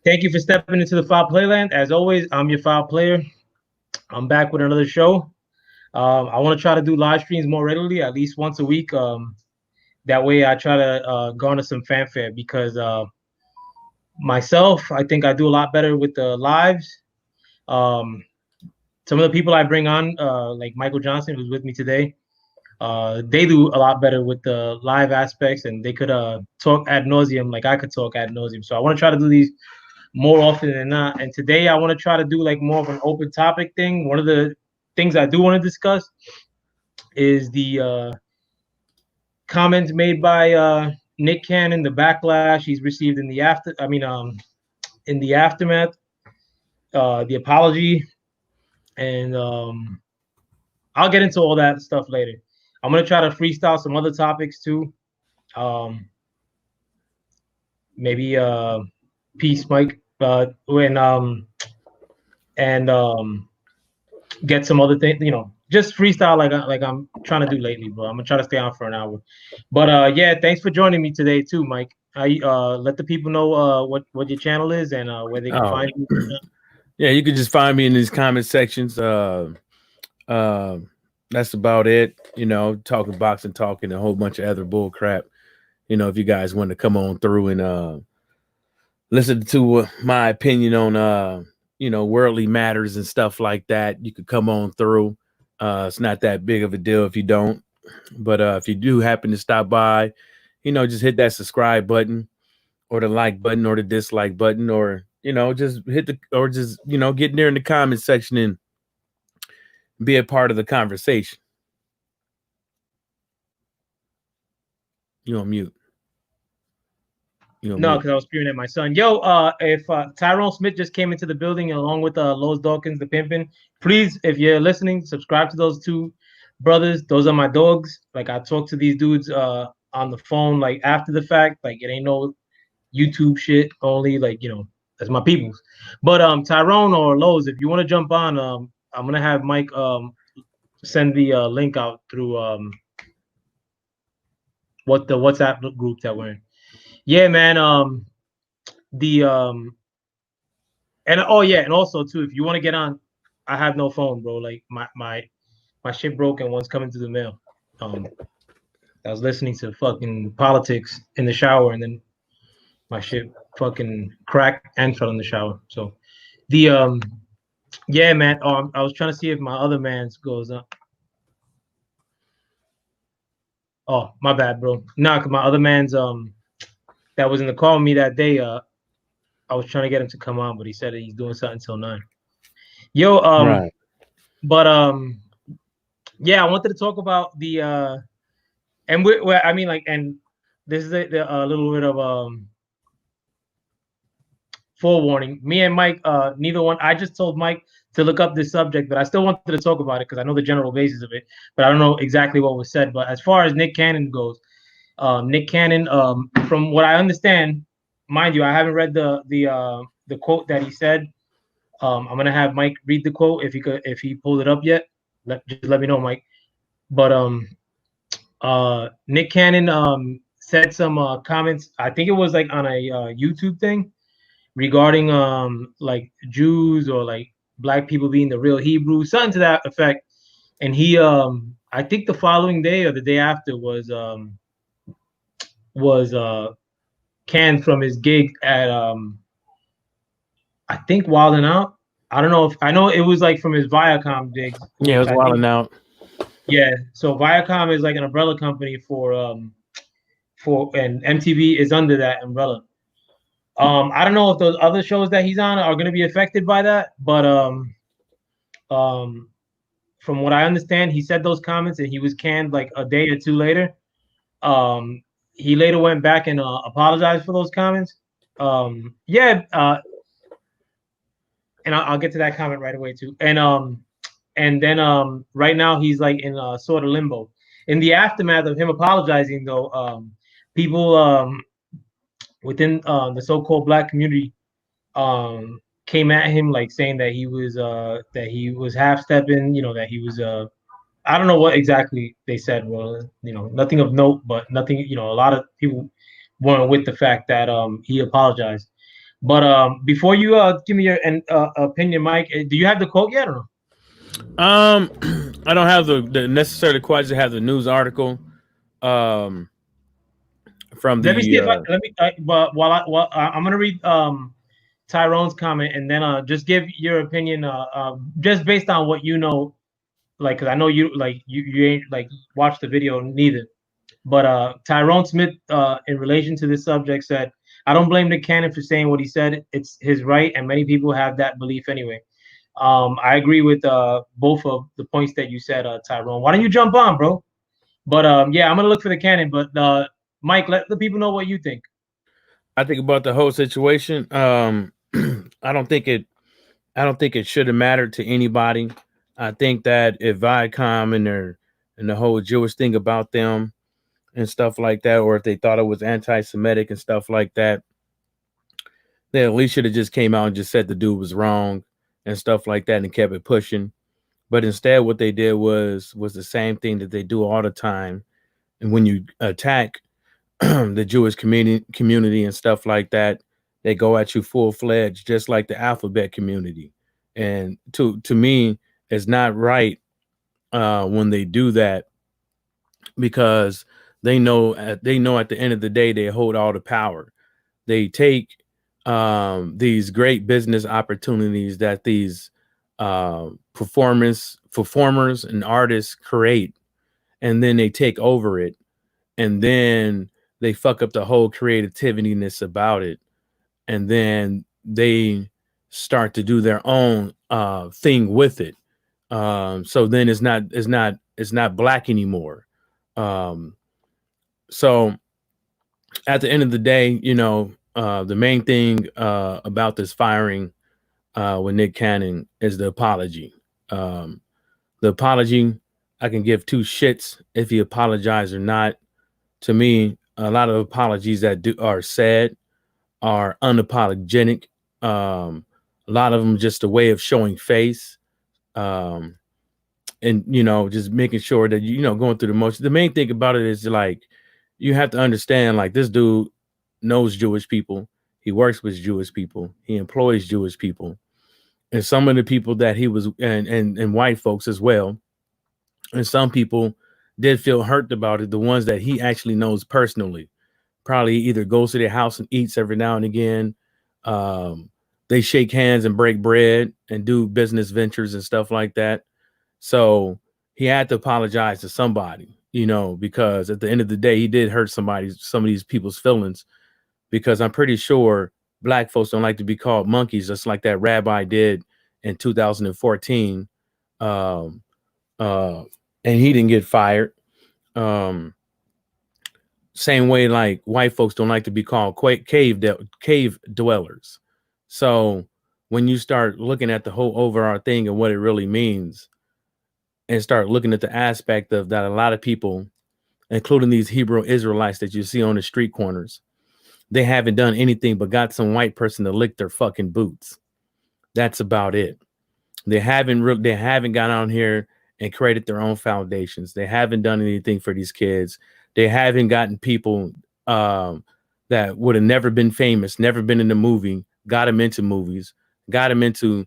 Thank you for stepping into the Foul Playland. As always, I'm your Foul Player. I'm back with another show. I want to try to do live streams more regularly, at least once a week. That way, I try to garner some fanfare because myself, I think I do a lot better with the lives. Um, some of the people I bring on, like Michael Johnson, who's with me today, they do a lot better with the live aspects, and they could talk ad nauseum like I could talk ad nauseum. So I want to try to do these more often than not. And today I want to try to do like more of an open topic thing. One of the things I do want to discuss is the comments made by Nick Cannon, the backlash he's received in the in the aftermath, the apology, and I'll get into all that stuff later. I'm gonna try to freestyle some other topics too. Um, maybe peace, Mike. When and get some other things, just freestyle like I'm trying to do lately, bro. I'm gonna try to stay on for an hour. But yeah, thanks for joining me today too, Mike. I let the people know what your channel is and where they can Oh, find you. yeah, you can just find me in these comment sections. That's about it. Talking boxing, talking a whole bunch of other bull crap. If you guys want to come on through and listen to my opinion on worldly matters and stuff like that, you could come on through. It's not that big of a deal if you don't, but if you do happen to stop by, just hit that subscribe button or the like button or the dislike button, or just hit the or just get in there in the comment section and be a part of the conversation. You on mute. You on No, mute. because I was screaming at my son. Yo, if Tyrone Smith just came into the building along with Lowe's Dawkins, the pimpin', please, if you're listening, subscribe to those two brothers. Those are my dogs. Like I talk to these dudes on the phone, like after the fact. Like it ain't no YouTube shit only. Like that's my peoples. But Tyrone or Lowe's, if you want to jump on, I'm gonna have Mike send the link out through what the WhatsApp group that we're in. Yeah, man. The And oh yeah, and also too, if you want to get on, I have no phone, bro. Like my shit broke and one's coming through the mail. Um, I was listening to fucking politics in the shower, and then my shit fucking cracked and fell in the shower. So the yeah, man. I was trying to see if my other man's goes up. Oh, my bad, bro. Nah, cause my other man's that was in the call with me that day. I was trying to get him to come on, but he said that he's doing something till 9. Yo, Right. but yeah, I wanted to talk about the and I mean, like, and this is a little bit of forewarning. Me and Mike, neither one. I just told Mike to look up this subject, but I still wanted to talk about it because I know the general basis of it, but I don't know exactly what was said. But as far as Nick Cannon goes, Nick Cannon, from what I understand, mind you, I haven't read the quote that he said. I'm gonna have Mike read the quote if he pulled it up yet. Just let me know, Mike. But Nick Cannon said some comments. I think it was like on a YouTube thing regarding like Jews or like black people being the real Hebrews, something to that effect. And he I think the following day or the day after was canned from his gig at I think Wild 'N Out. I don't know if I know it was like from his Viacom gigs, Yeah, it which was I think wilding out. yeah. So Viacom is like an umbrella company and MTV is under that umbrella. I don't know if those other shows that he's on are going to be affected by that, but um, from what I understand, he said those comments and he was canned like a day or two later. Um, he later went back and apologized for those comments. Yeah, and I'll get to that comment right away too. And then right now he's like in sort of limbo. In the aftermath of him apologizing, though, people within the so-called black community came at him like saying that he was half stepping, that he was I don't know what exactly they said. Well, nothing of note, but nothing. A lot of people weren't with the fact that he apologized. But before you give me your opinion, Mike, do you have the quote yet or no? Um, I don't have the necessarily quite to have the news article. Um, from Let me see the if I let me. But I'm gonna read Tyrone's comment and then just give your opinion just based on what you know, like because I know you like you ain't like watched the video neither. But Tyrone Smith, in relation to this subject, said, "I don't blame Nick Cannon for saying what he said. It's his right, and many people have that belief anyway." I agree with both of the points that you said, Tyrone. Why don't you jump on, bro? But yeah, I'm gonna look for the Cannon. But Mike, let the people know what you think. I think about the whole situation. I don't think it. I don't think it should have mattered to anybody. I think that if Viacom and the whole Jewish thing about them and stuff like that, or if they thought it was anti-Semitic and stuff like that, they at least should have just came out and just said the dude was wrong and stuff like that and kept it pushing. But instead, what they did was the same thing that they do all the time. And when you attack the Jewish community and stuff like that, they go at you full fledged, just like the alphabet community. And to me, it's not right when they do that because they know at the end of the day they hold all the power. They take these great business opportunities that these performers and artists create, and then they take over it, and then they fuck up the whole creativeness about it, and then they start to do their own thing with it. So then it's not black anymore. Um, so at the end of the day, the main thing about this firing with Nick Cannon is the apology. Um, the apology, I can give two shits if he apologized or not. To me, a lot of apologies that are said are unapologetic. A lot of them just a way of showing face. Um, and just making sure that going through the motion. The main thing about it is like you have to understand like this dude knows Jewish people. He works with Jewish people. He employs Jewish people, and some of the people that he was and white folks as well. And some people did feel hurt about it. The ones that he actually knows personally, probably either goes to their house and eats every now and again. Um, they shake hands and break bread and do business ventures and stuff like that. So he had to apologize to somebody, because at the end of the day, he did hurt some of these people's feelings. Because I'm pretty sure black folks don't like to be called monkeys, just like that rabbi did in 2014. Um, uh, and he didn't get fired. Um, Same way, like white folks don't like to be called cave dwellers. So when you start looking at the whole overall thing and what it really means, and start looking at the aspect of that, a lot of people, including these Hebrew Israelites that you see on the street corners, they haven't done anything but got some white person to lick their fucking boots. That's about it. They haven't gone out here and created their own foundations. They haven't done anything for these kids. They haven't gotten people um, that would have never been famous, never been in a movie, got them into movies, got them into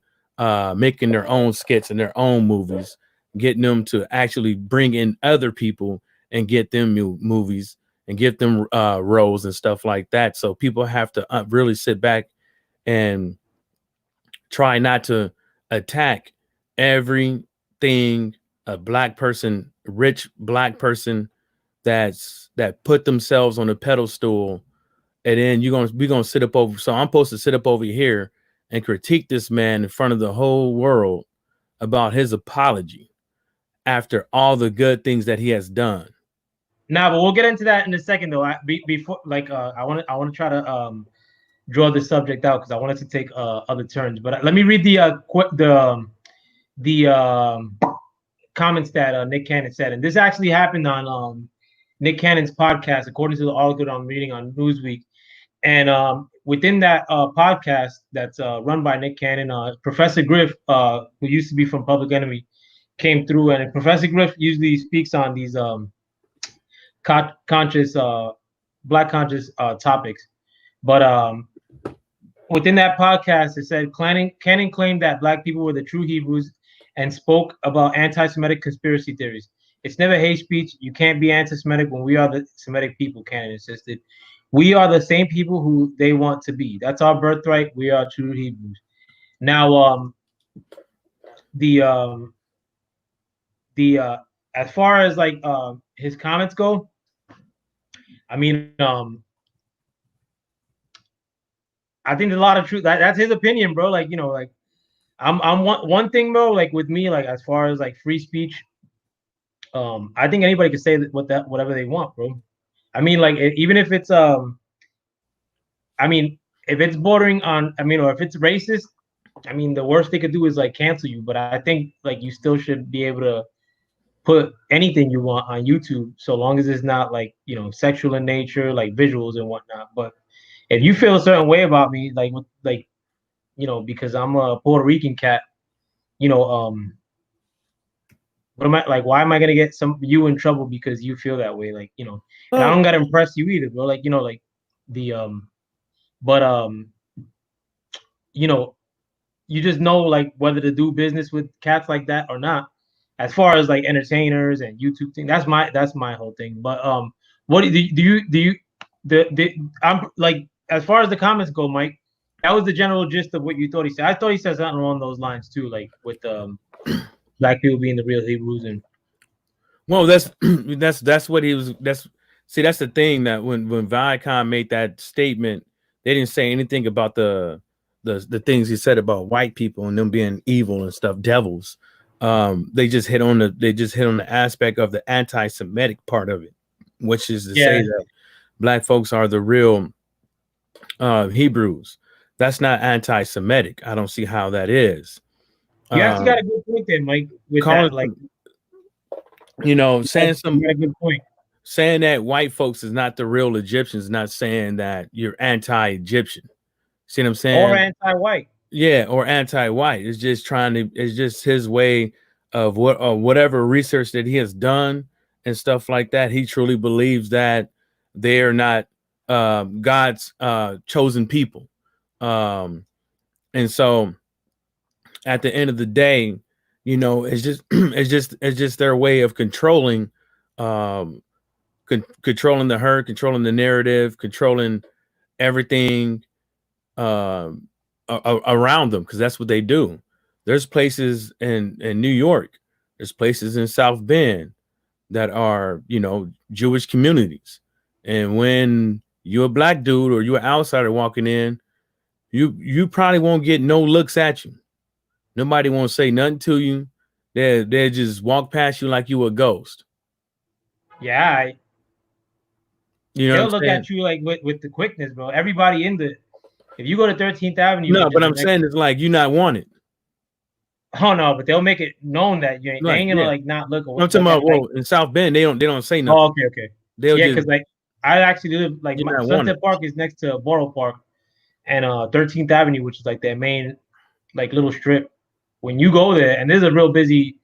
making their own skits and their own movies, getting them to actually bring in other people and get them movies and get them roles and stuff like that. So people have to really sit back and try not to attack everything a black person, rich black person that put themselves on a pedestal, and then we're gonna sit up over. So I'm supposed to sit up over here and critique this man in front of the whole world about his apology after all the good things that he has done. Nah, but we'll get into that in a second though. Before like I want to try to draw the subject out because I wanted to take other turns. But let me read the comments that Nick Cannon said, and this actually happened on Nick Cannon's podcast, according to the article I'm reading on Newsweek. And within that podcast that's run by Nick Cannon, Professor Griff, who used to be from Public Enemy, came through, and Professor Griff usually speaks on these conscious, black conscious topics. But within that podcast, it said Cannon claimed that black people were the true Hebrews and spoke about anti-Semitic conspiracy theories. It's never hate speech. You can't be anti-Semitic when we are the Semitic people, Cannon insisted. We are the same people who they want to be. That's our birthright. We are true Hebrews. Now, the the as far as like his comments go, I mean, I think there's a lot of truth. That's his opinion, bro. Like, you know, like I'm one thing, bro. Like with me, like as far as like free speech, I think anybody can say whatever they want, bro. I mean, like even if it's I mean, if it's bordering on, I mean, or if it's racist, I mean, the worst they could do is like cancel you. But I think like you still should be able to put anything you want on YouTube, so long as it's not like, you know, sexual in nature, like visuals and whatnot. But if you feel a certain way about me, like like, you know, because I'm a Puerto Rican cat, you know, what am I like? Why am I gonna get some you in trouble because you feel that way? Like, you know, and I Oh, don't gotta impress you either, bro. Like, you know, like the but you know, you just know like whether to do business with cats like that or not. As far as like entertainers and YouTube thing, that's my whole thing. But what do you I'm like, as far as the comments go, Mike, that was the general gist of what you thought he said. I thought he said something along those lines too, like with black people being the real Hebrews and well, that's that's what he was. That's see, that's the thing that when Viacom made that statement, they didn't say anything about the things he said about white people and them being evil and stuff, devils. They just hit on the aspect of the anti-Semitic part of it, which is to say yeah. that black folks are the real Hebrews. That's not anti-Semitic. I don't see how that is. You actually got Um, a good point there, Mike, with calling that. Like, saying you some got a good point. saying that white folks is not the real Egyptians, not saying that you're anti-Egyptian. See what I'm Or saying? anti-white. Yeah, or anti-white. It's just it's just his way of whatever research that he has done and stuff like that. He truly believes that they're not God's chosen people. Um, and so at the end of the day, it's just it's just their way of um controlling the herd, controlling the narrative, controlling everything um, around them, because that's what they do. There's places in New York, there's places in South Bend that are Jewish communities, and when you're a black dude or you're an outsider walking in, you probably won't get no looks at you. Nobody won't say nothing to you. They just walk past you like you a ghost. Yeah, You know what I'm they'll look saying? at you like with the quickness, bro. Everybody in the if you go to 13th Avenue, No, which is but the I'm next, saying it's like you not wanted. oh no, but they'll make it known that you ain't. They Like, ain't gonna yeah. like not look or I'm talking look at about, like. well, in South Bend, they don't say Oh, nothing. okay, okay. They'll Yeah, just, because like I actually live like you're not wanted. Sunset Park is next to Borough Park and 13th Avenue, which is like their main like little strip. When you go there, and there's a real busy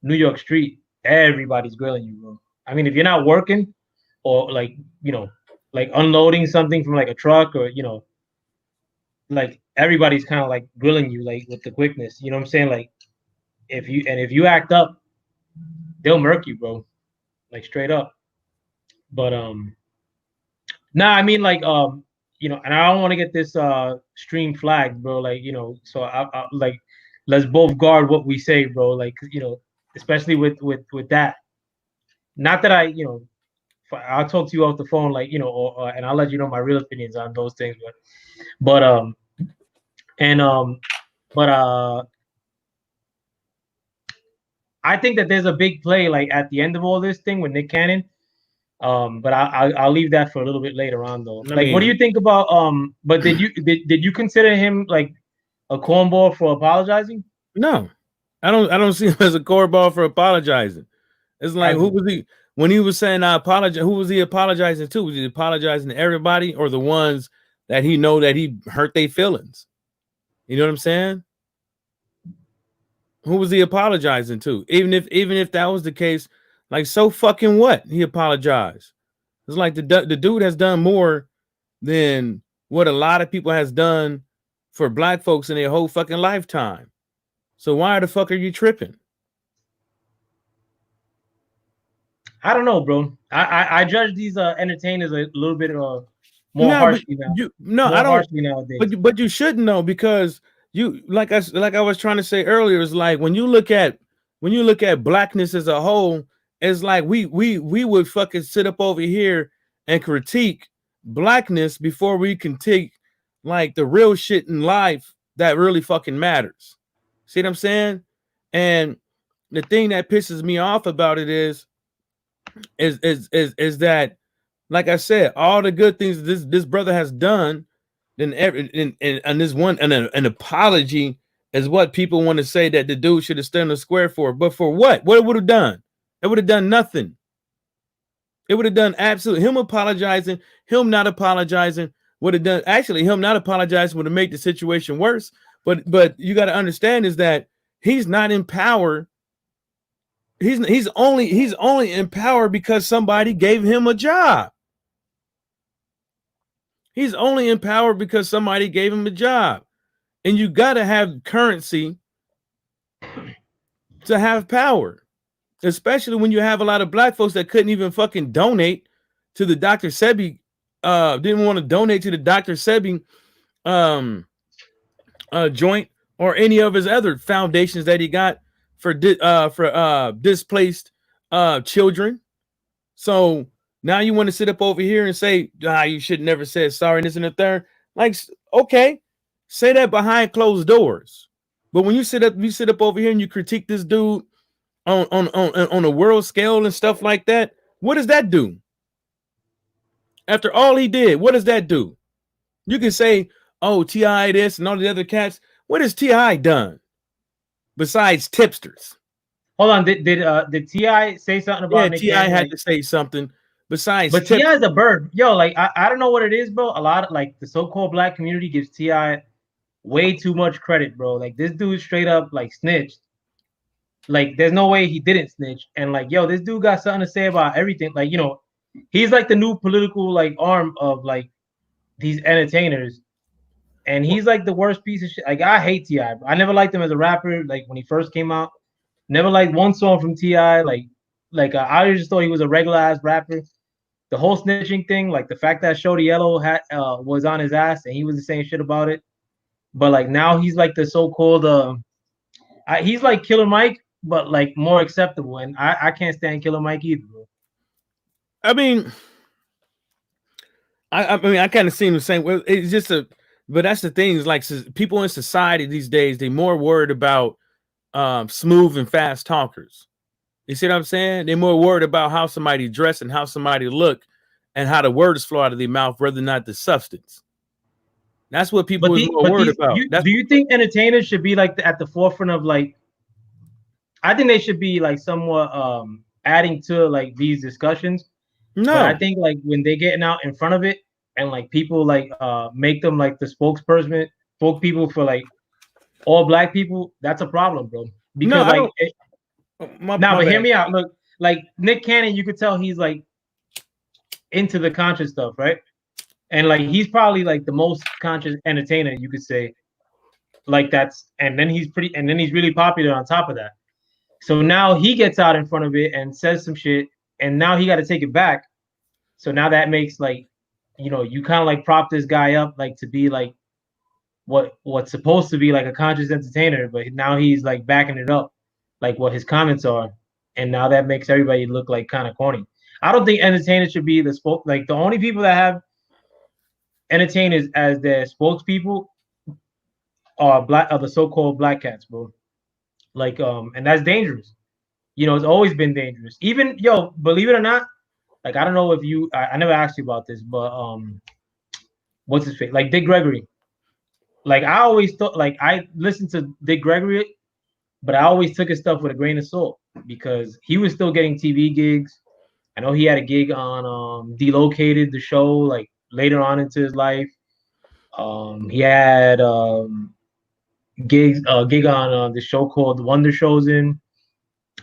New York street, everybody's grilling you, bro. I mean, if you're not working or like, you know, like unloading something from like a truck or, you know, like everybody's kind of like grilling you like with the quickness. You know what I'm saying? Like if you act up, they'll murk you, bro. Like straight up. But nah, I mean like you know, and I don't want to get this stream flagged, bro. Like, you know, so I like let's both guard what we say, bro. Like, you know, especially with that. Not that I, you know, I'll talk to you off the phone, like, you know, and I'll let you know my real opinions on those things. But and but I think that there's a big play like at the end of all this thing with Nick Cannon. But I'll leave that for a little bit later on though. I Like, what do mean, you think about But did you consider him like a cornball for apologizing? no, I don't see him as a cornball for apologizing. It's like, I who do. was he when he was saying I apologize? Who was he apologizing to? Was he apologizing to everybody or the ones that he know that he hurt their feelings? You know what I'm saying? Who was he apologizing to? Even if that was the case, like, so fucking what? He apologized. It's like the dude has done more than what a lot of people has done for black folks in their whole fucking lifetime. So why the fuck are you tripping? I don't know, bro. I judge these entertainers a little bit more No, but harshly now, you no, I more don't. harshly nowadays. But you shouldn't know because you like I was trying to say earlier. It's like when you look at blackness as a whole, it's like we would fucking sit up over here and critique blackness before we can take like the real shit in life that really fucking matters. See what I'm saying? And the thing that pisses me off about it is that, like I said, all the good things this brother has done, then and this one and an apology is what people want to say that the dude should have stood in the square for. But for what? What it would have done? It would have done nothing. It would have done absolutely him apologizing, him not apologizing would have done actually him not apologizing would have made the situation worse. But you got to understand is that he's not in power. He's only in power because somebody gave him a job. He's only in power because somebody gave him a job. And you got to have currency to have power, especially when you have a lot of black folks that couldn't even fucking donate to the Dr. Sebi, didn't want to donate to the Dr. Sebi joint or any of his other foundations that he got for displaced children. So now you want to sit up over here and say, you should never said sorry, and this and the third. Like, okay, say that behind closed doors. But when you sit up over here and you critique this dude on a world scale and stuff like that, what does that do? After all he did, what does that do? You can say, oh, T.I. this and all the other cats. What has T.I. done besides tipsters? Hold on, did Ti say something Yeah, about Nick T.I. Cannon? had Like, to say something besides but Ti tipsters. is a bird, yo. Like, I don't know what it is, bro. A lot of like the so-called black community gives Ti way too much credit, bro. Like this dude straight up like snitched. Like, there's no way he didn't snitch. And like, yo, this dude got something to say about everything. Like, he's like the new political like arm of like these entertainers. And he's like the worst piece of shit. Like, I hate Ti. I never liked him as a rapper. Like when he first came out, never liked one song from Ti. I just thought he was a regular ass rapper. The whole snitching thing, like the fact that Shorty Yellow had was on his ass and he was the same shit about it. But like now he's like the so-called he's like Killer Mike, but like more acceptable. And I can't stand Killer Mike either, bro. I mean, I mean, I kind of see the same. It's just but that's the thing. Is like people in society these days, they more worried about smooth and fast talkers. You see what I'm saying? They're more worried about how somebody dress and how somebody look, and how the words flow out of their mouth, rather than not the substance. That's what people is more But worried these about. you do you think entertainers should be like at the forefront of like? I think they should be like somewhat adding to like these discussions. But I No, think like when they getting out in front of it and like people like make them like the spokespeople for like all black people, that's a problem, bro. no, Because I like don't. My but hear bad. me out. Look, like Nick Cannon, you could tell he's like into the conscious stuff, right? And like he's probably like the most conscious entertainer you could say. Like and then he's really popular on top of that. So now he gets out in front of it and says some shit, and now he got to take it back. So now that makes like, you kind of like prop this guy up like to be like what's supposed to be like a conscious entertainer, but now he's like backing it up, like what his comments are, and now that makes everybody look like kind of corny. I don't think entertainers should be like the only people that have entertainers as their spokespeople are the so-called black cats, bro. Like and that's dangerous. It's always been dangerous. Even believe it or not, like I don't know if I never asked you about this, but what's his face? Like Dick Gregory. Like I always thought, like I listened to Dick Gregory, but I always took his stuff with a grain of salt because he was still getting TV gigs. I know he had a gig on Delocated, the show, like later on into his life. He had gig on the show called Wonder Shows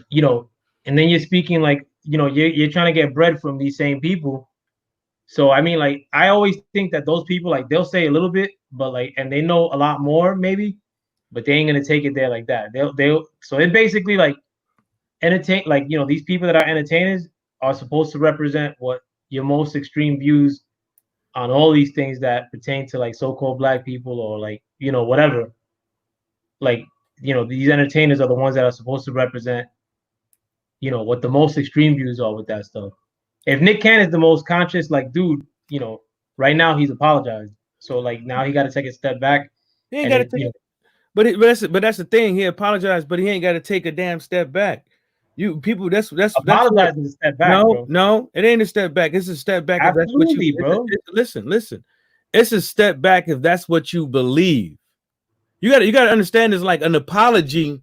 you know, and then you're speaking like, you're trying to get bread from these same people. So I mean, like I always think that those people like they'll say a little bit, but like and they know a lot more maybe, but they ain't gonna take it there like that. They'll so it basically like entertain like these people that are entertainers are supposed to represent what your most extreme views on all these things that pertain to like so-called black people or like whatever. Like these entertainers are the ones that are supposed to represent what the most extreme views are with that stuff. If Nick Cannon's the most conscious, like dude, right now he's apologized. So like now he got to take a step back, He ain't and got to it, take. But that's the thing. He apologized, but he ain't got to take a damn step back. You people, that's what. apologizing to step back, No, bro. no, it ain't a step back. It's a step back if that's what you. Absolutely, bro. Listen, listen. It's a step back if that's what you believe. You got to understand. Is like an apology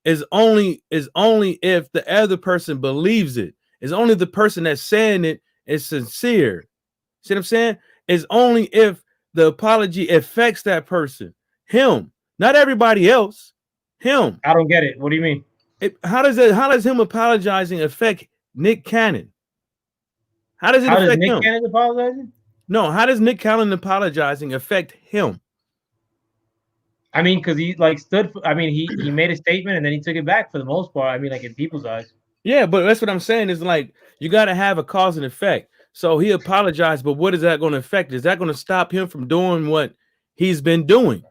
is only if the other person believes it. It's only the person that's saying it is sincere. See what I'm saying? It's only if the apology affects that person, him, not everybody else. Him. I don't get it. What do you mean? How does him apologizing affect Nick Cannon? How does it How does affect Nick him? Cannon apologizing? No, how does Nick Cannon apologizing affect him? I mean, because he like stood for, I mean, he made a statement and then he took it back for the most part. I mean, like in people's eyes. Yeah, but that's what I'm saying is like you got to have a cause and effect. So he apologized, but what is that going to affect? Is that going to stop him from doing what he's been doing?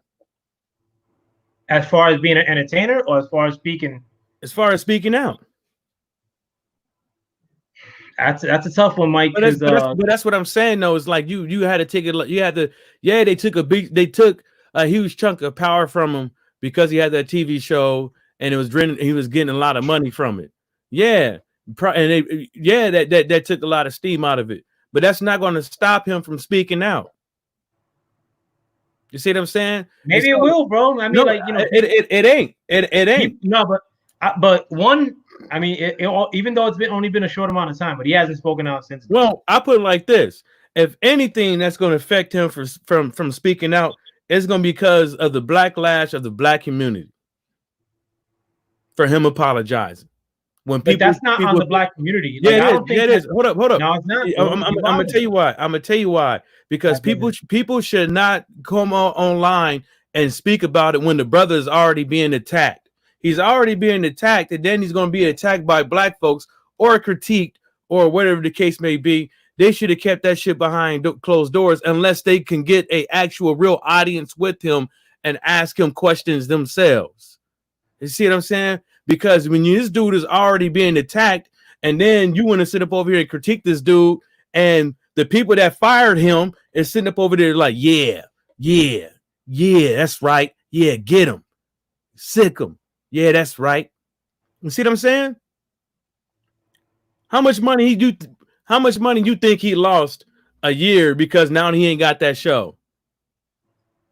As far as being an entertainer or as far as speaking, As far as speaking out. that's a tough one, Mike. But that's Because but that's but that's what I'm saying though. Is like you had to take it. You had to. Yeah, they took a huge chunk of power from him because he had that TV show and he was getting a lot of money from it. Yeah, that took a lot of steam out of it. But that's not going to stop him from speaking out. You see what I'm saying? And maybe it so will, bro. I mean, no, like it ain't. It ain't. no, but one. I mean, even though it's been only been a short amount of time, but he hasn't spoken out since. Well, I put it like this: if anything that's going to affect him from speaking out, it's going to be because of the backlash of the black community for him apologizing. When But that's not on people, the black community. yeah, Like it I is. don't Yeah, think it that. is. Hold up, hold up. No, it's not, I'm, bro. I'm, You're I'm gonna tell wilding. you why. I'm gonna tell you why. Because people should not come online and speak about it when the brother is already being attacked. He's already being attacked, and then he's going to be attacked by black folks or critiqued or whatever the case may be. They should have kept that shit behind closed doors unless they can get a actual real audience with him and ask him questions themselves. You see what I'm saying? Because when this dude is already being attacked, and then you want to sit up over here and critique this dude, and the people that fired him is sitting up over there like, yeah, yeah, yeah, that's right. Yeah, get him. Sick him. Yeah, that's right. You see what I'm saying? How much money how much money you think he lost a year because now he ain't got that show?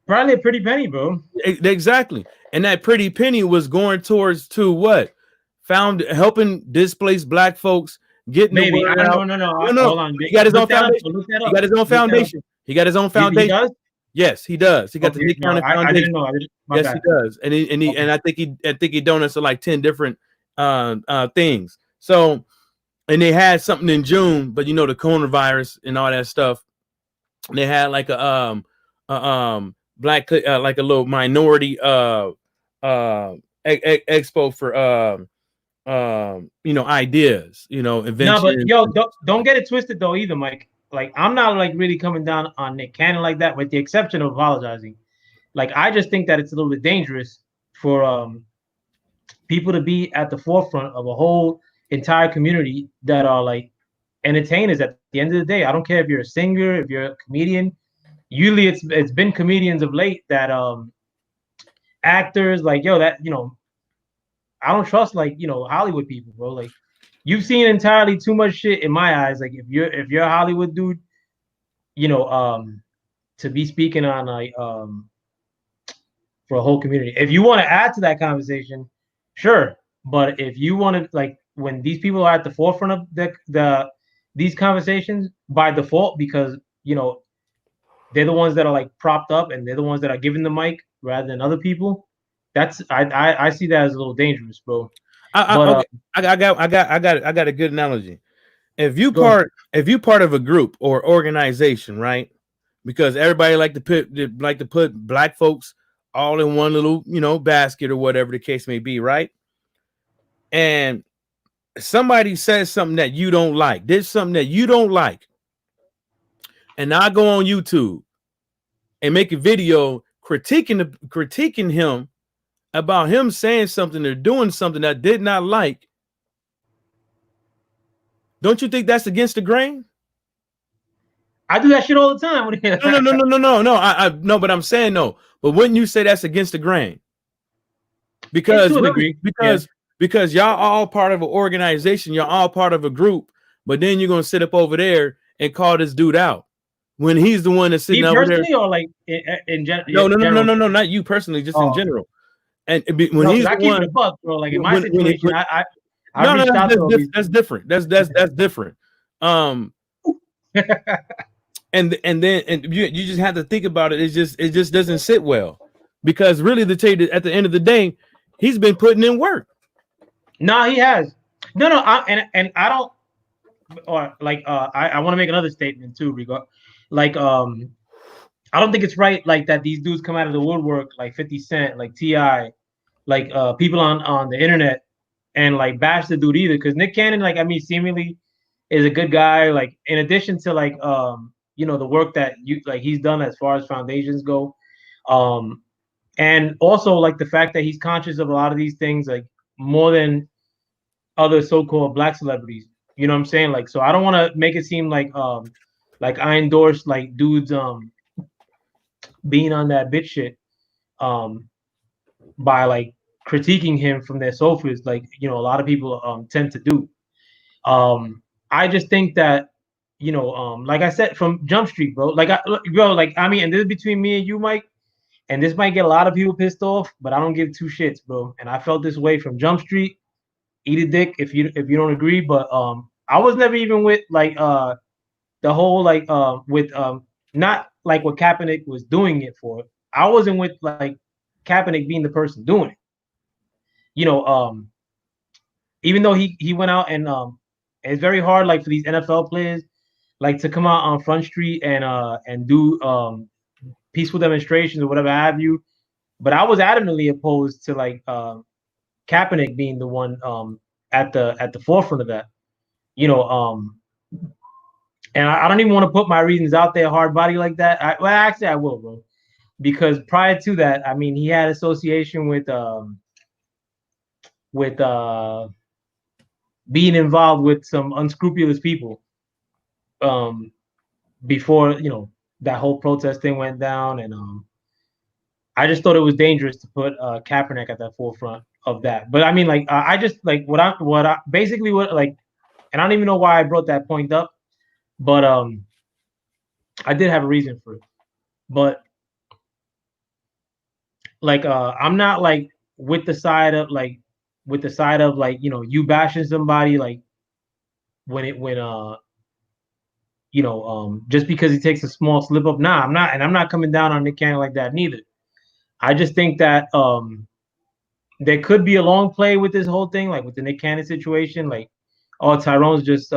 Probably a pretty penny, bro. Exactly. And that pretty penny was going towards to what? Found helping displaced black folks, getting the Maybe I word don't know. out. No, no. No, no. Hold on. He got his own Look that up. foundation. Look that He up. got his own Look that up. foundation. He got his own He foundation. does. Yes, he does. He got the Okay. Nick No, Cannon I didn't Foundation. know. My Yes, bad. he does. And I think he donates to like 10 different things. So, and they had something in June, but the coronavirus and all that stuff. They had like black like a little minority expo for ideas, No, but inventions. yo, don't get it twisted though either, Mike. Like I'm not like really coming down on Nick Cannon like that, with the exception of apologizing. Like I just think that it's a little bit dangerous for people to be at the forefront of a whole entire community that are like entertainers at the end of the day. I don't care if you're a singer, if you're a comedian. Usually it's been comedians of late that actors like yo that I don't trust like Hollywood people, bro. Like you've seen entirely too much shit in my eyes. Like if you're a Hollywood dude, you know, to be speaking on like for a whole community. If you want to add to that conversation, sure. But if you want to like when these people are at the forefront of these conversations by default, because they're the ones that are like propped up and they're the ones that are giving the mic rather than other people. That's I see that as a little dangerous, bro. But Okay, I got a good analogy. Go ahead. if you part of a group or organization, right? Because everybody like to put black folks all in one little, basket or whatever the case may be, right? And somebody says something that you don't like, did something that you don't like, and I go on YouTube and make a video critiquing him about him saying something or doing something that I did not like, don't you think that's against the grain? I do that shit all the time. No. I no, but I'm saying no. But wouldn't you say that's against the grain? It's Because to a really, degree. Yeah. because y'all all part of an organization, you're all part of a group, but then you're gonna sit up over there and call this dude out when he's the one that's sitting Me over there. personally, or like No, general. not you personally, just in Oh general. And when no, he's because the I keep it one, a buck, bro. Like in my when, situation, I no, reached out to all these. that's different. That's different. Um, and then you just have to think about it. It just doesn't sit well, because really, to tell you that at the end of the day, he's been putting in work. No, he has. No, no, and I don't. Or like, I want to make another statement too, Rigo. Like, I don't think it's right like that. These dudes come out of the woodwork, like 50 Cent, like Ti, like people on the internet, and like bash the dude either. Because Nick Cannon, like, I mean, seemingly is a good guy. Like, in addition to like the work that you like he's done as far as foundations go, um, and also like the fact that he's conscious of a lot of these things, like more than other so-called black celebrities. You know what I'm saying? Like, so I don't want to make it seem like I endorse like dudes being on that bitch shit um by like critiquing him from their sofas, like a lot of people tend to do. I just think that like I said from Jump Street, bro. Like I mean, and this is between me and you, Mike. And this might get a lot of people pissed off, but I don't give two shits, bro. And I felt this way from Jump Street. Eat a dick if you don't agree, but I was never even with like the whole like with not like what Kaepernick was doing it for. I wasn't with like Kaepernick being the person doing it. You know, even though he went out and it's very hard like for these NFL players like to come out on Front Street and do peaceful demonstrations or whatever have you. But I was adamantly opposed to like Kaepernick being the one at the forefront of that. You know, and I don't even want to put my reasons out there hard body like that. Well, actually, I will, bro, because prior to that, I mean, he had association with being involved with some unscrupulous people um, before that whole protest thing went down, and I just thought it was dangerous to put Kaepernick at the forefront of that. But I mean, like, I just like what I basically what like, and I don't even know why I brought that point up, but I did have a reason for it. But like I'm not like with the side of like you bashing somebody like when just because he takes a small slip up. Nah, I'm not coming down on Nick Cannon like that neither. I just think that there could be a long play with this whole thing, like with the Nick Cannon situation. Like, oh, Tyrone's just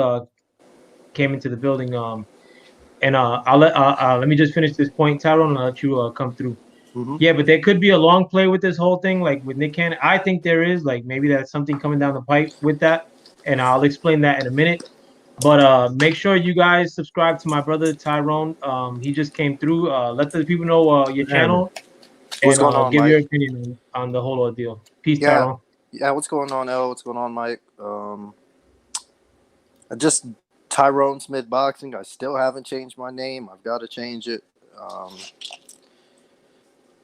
came into the building. And let me just finish this point, Tyrone, and I'll let you come through. Mm-hmm. Yeah, but there could be a long play with this whole thing, like with Nick Cannon. I think there is, like maybe that's something coming down the pipe with that, and I'll explain that in a minute. But make sure you guys subscribe to my brother Tyrone. He just came through. Let the people know your Ever. channel What's and going on, give your Mike? opinion on the whole ordeal. Peace, Yeah, Tyrone. yeah. What's going on, L? What's going on, Mike? I just Tyrone Smith Boxing. I still haven't changed my name. I've got to change it. Um,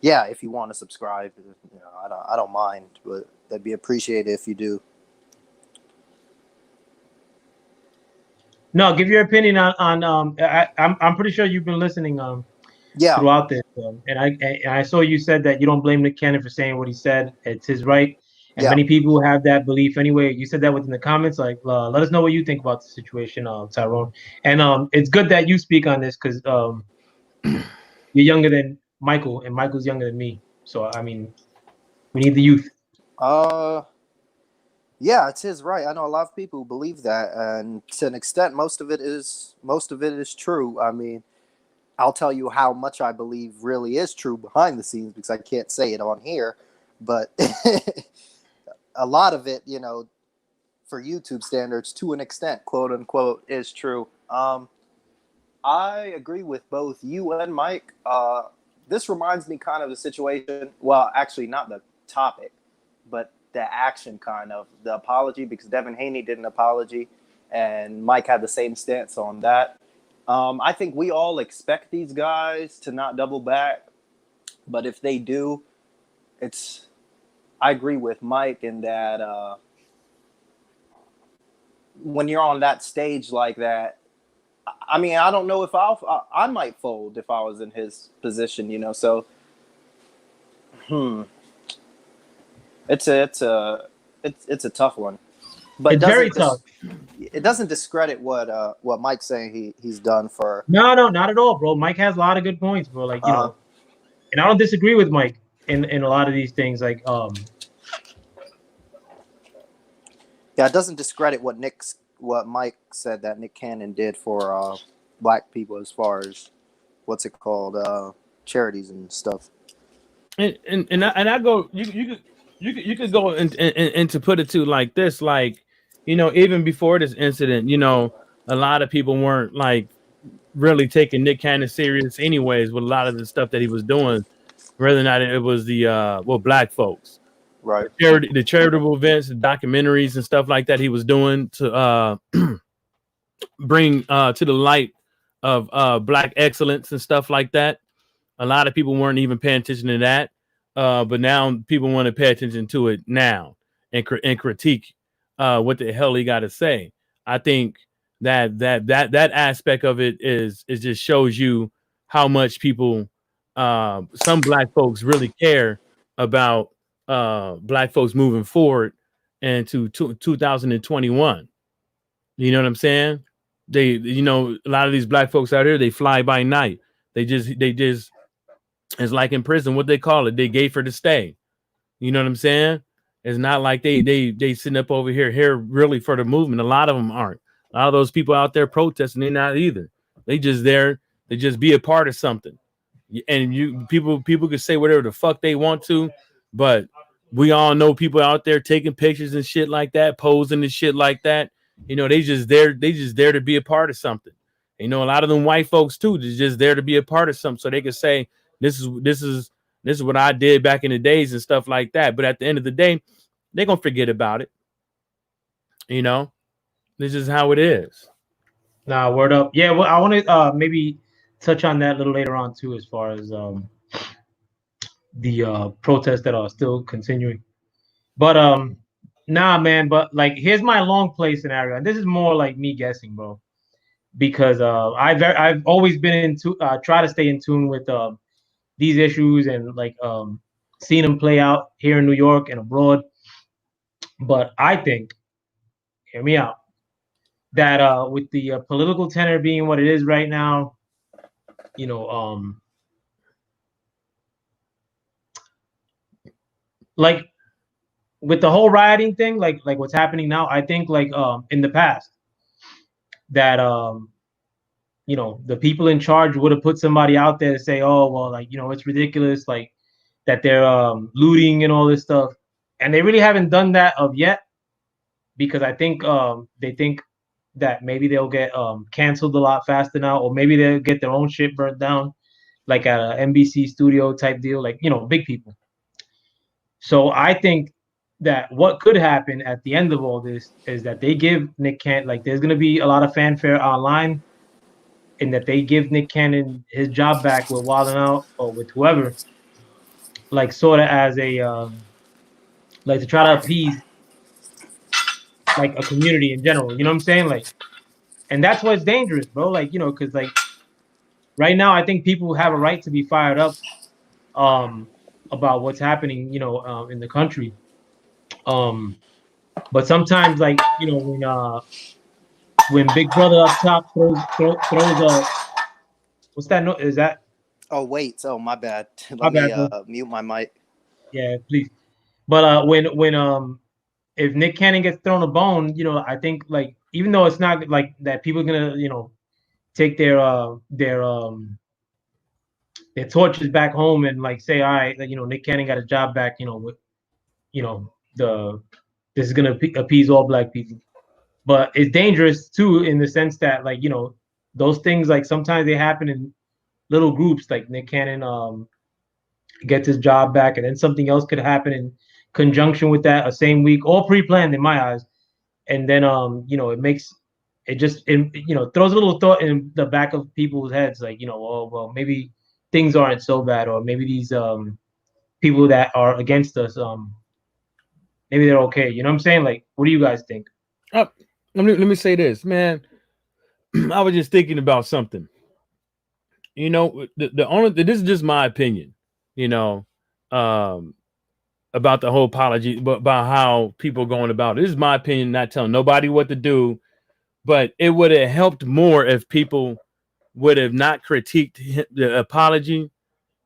yeah, if you want to subscribe, I don't mind, but that'd be appreciated if you do. No, give your opinion on I'm pretty sure you've been listening Yeah, throughout this. And I saw you said that you don't blame Nick Cannon for saying what he said. It's his right, and yeah. many people have that belief anyway. You said that within the comments. Like, let us know what you think about the situation, Tyrone. And it's good that you speak on this because you're younger than Michael, and Michael's younger than me. So I mean, we need the youth. Uh, Yeah, it's his right. I know a lot of people who believe that, and to an extent, most of it is true. I mean, I'll tell you how much I believe really is true behind the scenes because I can't say it on here, but a lot of it, for YouTube standards, to an extent, quote unquote, is true. I agree with both you and Mike. This reminds me kind of the situation. Well, actually, not the topic, but the action kind of the apology, because Devin Haney did an apology, and Mike had the same stance on that. I think we all expect these guys to not double back, but if they do, it's. I agree with Mike in that when you're on that stage like that, I mean, I don't know if I might fold if I was in his position. So, it's a tough one, but It's very tough. it doesn't discredit what Mike's saying he's done for. No, not at all, bro. Mike has a lot of good points, bro. Like, Uh, and I don't disagree with Mike in a lot of these things. Like, yeah, it doesn't discredit what Mike said that Nick Cannon did for black people as far as what's it called, charities and stuff. And I go, you could go and to put it to like this, like, even before this incident, a lot of people weren't like really taking Nick Cannon serious anyways with a lot of the stuff that he was doing, whether or not it was the black folks, Right. the charitable events, the documentaries and stuff like that he was doing to bring to the light of black excellence and stuff like that. A lot of people weren't even paying attention to that, but now people want to pay attention to it now and critique what the hell he got to say. I think that aspect of it is just shows you how much people, some black folks, really care about black folks moving forward into 2021. You know what I'm saying? A lot of these black folks out here, they fly by night. They just it's like in prison, what they call it. They gay for the stay. You know what I'm saying? It's not like they sitting up over here really for the movement. A lot of them aren't. A lot of those people out there protesting, they're not either. They just there. They just be a part of something. And people could say whatever the fuck they want to, but we all know people out there taking pictures and shit like that, posing and shit like that. They just there. They just there to be a part of something. A lot of them white folks too. They're just there to be a part of something, so they can say this is what I did back in the days and stuff like that. But at the end of the day, they're gonna forget about it. This is how it is. nah, word up. Yeah, well, I want to maybe touch on that a little later on too, as far as the protests that are still continuing. But nah, man. But like, here's my long play scenario, and this is more like me guessing, bro. Because I've always been into try to stay in tune with these issues and like seen them play out here in New York and abroad. But I think, hear me out, that with the political tenor being what it is right now, you know, like with the whole rioting thing, like what's happening now, I think like in the past that the people in charge would have put somebody out there to say, oh well, like it's ridiculous, like that they're looting and all this stuff, and they really haven't done that of yet because I think they think that maybe they'll get canceled a lot faster now, or maybe they'll get their own shit burnt down, like at a NBC studio type deal, like big people. So I think that what could happen at the end of all this is that they give Nick Cannon, like there's gonna be a lot of fanfare online, and that they give Nick Cannon his job back with Wild 'N Out or with whoever, like sort of as a like to try to appease like a community in general. You know what I'm saying? Like, and that's what's dangerous, bro. Like, because like right now, I think people have a right to be fired up um about what's happening, in the country. Um, but sometimes, like, when Big Brother up top throws a what's that? No, is that Oh wait, oh my bad. my Let me bad, bro? mute my mic. Yeah, please. But when if Nick Cannon gets thrown a bone, you know, I think like even though it's not like that, people are gonna take their torches back home and like say, all right, like, Nick Cannon got a job back, with the this is gonna appease all black people. But it's dangerous too in the sense that like those things like sometimes they happen in little groups. Like Nick Cannon gets his job back, and then something else could happen in conjunction with that, a same week, all pre-planned in my eyes. And then it throws a little thought in the back of people's heads, like oh well, maybe things aren't so bad, or maybe these people that are against us maybe they're okay. You know what I'm saying? Like, what do you guys think? Let me say this, man. I was just thinking about something. The only this is just my opinion. About the whole apology, but about how people are going about it. This is my opinion, not telling nobody what to do. But it would have helped more if people would have not critiqued the apology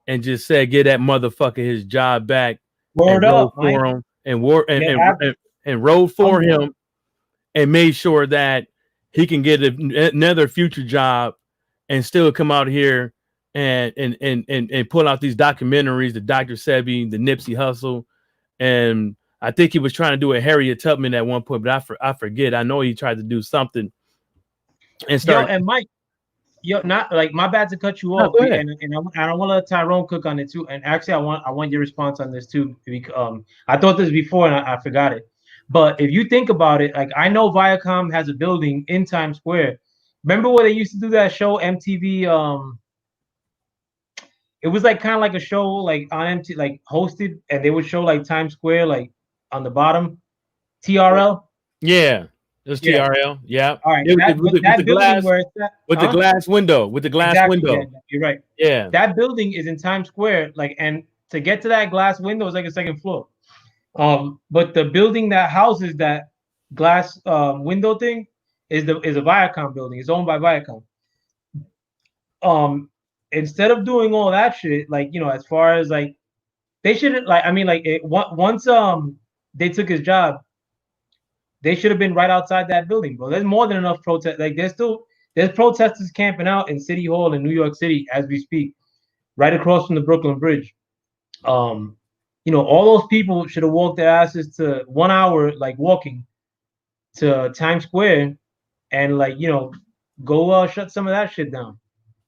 and just said, "Get that motherfucker his job back." Word and up, rode for him and rode for him and made sure that he can get another future job and still come out here and pull out these documentaries, the Dr. Sebi, the Nipsey Hussle, and I think he was trying to do a Harriet Tubman at one point, but I forget. I know he tried to do something and start. And Mike, not like my bad to cut you off, and I don't want to let Tyrone cook on it too. And actually, I want your response on this too, because I thought this before and I forgot it. But if you think about it, like I know Viacom has a building in Times Square. Remember where they used to do that show MTV? It was like kind of like a show like on MTV, like hosted, and they would show like Times Square like on the bottom. TRL. Yeah. It's TRL. Yeah. All right. With the building glass, where it's at, with the glass window. With the glass window. Yeah, you're right. Yeah. That building is in Times Square. Like, and to get to that glass window is like a second floor. But the building that houses that glass window thing is a Viacom building. It's owned by Viacom. Instead of doing all that shit, like as far as like they shouldn't like. I mean, like once they took his job, they should have been right outside that building, bro. There's more than enough protest. Like there's protesters camping out in City Hall in New York City as we speak, right across from the Brooklyn Bridge. All those people should have walked their asses to 1 hour, like walking to Times Square, and like go shut some of that shit down.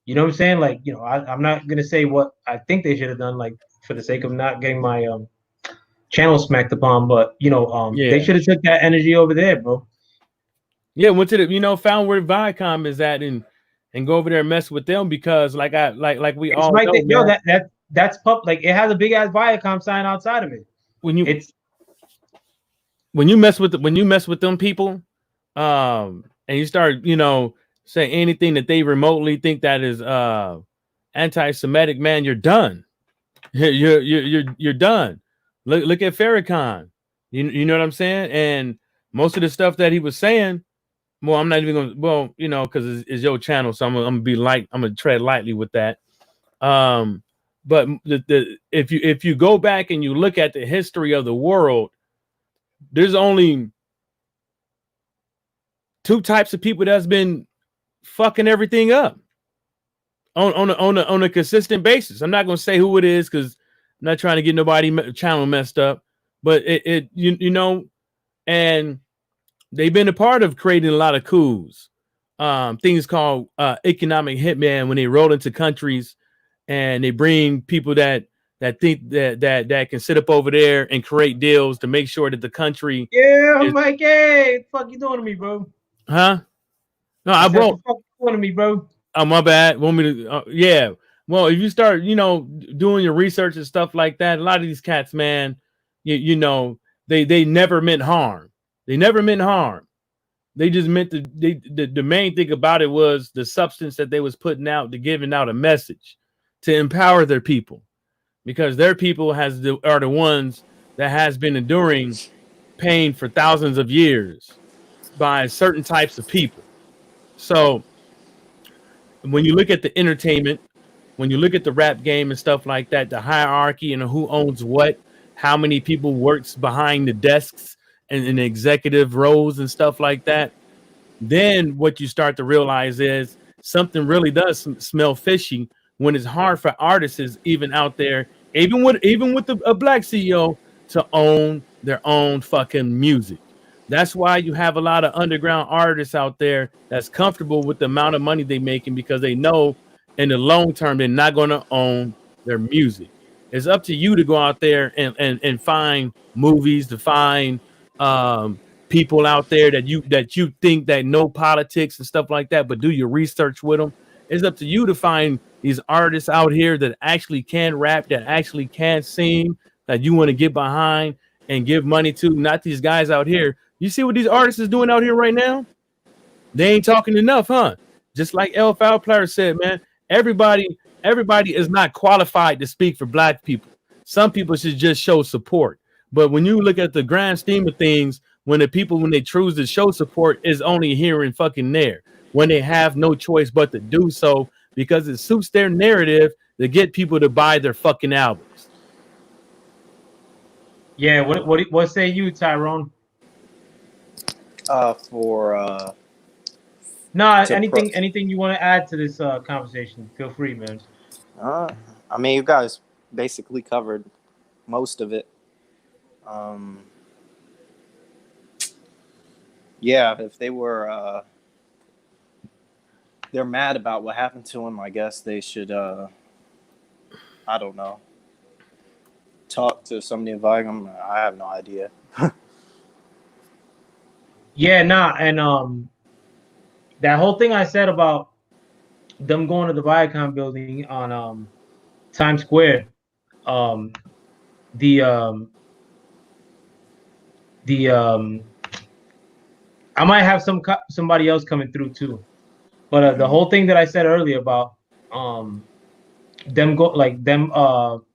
You know what I'm saying? Like I'm not gonna say what I think they should have done, like for the sake of not getting my channel smacked upon, but they should have took that energy over there, bro. Yeah, went to the found where Viacom is at and go over there and mess with them, because like we it's all right know, there, that's like it has a big ass Viacom sign outside of it. When you mess with them people, and you start say anything that they remotely think that is anti-Semitic, man, you're done. You're done. Look at Farrakhan. You know what I'm saying? And most of the stuff that he was saying, well, I'm not even gonna, because it's your channel, so I'm gonna be light. I'm gonna tread lightly with that. But if you go back and you look at the history of the world, there's only two types of people that's been fucking everything up on a consistent basis. I'm not gonna say who it is because I'm not trying to get nobody channel messed up, but and they've been a part of creating a lot of coups, things called economic hitman, when they roll into countries and they bring people that think that can sit up over there and create deals to make sure that the country. Yeah, I'm like, hey, what the fuck you doing to me, bro? Huh? No, I won't. What the fuck you doing to me, bro? Oh, my bad. Want me to? Yeah. Well, if you start, doing your research and stuff like that, a lot of these cats, man, they never meant harm. They never meant harm. They just meant the main thing about it was the substance that they was putting out, to giving out a message to empower their people, because their people are the ones that has been enduring pain for thousands of years by certain types of people. So when you look at the entertainment, when you look at the rap game and stuff like that, the hierarchy and who owns what, how many people works behind the desks in executive roles and stuff like that, then what you start to realize is something really does smell fishy when it's hard for artists even out there, even with a black CEO, to own their own fucking music. That's why you have a lot of underground artists out there that's comfortable with the amount of money they're making because they know in the long term they're not going to own their music. It's up to you to go out there and find movies, to find um, people out there that you think that know politics and stuff like that, but do your research with them. It's up to you to find these artists out here that actually can rap, that actually can sing, that you want to get behind and give money to. Not these guys out here. You see what these artists is doing out here right now? They ain't talking enough, huh? Just like L. Foul Player said, man, everybody is not qualified to speak for black people. Some people should just show support. But when you look at the grand scheme of things, when the people, when they choose to show support, is only here and fucking there, when they have no choice but to do so because it suits their narrative to get people to buy their fucking albums. Yeah, what say you, Tyrone? For Nah, to pro- anything you want to add to this conversation? Feel free, man. I mean, you guys basically covered most of it. Um, yeah, if they were they're mad about what happened to him, I guess they should I don't know, talk to somebody inviting him. I have no idea. Yeah, nah, and that whole thing I said about them going to the Viacom building on Times Square, um, the um, the I might have somebody else coming through too, but the whole thing that I said earlier about um them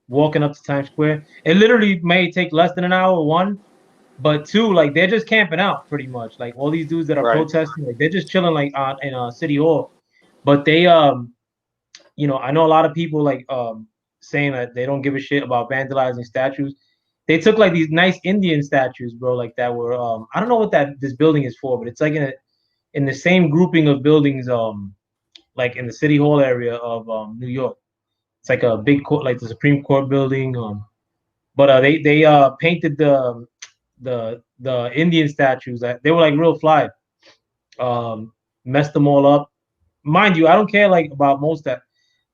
walking up to Times Square, it literally may take less than an hour, one, but two, like they're just camping out pretty much. Like all these dudes that are Right. protesting, like they're just chilling like in City Hall. But they I know a lot of people like saying that they don't give a shit about vandalizing statues. They took like these nice Indian statues, bro, like that were I don't know what that this building is for, but it's like in the same grouping of buildings like in the City Hall area of New York. It's like a big court, like the Supreme Court building. But they painted the Indian statues that they were like real fly. Messed them all up. Mind you, I don't care like about most that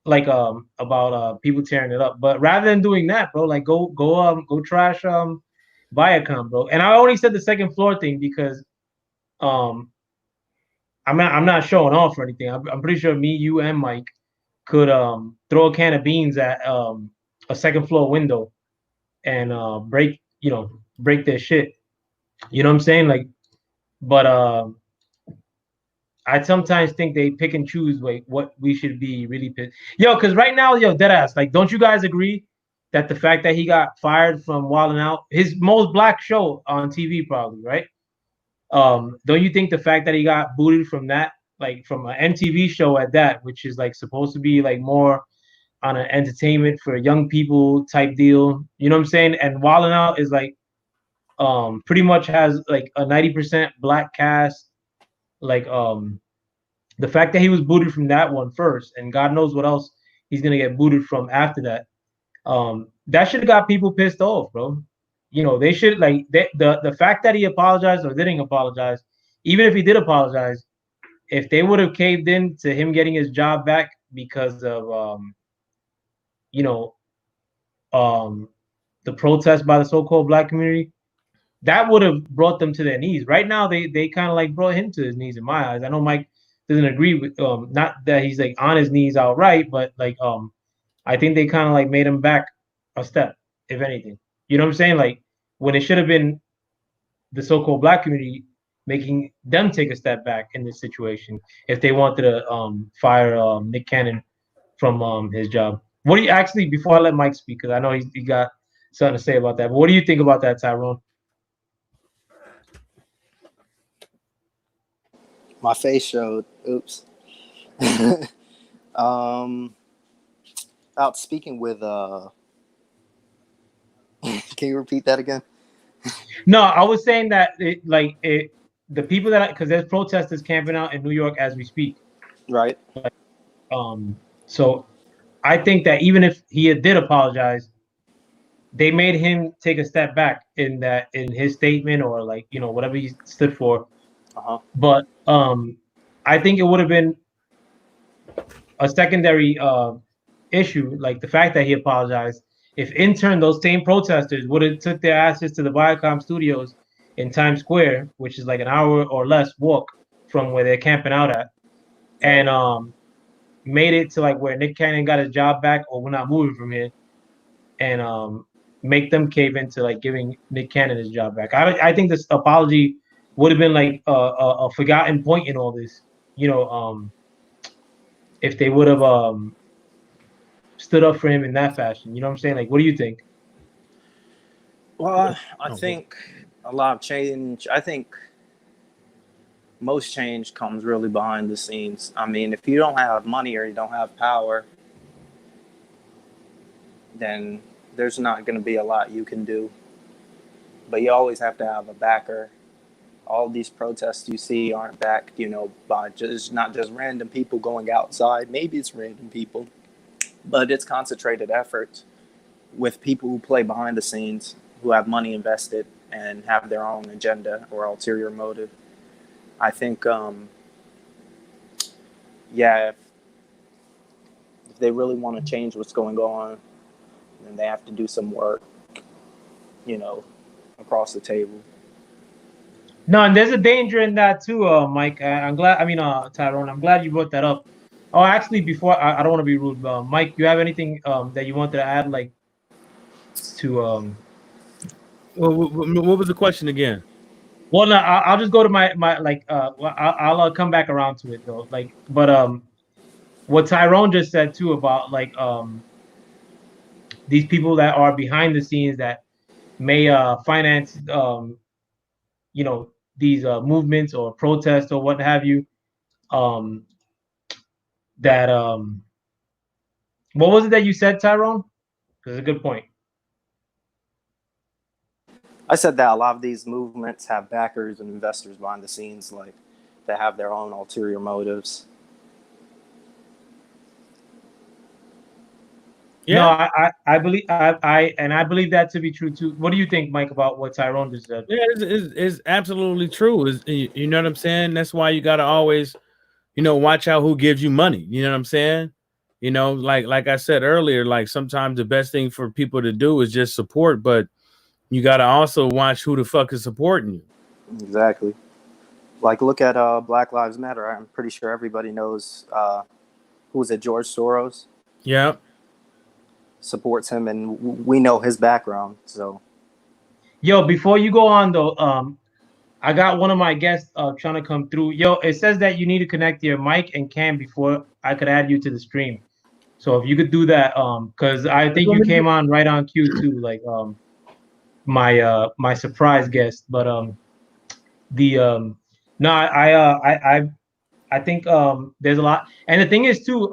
like about people tearing it up. But rather than doing that, bro, like go trash Viacom, bro. And I only said the second floor thing because um I'm not showing off or anything. I'm pretty sure me, you, and Mike could throw a can of beans at a second floor window and break their shit. You know what I'm saying? Like, but I sometimes think they pick and choose like what we should be really pissed. Yo, because right now, yo, dead ass. Like, don't you guys agree that the fact that he got fired from Wildin' Out, his most black show on TV, probably, right? Don't you think the fact that he got booted from that, like from an MTV show at that, which is like supposed to be like more on an entertainment for young people type deal, you know what I'm saying? And Wildin' Out is like pretty much has like a 90% black cast. Like the fact that he was booted from that one first, and God knows what else he's gonna get booted from after that. That should have got people pissed off, bro. They should like the fact that he apologized or didn't apologize, even if he did apologize, if they would have caved in to him getting his job back because of you know um the protest by the so-called black community, that would have brought them to their knees. Right now, they kind of like brought him to his knees in my eyes. I know Mike doesn't agree with not that he's like on his knees outright, but like I think they kind of like made him back a step, if anything. You know what I'm saying? Like when it should have been the so-called black community making them take a step back in this situation if they wanted to fire Nick Cannon from his job. What do you actually before I let Mike speak because I know he got something to say about that. But what do you think about that, Tyrone? My face showed. Oops. um, Out speaking with. Can you repeat that again? No, I was saying that the people that because there's protesters camping out in New York as we speak. Right. So I think that even if he did apologize, they made him take a step back in his statement or like whatever he stood for. Uh-huh. But I think it would have been a secondary issue, like the fact that he apologized. If in turn those same protesters would have took their asses to the Viacom studios in Times Square, which is like an hour or less walk from where they're camping out at, and made it to like where Nick Cannon got his job back, or we're not moving from here, and make them cave into like giving Nick Cannon his job back. I think this apology would have been like a forgotten point in all this, if they would have stood up for him in that fashion. You know what I'm saying? Like, what do you think? Well, I think a lot of change. I think most change comes really behind the scenes. I mean, if you don't have money or you don't have power, then there's not going to be a lot you can do. But you always have to have a backer. All these protests you see aren't backed, by just not just random people going outside. Maybe it's random people, but it's concentrated efforts with people who play behind the scenes, who have money invested and have their own agenda or ulterior motive. I think, if they really want to change what's going on, then they have to do some work, across the table. No, and there's a danger in that too, Mike. I'm glad. I mean, Tyrone, I'm glad you brought that up. Oh, actually, before I don't want to be rude, Mike, you have anything that you wanted to add, like to Well, what was the question again? Well, no, I'll just go to my like. I'll come back around to it though. Like, but what Tyrone just said too about like these people that are behind the scenes that may finance these movements or protests or what have you. Um, that what was it that you said, Tyrone? That's a good point. I said that a lot of these movements have backers and investors behind the scenes, like that have their own ulterior motives. Yeah. No, I believe I believe that to be true too. What do you think, Mike, about what Tyrone just said? Yeah, it's absolutely true. You know what I'm saying? That's why you got to always, watch out who gives you money. You know what I'm saying? Like I said earlier, like sometimes the best thing for people to do is just support, but you got to also watch who the fuck is supporting you. Exactly. Like, look at Black Lives Matter. I'm pretty sure everybody knows who was it, George Soros? Yeah. Supports him, and we know his background. So, yo, before you go on though, I got one of my guests trying to come through. Yo, it says that you need to connect your mic and cam before I could add you to the stream. So if you could do that, because I think you came on right on cue too, like my surprise guest. But no, I think there's a lot, and the thing is too,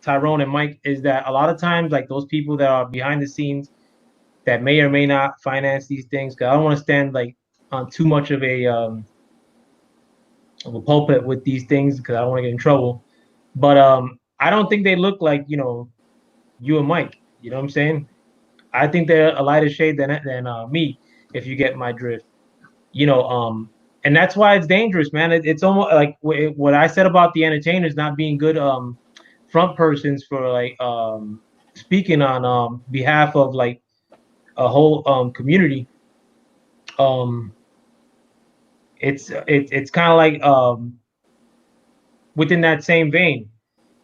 Tyrone and Mike, is that a lot of times like those people that are behind the scenes that may or may not finance these things. Because I don't want to stand like on too much of a pulpit with these things because I don't want to get in trouble. But I don't think they look like you and Mike. You know what I'm saying? I think they're a lighter shade than me, if you get my drift. And that's why it's dangerous, man. It's almost like what I said about the entertainers not being good front persons for like speaking on behalf of like a whole community. It's kind of like within that same vein,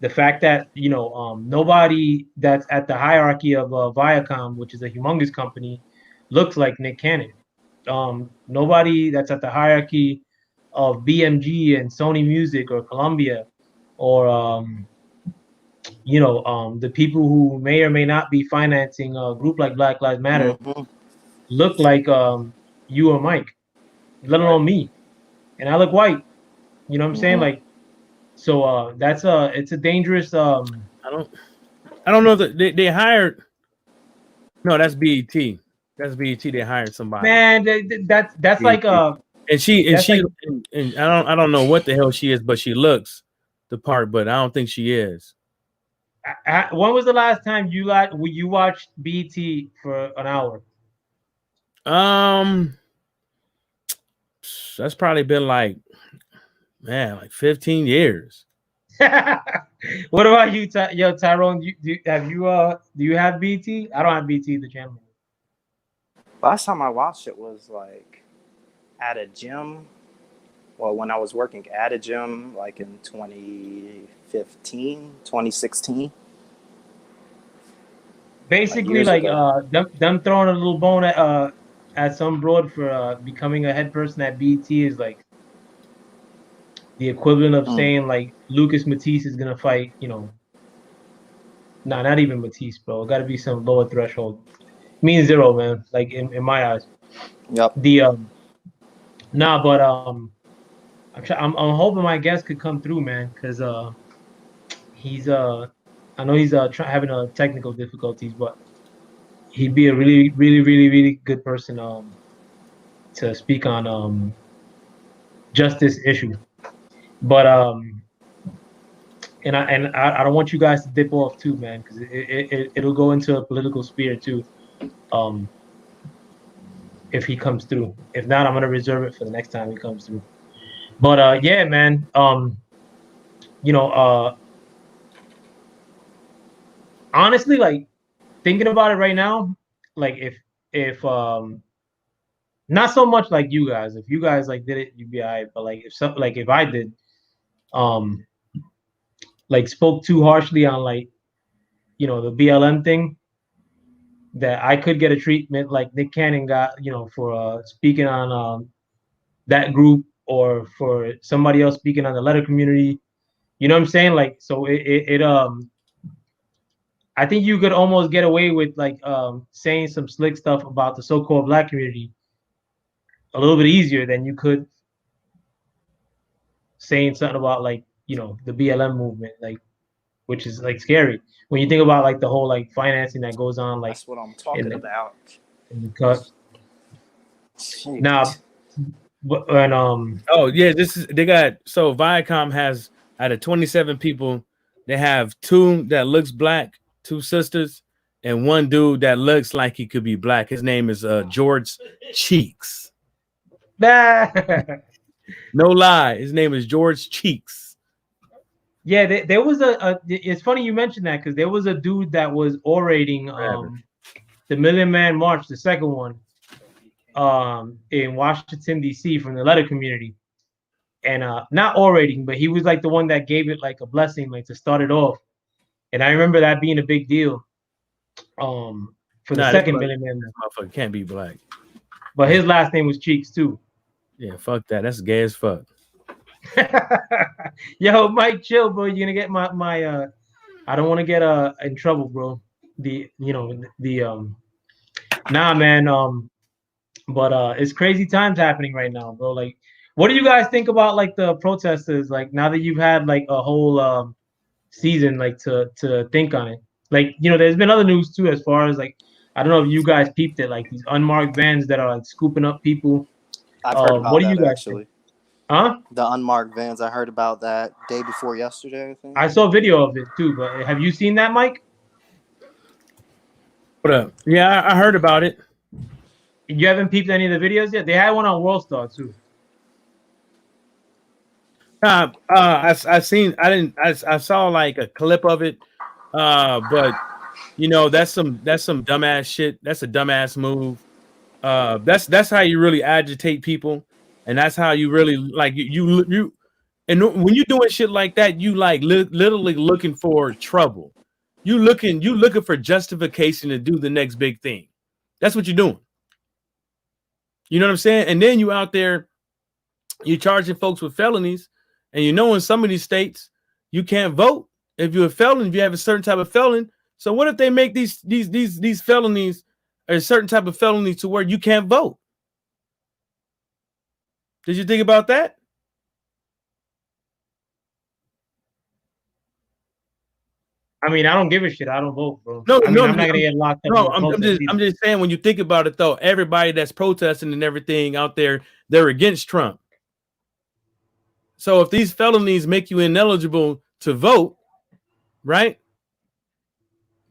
the fact that nobody that's at the hierarchy of Viacom, which is a humongous company, looks like Nick Cannon. Nobody that's at the hierarchy of BMG and Sony Music or Columbia or the people who may or may not be financing a group like Black Lives Matter look like you or Mike, let alone me, and I look white. You know what I'm saying? Like, so that's it's a dangerous. I don't know that they hired. No, that's BET. That's BET. They hired somebody, Man, that's like and that's like and I don't know what the hell she is, but she looks the part, but I don't think she is. when was the last time you watched BT for an hour? Um, that's probably been like, man, like 15 years. What about you, yo, Tyrone? Do you have BT? I don't have BT the channel. Last time I watched it was like at a gym. Well, when I was working at a gym, like in 2015, 2016, like Basically, years like ago. them throwing a little bone at some broad for becoming a head person at BT is like the equivalent of Mm. saying like Lucas Matisse is gonna fight, nah, not even Matisse, bro. Got to be some lower threshold. Means zero, man. Like in my eyes, Yep. the nah, but I'm hoping my guest could come through, man, because he's I know he's having technical difficulties, but he'd be a really, really, really, really good person to speak on just this issue. But I don't want you guys to dip off too, man, because it'll go into a political sphere too. Um, if he comes through. If not, I'm gonna reserve it for the next time he comes through. But yeah, man. You know, honestly, like thinking about it right now, like if not so much like you guys. If you guys like did it, you'd be alright. But like if I did, um, like spoke too harshly on like the BLM thing, that I could get a treatment like Nick Cannon got, for speaking on that group or for somebody else speaking on the letter community. You know what I'm saying? Like, so I think you could almost get away with like saying some slick stuff about the so-called black community a little bit easier than you could saying something about like the BLM movement, like which is like scary when you think about like the whole like financing that goes on like That's what I'm in talking the about. in the cut. Now, Shoot. and Oh yeah, they got so Viacom has out of 27 people, they have two that looks black, two sisters, and one dude that looks like he could be black. His name is George Cheeks. No lie, his name is George Cheeks. yeah, there was it's funny you mentioned that because there was a dude that was orating the Million Man March, the second one, in Washington D.C. from the letter community, and not orating, but he was like the one that gave it like a blessing, like to start it off. And I remember that being a big deal, for the Nah, second Million Man this March. motherfucker can't be black. But his last name was Cheeks too. Yeah, fuck that. That's gay as fuck. Yo, Mike, chill, bro. You're gonna get my I don't want to get in trouble, bro. Nah, man. But it's crazy times happening right now, bro. Like, what do you guys think about like the protesters? Like now that you've had like a whole season like to think on it. Like, there's been other news too, as far as like I don't know if you guys peeped it, like these unmarked vans that are like scooping up people. I've heard What about do you that guys think? actually. Huh? The unmarked vans. I heard about that day before yesterday, I think. I saw a video of it too, but have you seen that, Mike? What up? Yeah, I heard about it. You haven't peeped any of the videos yet? They had one on World Star too. I seen. I didn't. I saw like a clip of it. But that's some dumbass shit. That's a dumbass move. That's how you really agitate people, and that's how you really like you. And when you're doing shit like that, you like literally looking for trouble. You looking for justification to do the next big thing. That's what you're doing. You know what I'm saying? And then you out there, you're charging folks with felonies, and in some of these states you can't vote if you're a felon, if you have a certain type of felon. So what if they make these felonies a certain type of felony to where you can't vote? Did you think about that? I mean, I don't give a shit. I don't vote, bro. No, I mean, no, I'm not gonna get locked up in no. a protest either. I'm just saying. When you think about it, though, everybody that's protesting and everything out there, they're against Trump. So if these felonies make you ineligible to vote, right?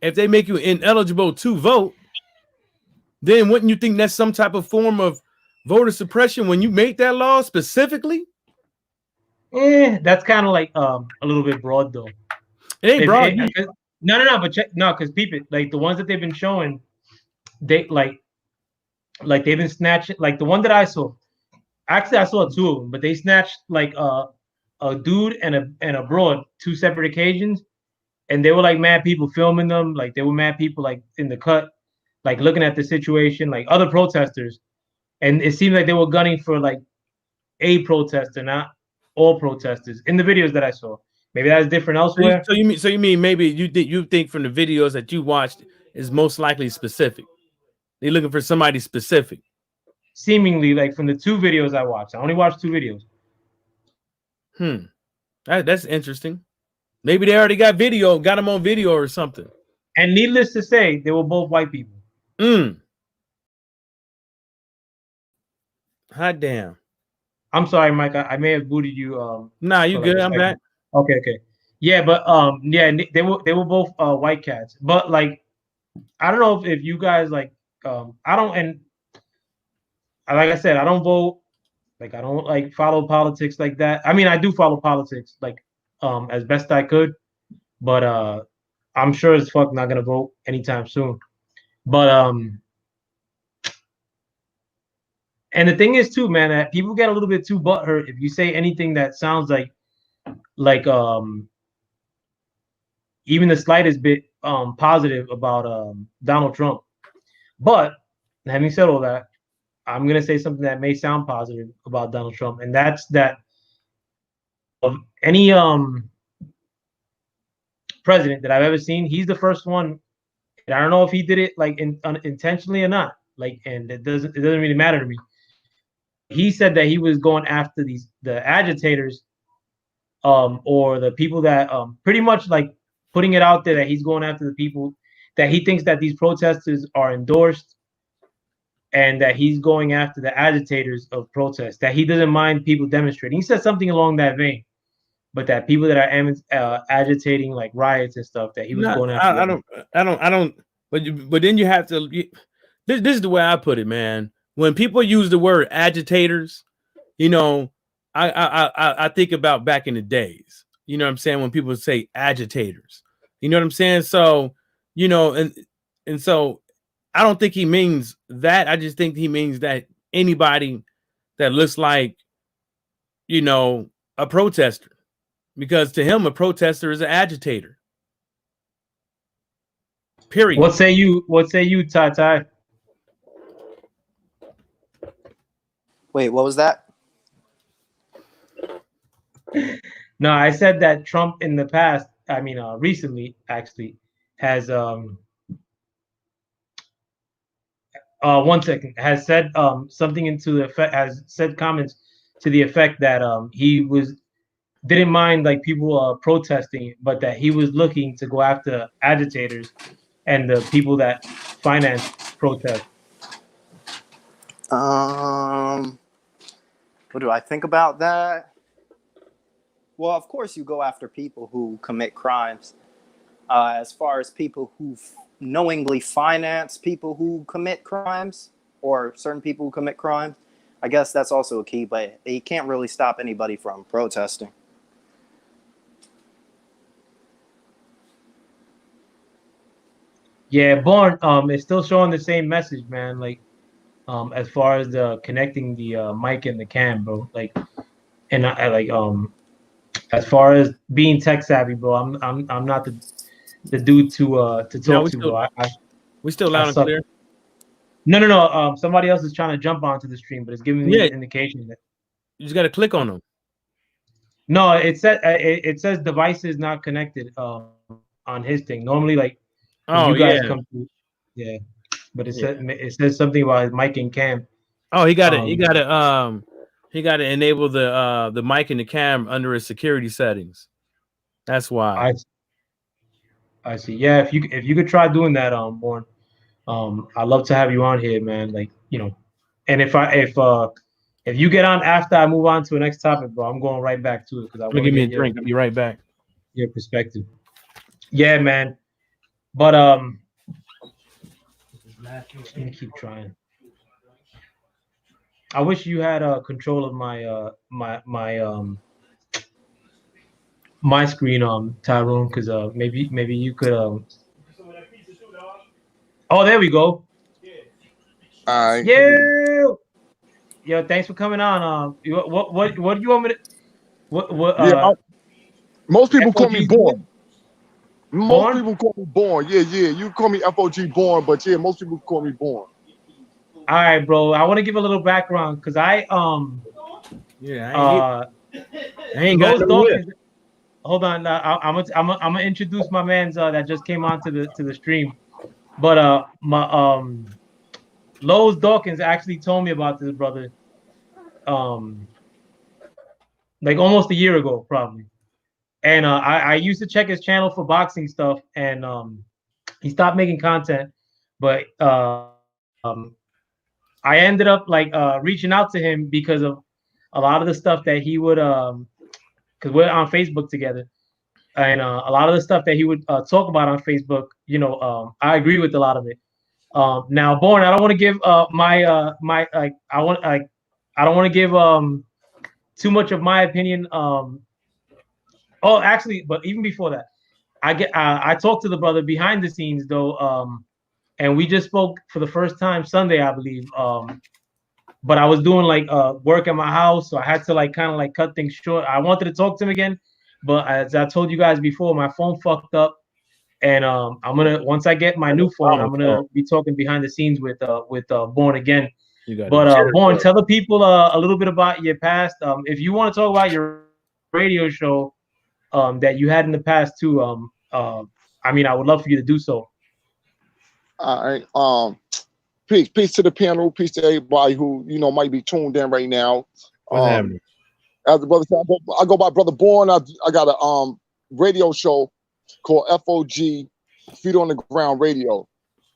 If they make you ineligible to vote, then wouldn't you think that's some type of form of voter suppression when you make that law specifically? That's kind of like a little bit broad though. It ain't broad. No, but check no, because people like the ones that they've been showing, they like they've been snatching like the one that I saw. Actually, I saw two of them, but they snatched like a dude and a broad, two separate occasions, and they were like mad people filming them, like they were mad people like in the cut, like looking at the situation, like other protesters, and it seemed like they were gunning for like a protester, not all protesters in the videos that I saw. Maybe that's different elsewhere. So you mean maybe you think from the videos that you watched is most likely specific. They're looking for somebody specific. Seemingly, like from the two videos I watched, I only watched two videos. That's interesting. Maybe they already got them on video or something. And needless to say, they were both white people. Hot damn. I'm sorry, Mike. I may have booted you. Nah, you good. I'm back. Okay. Yeah, but yeah, they were both white cats. But like, I don't know if you guys like, I don't, and like I said, I don't vote. Like, I don't like follow politics like that. I mean, I do follow politics like, as best I could, but I'm sure as fuck not gonna vote anytime soon. But and the thing is too, man, that people get a little bit too butthurt if you say anything that sounds like even the slightest bit positive about Donald Trump. But having said all that, I'm gonna say something that may sound positive about Donald Trump, and that's that of any president that I've ever seen, he's the first one. And I don't know if he did it like intentionally or not. Like, and it doesn't really matter to me. He said that he was going after the agitators, or the people that pretty much like putting it out there that he's going after the people that he thinks that these protesters are endorsed, and that he's going after the agitators of protests, that he doesn't mind people demonstrating. He said something along that vein, but that people that are agitating like riots and stuff, that he was going after. I don't. But then you have to. This is the way I put it, man. When people use the word agitators, you know, I think about back in the days. You know what I'm saying? When people say agitators, you know what I'm saying? So, you know, and so I don't think he means that. I just think he means that anybody that looks like, you know, a protester, because to him, a protester is an agitator. Period. What say you, Tai? Wait, what was that? No, I said that Trump in the past, I mean, recently actually has one second, has said something into the effect, has said comments to the effect that he didn't mind like people protesting, but that he was looking to go after agitators and the people that finance protests. What do I think about that? Well, of course, you go after people who commit crimes. As far as people who knowingly finance people who commit crimes, or certain people who commit crimes, I guess that's also a key, but you can't really stop anybody from protesting. Yeah, Born is still showing the same message, man. Like, as far as the connecting the mic and the cam, bro. Like, and I like as far as being tech savvy, bro. I'm not the dude to talk to, bro. We still loud and clear. No. Somebody else is trying to jump onto the stream, but it's giving me an indication that you just got to click on them. No, it says devices not connected on his thing. Normally, like you guys come through, yeah. But it says something about his mic and cam. Oh, he got to enable the mic and the cam under his security settings. That's why. I see. Yeah, if you could try doing that, Born, I'd love to have you on here, man. Like, and if you get on after I move on to the next topic, bro, I'm going right back to it because I Let me want to give me get a drink. I'll be right back. your perspective. Yeah, man. But just gonna keep trying. I wish you had control of my screen, Tyrone, because maybe you could Oh, there we go. All right. Yeah. Yo, thanks for coming on. What do you want me to what Yeah, most people call me FOG's Born. good? Most Born? people call me Born. Yeah, yeah. You call me FOG Born, but yeah, most people call me Born. All right, bro. I want to give a little background because Yeah, uh I ain't got Lowe's no whip. Dawkins. Hold on, I'm gonna introduce my man's that just came on to the stream. But my Lowe's Dawkins actually told me about this brother um like almost a year ago probably. And I used to check his channel for boxing stuff, and he stopped making content. But I ended up like reaching out to him because of a lot of the stuff that he would because we're on Facebook together, and a lot of the stuff that he would talk about on Facebook, I agree with a lot of it. Now, Born, I don't want to give my like I don't want to give too much of my opinion. Oh, actually, but even before that, I talked to the brother behind the scenes though, and we just spoke for the first time Sunday, I believe. But I was doing like work at my house, so I had to like kind of like cut things short. I wanted to talk to him again, but as I told you guys before, my phone fucked up, and I'm gonna once I get my new phone, I'm gonna be talking behind the scenes with Born again. You got But a Born, tell the people a little bit about your past. If you want to talk about your radio show that you had in the past too, I mean, I would love for you to do so. All right. Peace to the panel. Peace to everybody who might be tuned in right now. What's happening? As the brother said, I go by Brother Born. I got a radio show called FOG, Feet on the Ground Radio,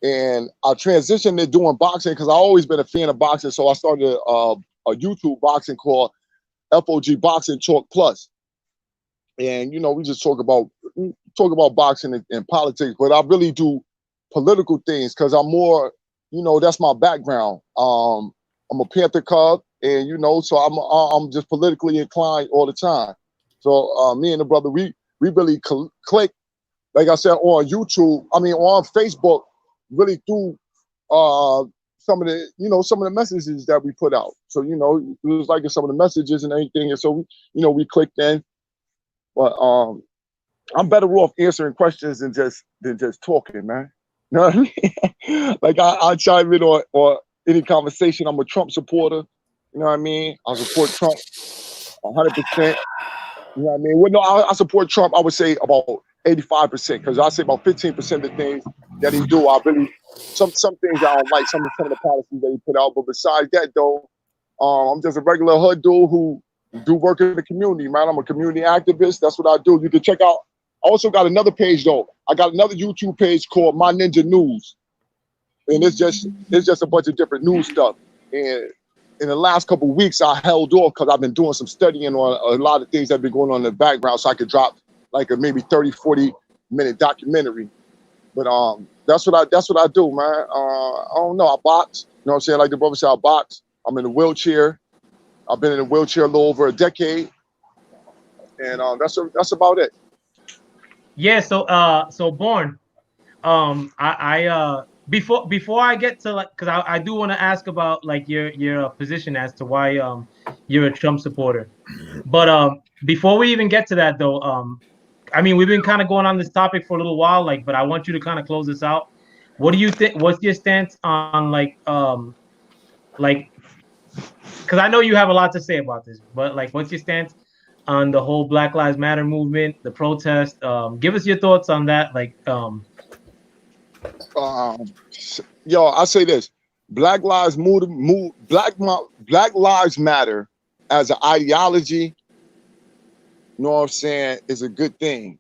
and I transitioned to doing boxing because I always been a fan of boxing. So I started a YouTube boxing called FOG Boxing Talk Plus, and we just talk about boxing and politics, but I really do political things because I'm more, that's my background. I'm a Panther Cub, and so I'm just politically inclined all the time. So me and the brother, we really click, like I said, on YouTube. I mean, on Facebook, really through some of the messages that we put out. So it was like some of the messages and everything, and so we clicked in. But I'm better off answering questions than just talking, man. You know what I mean? Like I chime in or any conversation. I'm a Trump supporter. You know what I mean? I support Trump 100%. You know what I mean? Well, no, I support Trump. I would say about 85% because I say about 15% of the things that he do. I really some things I don't like. Some of the policies that he put out. But besides that, though, I'm just a regular hood dude who do work in the community, man. I'm a community activist. That's what I do. You can check out. I also got another page though. I got another YouTube page called My Ninja News, and it's just a bunch of different news stuff. And in the last couple of weeks, I held off because I've been doing some studying on a lot of things that have been going on in the background, so I could drop like a maybe 30, 40-minute documentary. But that's what I do, man. I don't know. I box. You know what I'm saying? Like the brother said, I box. I'm in a wheelchair. I've been in a wheelchair a little over a decade, and that's about it. Yeah. So Born. Before I get to like, because I do want to ask about like your position as to why you're a Trump supporter. But before we even get to that though, I mean we've been kind of going on this topic for a little while, like, but I want you to kind of close this out. What do you think? What's your stance on like, because I know you have a lot to say about this, but like, what's your stance on the whole Black Lives Matter movement, the protest? Give us your thoughts on that. Like, Yo, I say this: Black Lives Black Lives Matter as an ideology. You know what I'm saying? Is a good thing.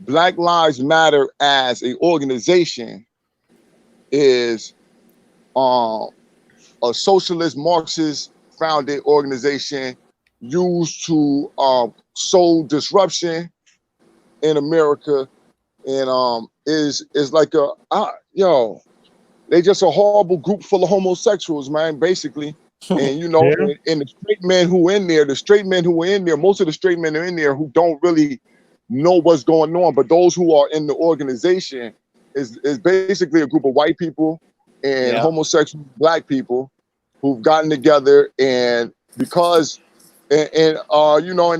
Black Lives Matter as an organization is a socialist Marxist founded organization used to sow disruption in America, and is like they just a horrible group full of homosexuals, man, basically. And and the straight men who in there, most of the straight men are in there who don't really know what's going on, but those who are in the organization is basically a group of white people and homosexual black people who've gotten together, and because and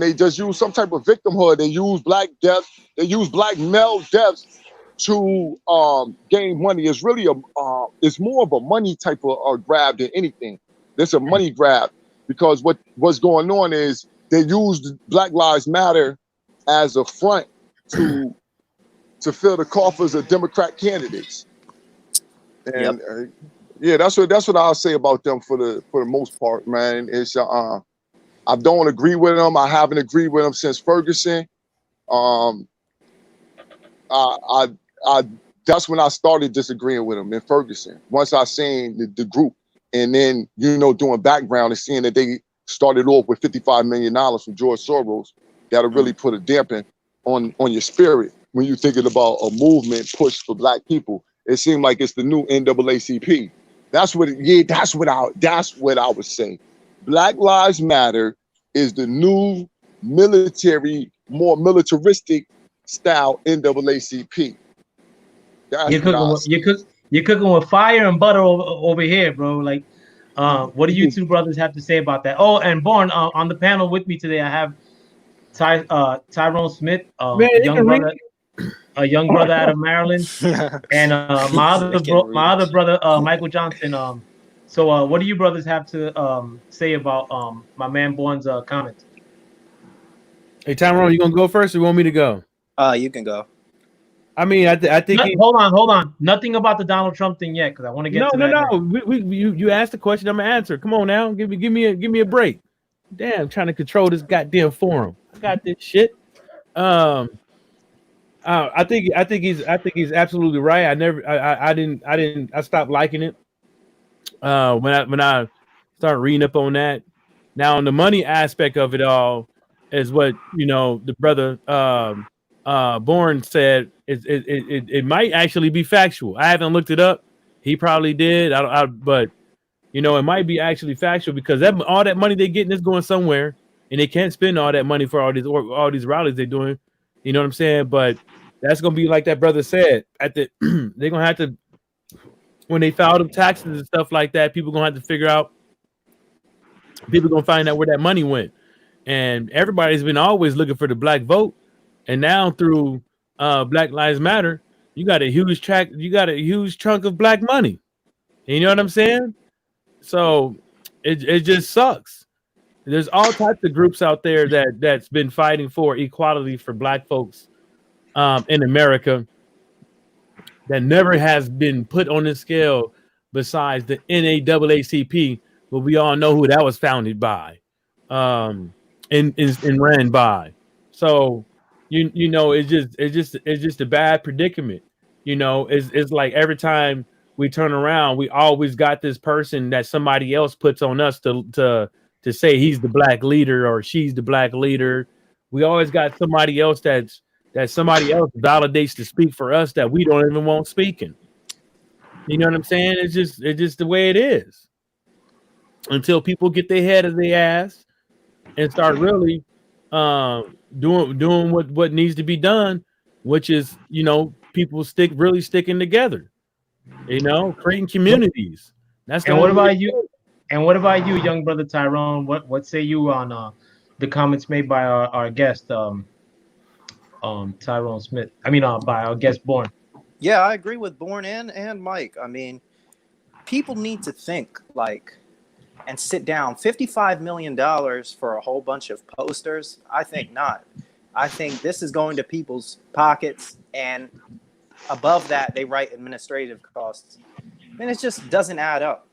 they just use some type of victimhood. They use black death, they use black male deaths to gain money. It's really it's more of a money type of grab than anything. It's a money grab, because what's going on is they used Black Lives Matter as a front to fill the coffers of Democrat candidates. And that's what I'll say about them for the most part, man. It's I don't agree with them. I haven't agreed with them since Ferguson. I that's when I started disagreeing with them in Ferguson. Once I seen the group, and then doing background and seeing that they started off with $55 million from George Soros, that'll really put a dampen on your spirit when you're thinking about a movement push for black people. It seemed like it's the new NAACP. That's what I would say. Black Lives Matter is the new military, more militaristic style NAACP. You're cooking with fire and butter over here, bro. Like, what do you two brothers have to say about that? Oh, and Born, on the panel with me today, I have Tyrone Smith, a young brother out of Maryland, and my other brother, Michael Johnson. So what do you brothers have to say about my man Born's comments? Hey, Tyrone, you gonna go first, or you want me to go? You can go. I mean, I think. Hold on. Nothing about the Donald Trump thing yet, because I want to get to that. No. You asked the question, I'm gonna answer. Come on now, give me a break. Damn, I'm trying to control this goddamn forum. I got this shit. I think he's absolutely right. I stopped liking it. When I started reading up on that. Now, on the money aspect of it all, is what the brother Bourne said. It might actually be factual. I haven't looked it up. He probably did. But it might be actually factual, because all that money they're getting is going somewhere, and they can't spend all that money for all these rallies they're doing. You know what I'm saying? But that's gonna be like that brother said. They're gonna have to, when they file them taxes and stuff like that, people gonna have to figure out. People gonna find out where that money went, and everybody's been always looking for the black vote, and now through Black Lives Matter, you got a huge chunk of black money. You know what I'm saying? So it just sucks. There's all types of groups out there that's been fighting for equality for black folks in America that never has been put on the scale besides the NAACP, but we all know who that was founded by and ran by. So it's just a bad predicament. It's like every time we turn around, we always got this person that somebody else puts on us to say he's the black leader or she's the black leader. We always got somebody else that somebody else validates to speak for us that we don't even want speaking. You know what I'm saying? It's just the way it is. Until people get their head of their ass and start really doing what needs to be done, which is people sticking together. Creating communities. What about you? And what about you, young brother Tyrone? What say you on the comments made by our guest Tyrone Smith? I mean, by our guest Born. Yeah, I agree with Born and Mike. I mean, people need to think and sit down. $55 million for a whole bunch of posters? I think not. I think this is going to people's pockets, and above that, they write administrative costs. And it just doesn't add up.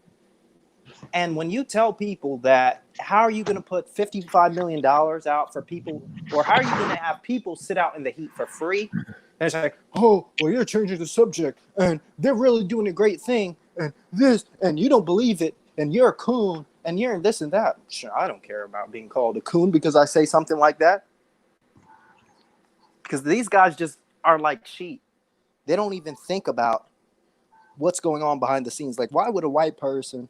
And when you tell people that, how are you going to put $55 million out for people, or how are you going to have people sit out in the heat for free? And it's like, oh, well, you're changing the subject, and they're really doing a great thing, and this, and you don't believe it, and you're a coon, and you're this and that. Sure, I don't care about being called a coon because I say something like that. Because these guys just are like sheep. They don't even think about what's going on behind the scenes. Like, why would a white person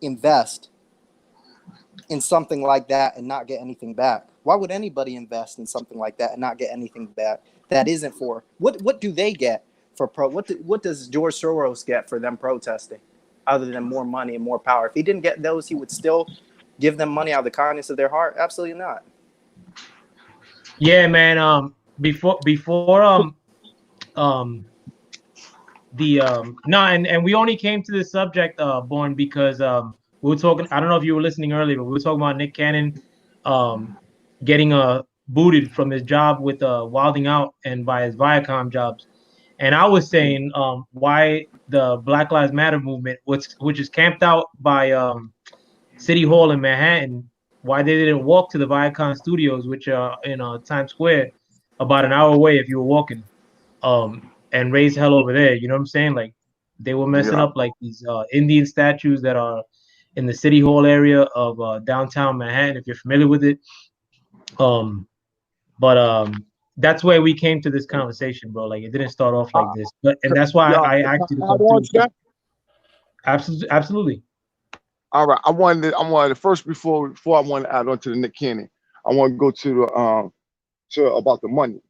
invest in something like that and not get anything back? Why would anybody invest in something like that and not get anything back? That isn't for what do they get for what does George Soros get for them protesting, other than more money and more power? If he didn't get those, he would still give them money out of the kindness of their heart. Absolutely not. Yeah, man. Before the no, and we only came to this subject, Born, because we were talking. I don't know if you were listening earlier, but we were talking about Nick Cannon getting booted from his job with Wilding Out and by his Viacom jobs. And I was saying why the Black Lives Matter movement, which is camped out by City Hall in Manhattan, why they didn't walk to the Viacom studios, which are in Times Square, about an hour away if you were walking, and raise hell over there. You know what I'm saying? Like, they were messing up like these Indian statues that are in the City Hall area of downtown Manhattan, if you're familiar with it. But that's where we came to this conversation, bro. Like, it didn't start off like this, and that's why I asked you to come through. Absolutely, absolutely. All right, I wanted first before I want to add on to the Nick Cannon, I want to go to about the money.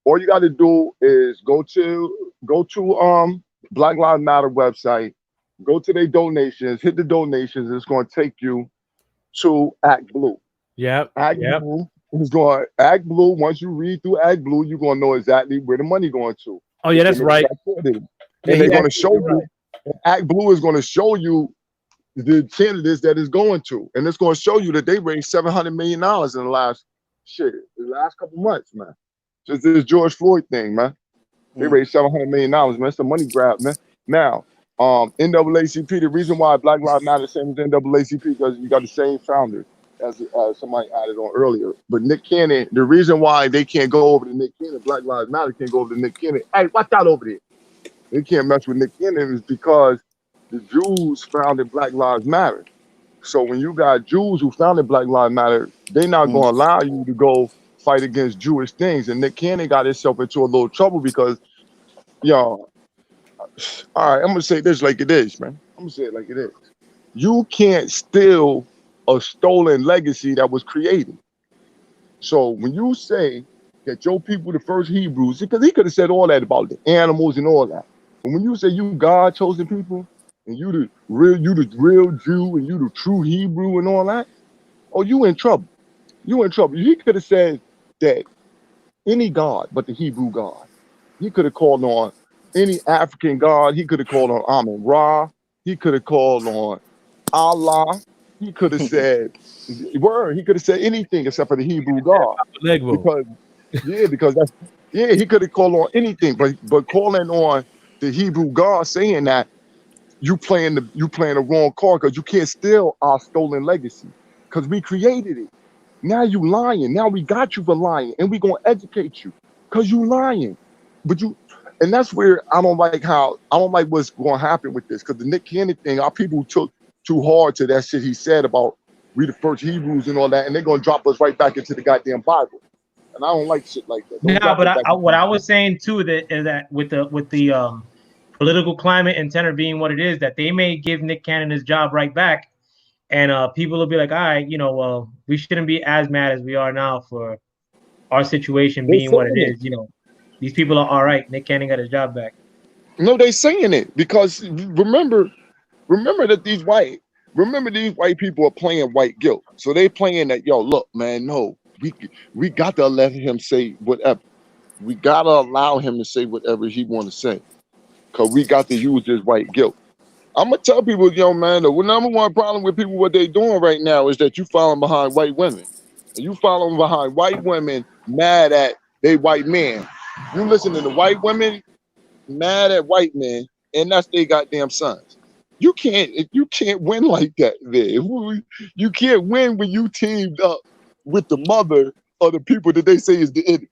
All you got to do is go to Black Lives Matter website, go to their donations, hit the donations. It's going to take you to Act Blue. Blue is going Act Blue. Once you read through Act Blue, you're going to know exactly where the money going to. Oh yeah, that's right. And they're going to show you. Act Blue is going to show you the candidates that is going to, and it's going to show you that they raised $700 million in the last couple months, man. Just this George Floyd thing, man. They raised $700 million, man. It's a money grab, man. Now, NAACP, the reason why Black Lives Matter is the same as NAACP, because you got the same founder as somebody added on earlier. But Nick Cannon, the reason why they can't go over to Nick Cannon, Black Lives Matter can't go over to Nick Cannon. Hey, watch out over there. They can't mess with Nick Cannon is because the Jews founded Black Lives Matter. So when you got Jews who founded Black Lives Matter, they're not going to allow you to go fight against Jewish things. And Nick Cannon got himself into a little trouble because, all right, I'm going to say this like it is, man. I'm going to say it like it is. You can't steal a stolen legacy that was created. So when you say that your people, the first Hebrews, because he could have said all that about the animals and all that. But when you say you God chosen people, and you the real Jew, and you the true Hebrew and all that, oh, you in trouble. You in trouble. He could have said that any God but the Hebrew God. He could have called on any African God. He could have called on Amun Ra. He could have called on Allah. He could have said he could have said anything except for the Hebrew God. Because he could have called on anything, but calling on the Hebrew God, saying that you playing the wrong card, because you can't steal our stolen legacy, because we created it. Now you lying. Now we got you for lying, and we gonna educate you because you lying. And that's where I don't like what's going to happen with this, because the Nick Cannon thing, our people took too hard to that shit he said about we the first Hebrews and all that, and they're gonna drop us right back into the goddamn Bible. And I don't like shit like that. What I was saying too is that with the political climate and tenor being what it is, that they may give Nick Cannon his job right back, and people will be like, all right, well, we shouldn't be as mad as we are now for our situation being what it is. These people are all right. Nick Cannon got his job back. No, they saying it because remember that these white people are playing white guilt. So they playing that, yo, look, man, no, we got to let him say whatever. We got to allow him to say whatever he want to say, because we got to use this white guilt. I'm going to tell people, yo, man, the number one problem with people, what they doing right now is that you following behind white women. And you following behind white women mad at they white men. You listen to the white women mad at white men, and that's their goddamn sons. You can't win like that, man. You can't win when you teamed up with the mother of the people that they say is the enemy.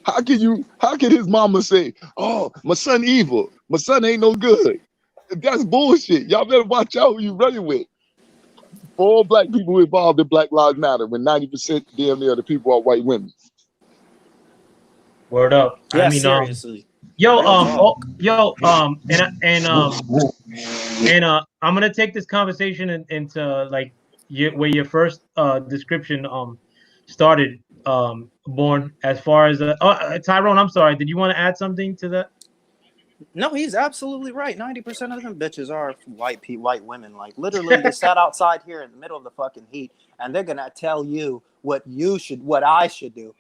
How can his mama say, "Oh, my son evil, my son ain't no good"? That's bullshit. Y'all better watch out who you running with. All black people involved in Black Lives Matter when 90% damn near the people are white women. Word up. Yeah, I mean, seriously. yo, Real talk. I'm gonna take this conversation into like where your first description started, born, as far as Tyrone. I'm sorry. Did you want to add something to that? No, he's absolutely right. 90% of them bitches are white women. Like literally, they sat outside here in the middle of the fucking heat, and they're gonna tell you what I should do.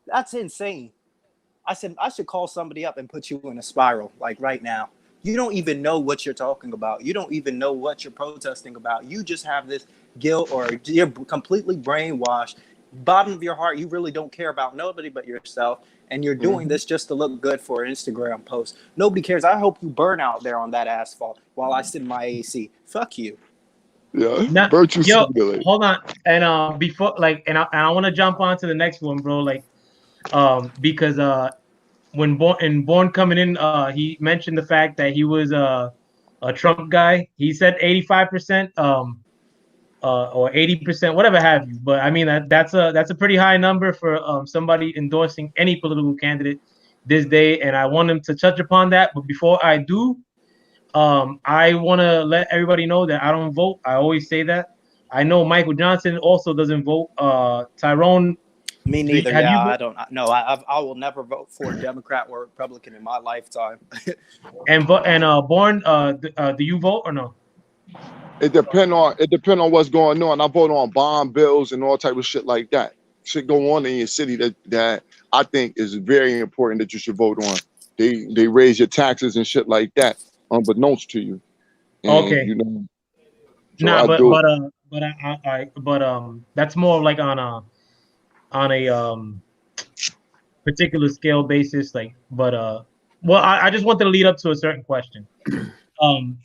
That's insane. I said I should call somebody up and put you in a spiral, like right now. You don't even know what you're talking about. You don't even know what you're protesting about. You just have this guilt, or you're completely brainwashed. Bottom of your heart, you really don't care about nobody but yourself. And you're doing this just to look good for an Instagram post. Nobody cares. I hope you burn out there on that asphalt while I sit in my AC. Fuck you. Yeah, Now, virtue yo, signaling. hold on. And before, like, and I want to jump on to the next one, bro. Like, because when Born coming in, he mentioned the fact that he was a Trump guy. He said 85%, or 80%, whatever have you. But I mean that's a pretty high number for somebody endorsing any political candidate this day. And I want him to touch upon that. But before I do, I want to let everybody know that I don't vote. I always say that. I know Michael Johnson also doesn't vote. Tyrone, Me neither. have Yeah, you? I don't. No, I will never vote for a Democrat or Republican in my lifetime. And Born, do you vote or no? It depend on what's going on. I vote on bond bills and all type of shit like that. Shit go on in your city that I think is very important that you should vote on. They raise your taxes and shit like that, unbeknownst to you. And Okay. so Nah, I do. that's more like on a particular scale basis. Like, well, I just wanted to lead up to a certain question. Um,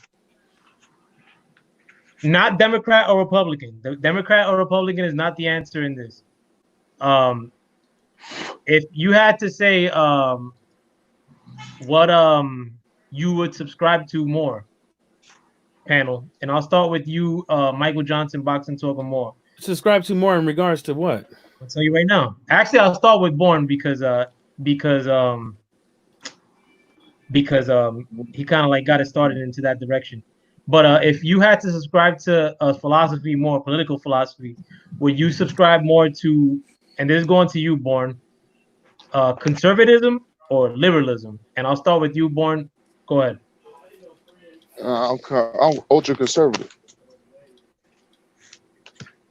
Not Democrat or Republican. The Democrat or Republican is not the answer in this. Um, if you had to say what you would subscribe to more, panel, and I'll start with you, Michael Johnson, Boxing Talk and More. Subscribe to more in regards to what? I'll tell you right now. Actually, I'll start with Born because he kind of like got it started into that direction. But if you had to subscribe to a philosophy more, political philosophy, would you subscribe more to, and this is going to you, Born, conservatism or liberalism? And I'll start with you, Born. Go ahead. I'm ultra conservative.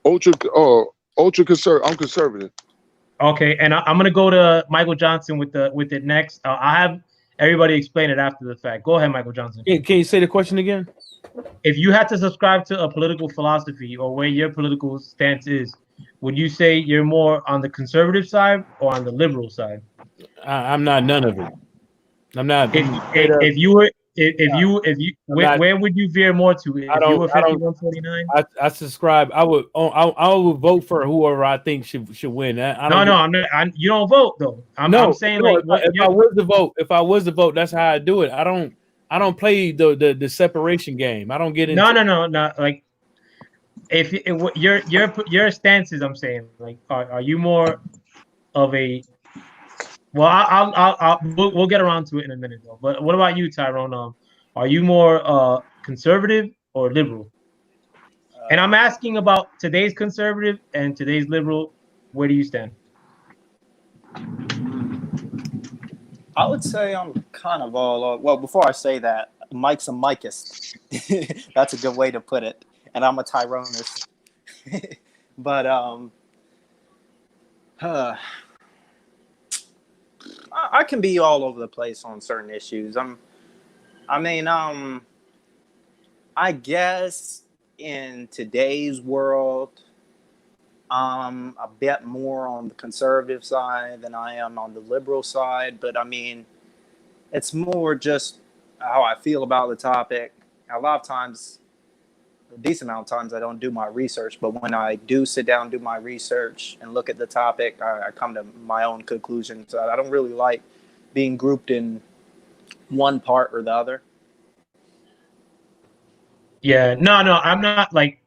Ultra conservative. I'm conservative. Okay, and I'm gonna go to Michael Johnson with it next. I have everybody explain it after the fact. Go ahead, Michael Johnson. Can you say the question again? If you had to subscribe to a political philosophy or where your political stance is, would you say you're more on the conservative side or on the liberal side? I'm not none of it. I'm not. If you were where would you veer more to? If you were 5149? I subscribe. I would vote for whoever I think should win. I don't. No, I'm not. You don't vote though. I'm saying like if I was to vote, that's how I do it. I don't play the separation game. I don't get into. No. Like if your stances, I'm saying like are you more of a well, we'll get around to it in a minute though. But what about you, Tyrone? Are you more conservative or liberal? And I'm asking about today's conservative and today's liberal. Where do you stand? I would say I'm kind of all. Well, before I say that, Mike's a Mikeist. That's a good way to put it. And I'm a Tyronist. But I can be all over the place on certain issues. I guess in today's world, I'm a bit more on the conservative side than I am on the liberal side. But I mean, it's more just how I feel about the topic. A lot of times, a decent amount of times, I don't do my research. But when I do sit down and do my research and look at the topic, I come to my own conclusions. I don't really like being grouped in one part or the other. Yeah, no, I'm not like,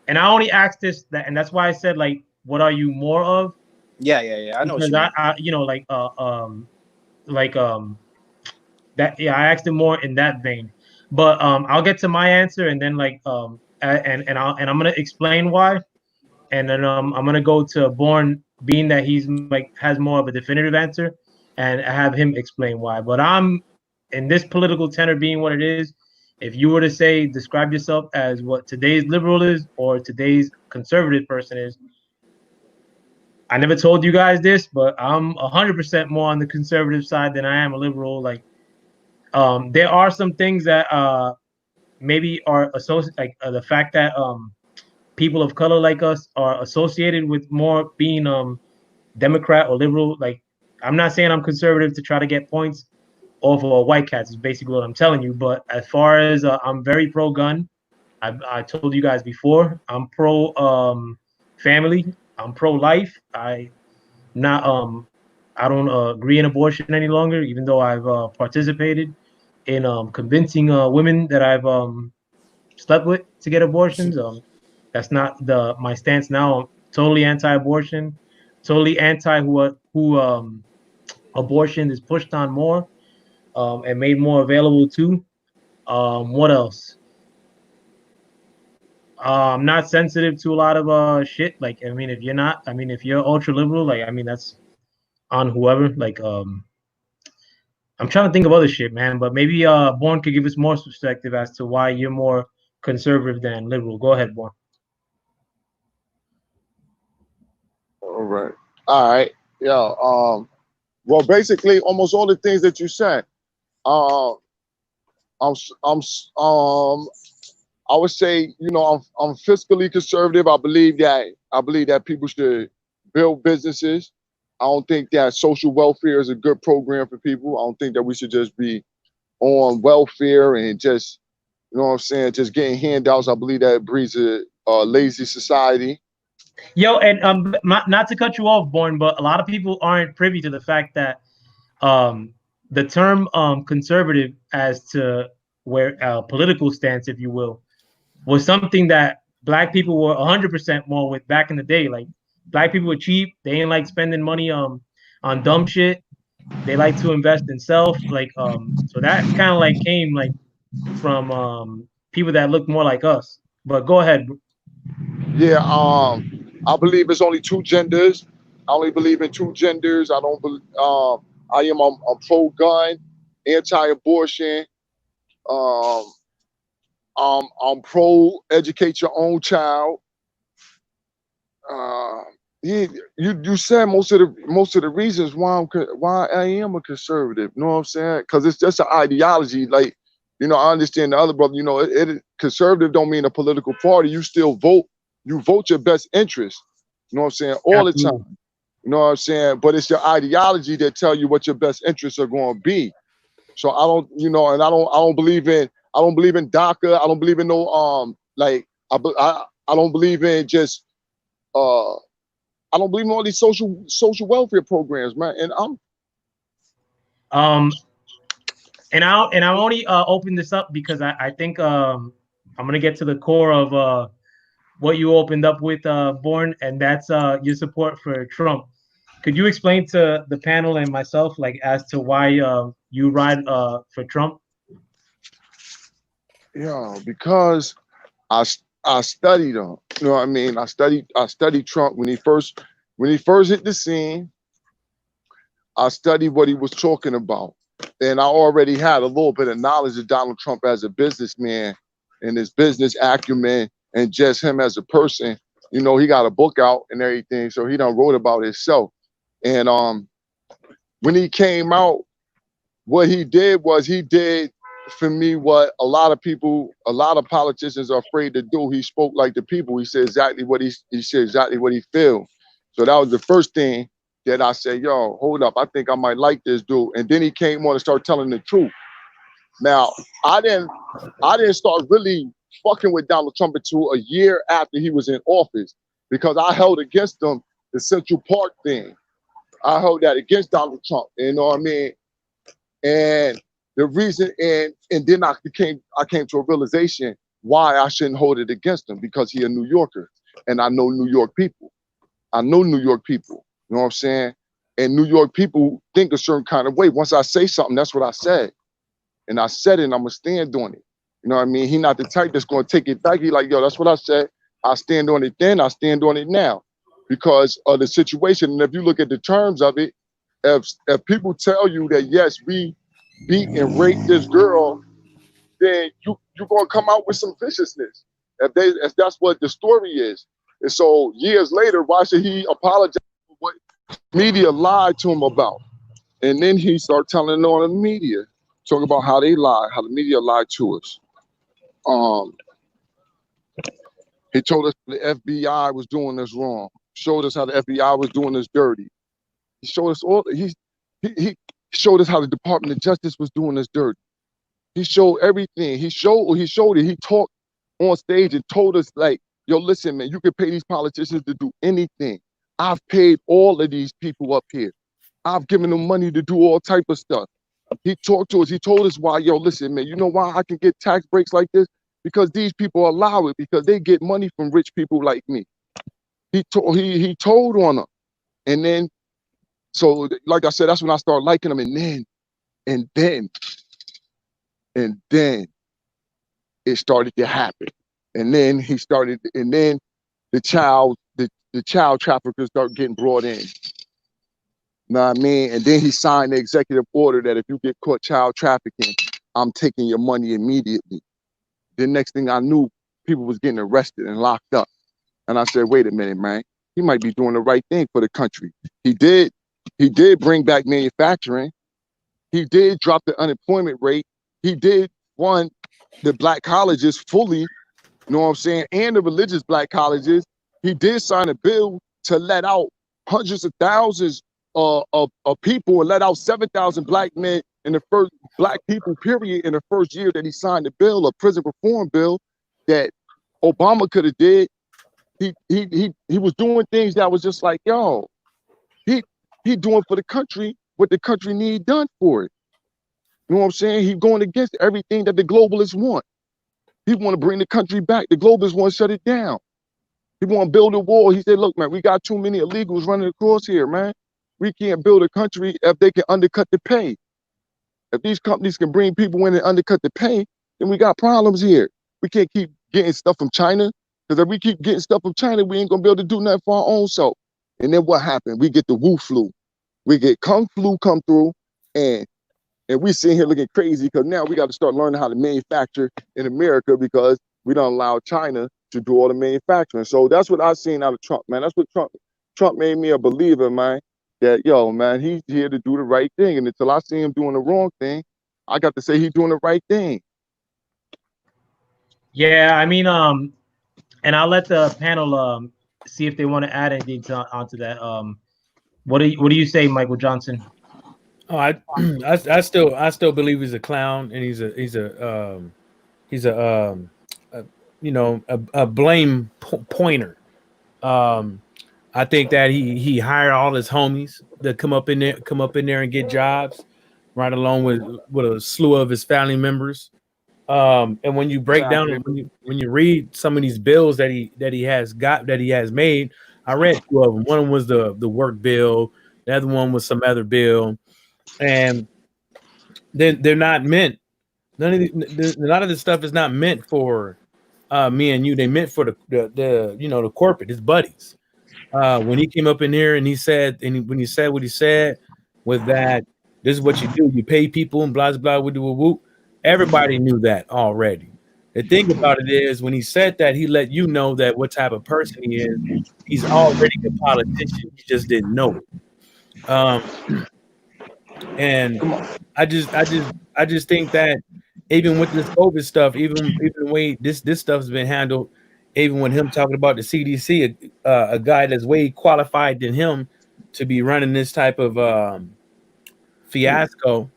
and I only asked this that, and that's why I said like, what are you more of? Yeah. I know what Because you mean. you know, like that. Yeah, I asked it more in that vein. But I'll get to my answer, and then like and I'm gonna explain why, and then I'm gonna go to Born, being that he's like has more of a definitive answer, and have him explain why. But I'm in this political tenor being what it is. If you were to say describe yourself as what today's liberal is or today's conservative person is, I never told you guys this, but I'm 100% more on the conservative side than I am a liberal. Like, there are some things that maybe are associated, like the fact that people of color like us are associated with more being Democrat or liberal. Like, I'm not saying I'm conservative to try to get points off of white cats. Is basically what I'm telling you. But as far as I'm very pro gun. I told you guys before. I'm pro family. I'm pro life. Not I don't agree in abortion any longer, even though I've participated in convincing women that I've slept with to get abortions. That's not the my stance now. I'm totally anti-abortion, totally anti who abortion is pushed on more and made more available to. What else? I'm not sensitive to a lot of shit. Like, I mean, if you're not, I mean, if you're ultra liberal, like, I mean, that's on whoever. Like, I'm trying to think of other shit, man. But maybe Born could give us more perspective as to why you're more conservative than liberal. Go ahead, Born. All right. All right. Yeah. Well, basically, almost all the things that you said. Uh, I'm. I would say, I'm fiscally conservative. I believe that people should build businesses. I don't think that social welfare is a good program for people. I don't think that we should just be on welfare and just, just getting handouts. I believe that breeds a lazy society. Yo, and not to cut you off, Born, but a lot of people aren't privy to the fact that um, the term conservative, as to where political stance, if you will, was something that black people were 100% more with back in the day. Like, black people were cheap. They ain't like spending money on dumb shit. They like to invest in self. Like, so that kind of like came like from people that look more like us. But go ahead. Yeah, I believe it's only two genders. I only believe in two genders. I don't believe. I'm pro-gun, anti-abortion. Um, I'm pro-educate your own child. Uh, you said most of the reasons why I am a conservative. You know what I'm saying? Because it's just an ideology. Like, I understand the other brother. Conservative don't mean a political party. You still vote. You vote your best interest. You know what I'm saying? All the Absolutely. time. You know what I'm saying? But it's your ideology that tell you what your best interests are going to be. So I don't, and I don't believe in DACA. I don't believe in no like I don't believe in just uh I don't believe in all these social welfare programs, man. And Um, and I only opened this up because I think I'm gonna get to the core of what you opened up with, Born, and that's your support for Trump. Could you explain to the panel and myself, like, as to why you ride for Trump? because I studied him. You know what I mean? I studied Trump when he first hit the scene. I studied what he was talking about. And I already had a little bit of knowledge of Donald Trump as a businessman and his business acumen and just him as a person. He got a book out and everything, so he done wrote about himself. And when he came out, what he did was he did for me what a lot of politicians are afraid to do. He spoke like the people. He said exactly what he said exactly what he feel. So that was the first thing that I said, yo, hold up, I think I might like this dude. And then he came on and started telling the truth. Now, I didn't start really fucking with Donald Trump until a year after he was in office, because I held against him the Central Park thing. I held that against Donald Trump. You know what I mean? And the reason, and then I came to a realization why I shouldn't hold it against him, because he a New Yorker, and I know New York people. I know New York people. You know what I'm saying? And New York people think a certain kind of way. Once I say something, that's what I said. And I said it, and I'm going to stand on it. You know what I mean? He not the type that's going to take it back. He like, yo, that's what I said. I stand on it then. I stand on it now because of the situation. And if you look at the terms of it, if people tell you that, yes, we beat and raped this girl, then you're going to come out with some viciousness. If that's what the story is. And so years later, why should he apologize for what media lied to him about? And then he started telling it on the media, talking about how they lie, how the media lied to us. He told us the FBI was doing this wrong. Showed us how the FBI was doing this dirty. He showed us all. He showed us how the Department of Justice was doing this dirty. He showed everything. He showed it. He talked on stage and told us, like, yo, listen, man, you can pay these politicians to do anything. I've paid all of these people up here. I've given them money to do all type of stuff. He talked to us. He told us why, yo, listen, man, you know why I can get tax breaks like this? Because these people allow it, because they get money from rich people like me. He told on them. And then, so like I said, that's when I started liking him. And then it started to happen. And then the child traffickers start getting brought in. Know what I mean? And then he signed the executive order that if you get caught child trafficking, I'm taking your money immediately. The next thing I knew, people was getting arrested and locked up. And I said, wait a minute, man, he might be doing the right thing for the country. He did bring back manufacturing. He did drop the unemployment rate. He did fund the black colleges fully, you know what I'm saying, and the religious black colleges. He did sign a bill to let out hundreds of thousands of people, and let out 7,000 black men in the first black people period in the first year that he signed the bill, a prison reform bill that Obama could have did. He was doing things that was just like, yo, he doing for the country what the country need done for it. You know what I'm saying? He's going against everything that the globalists want. He want to bring the country back. The globalists want to shut it down. He want to build a wall. He said, look, man, we got too many illegals running across here, man. We can't build a country if they can undercut the pay. If these companies can bring people in and undercut the pay, then we got problems here. We can't keep getting stuff from China, because if we keep getting stuff from China, we ain't going to be able to do nothing for our own self. And then what happened? We get the Wu flu. We get Kung flu come through, and we sitting here looking crazy because now we got to start learning how to manufacture in America, because we don't allow China to do all the manufacturing. So that's what I seen out of Trump, man. That's what Trump made me a believer, man. That, yo, man, he's here to do the right thing. And until I see him doing the wrong thing, I got to say he's doing the right thing. Yeah, I mean, and I'll let the panel see if they want to add anything onto that. What do you say, Michael Johnson? Oh, I still believe he's a clown, and he's a a blame pointer. I think that he hired all his homies to come up in there and get jobs, right along with a slew of his family members. And when you break down, when you read some of these bills that he has made, I read two of them. One was the work bill, the other one was some other bill, and they're not meant. A lot of this stuff is not meant for me and you. They meant for the corporate, his buddies. When he came up in here and he said, when he said what he said, with that, this is what you do. You pay people and blah, blah, whoop, whoop, whoop. Everybody knew that already. The thing about it is, when he said that, he let you know that what type of person he is. He's already a politician. He just didn't know it. And I just think that even with this COVID stuff, even the way this stuff has been handled, even with him talking about the CDC, a guy that's way qualified than him to be running this type of fiasco,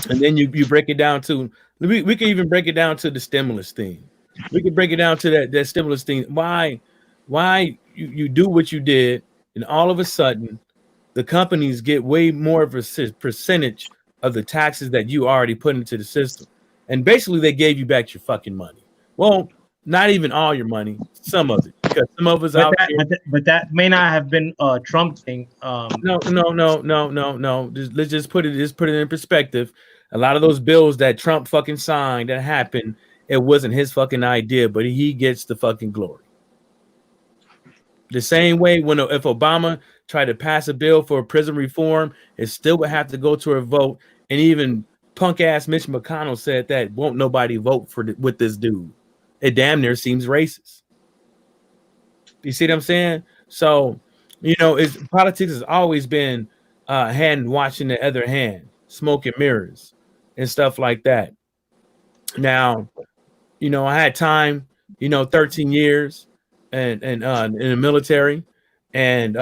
And then you break it down to we can even break it down to the stimulus thing. We could break it down to that stimulus thing. Why you do what you did, and all of a sudden the companies get way more of a percentage of the taxes that you already put into the system. And basically they gave you back your fucking money. Well, not even all your money, some of it, because some of us But out that, here. but that may not have been a Trump thing. No. Let's just put it in perspective. A lot of those bills that Trump fucking signed that happened, it wasn't his fucking idea, but he gets the fucking glory. The same way if Obama tried to pass a bill for prison reform, it still would have to go to a vote. And even punk ass Mitch McConnell said that won't nobody vote with this dude. It damn near seems racist. You see what I'm saying? So, politics has always been hand watching the other hand, smoke and mirrors and stuff like that. Now, I had time, 13 years and in the military, and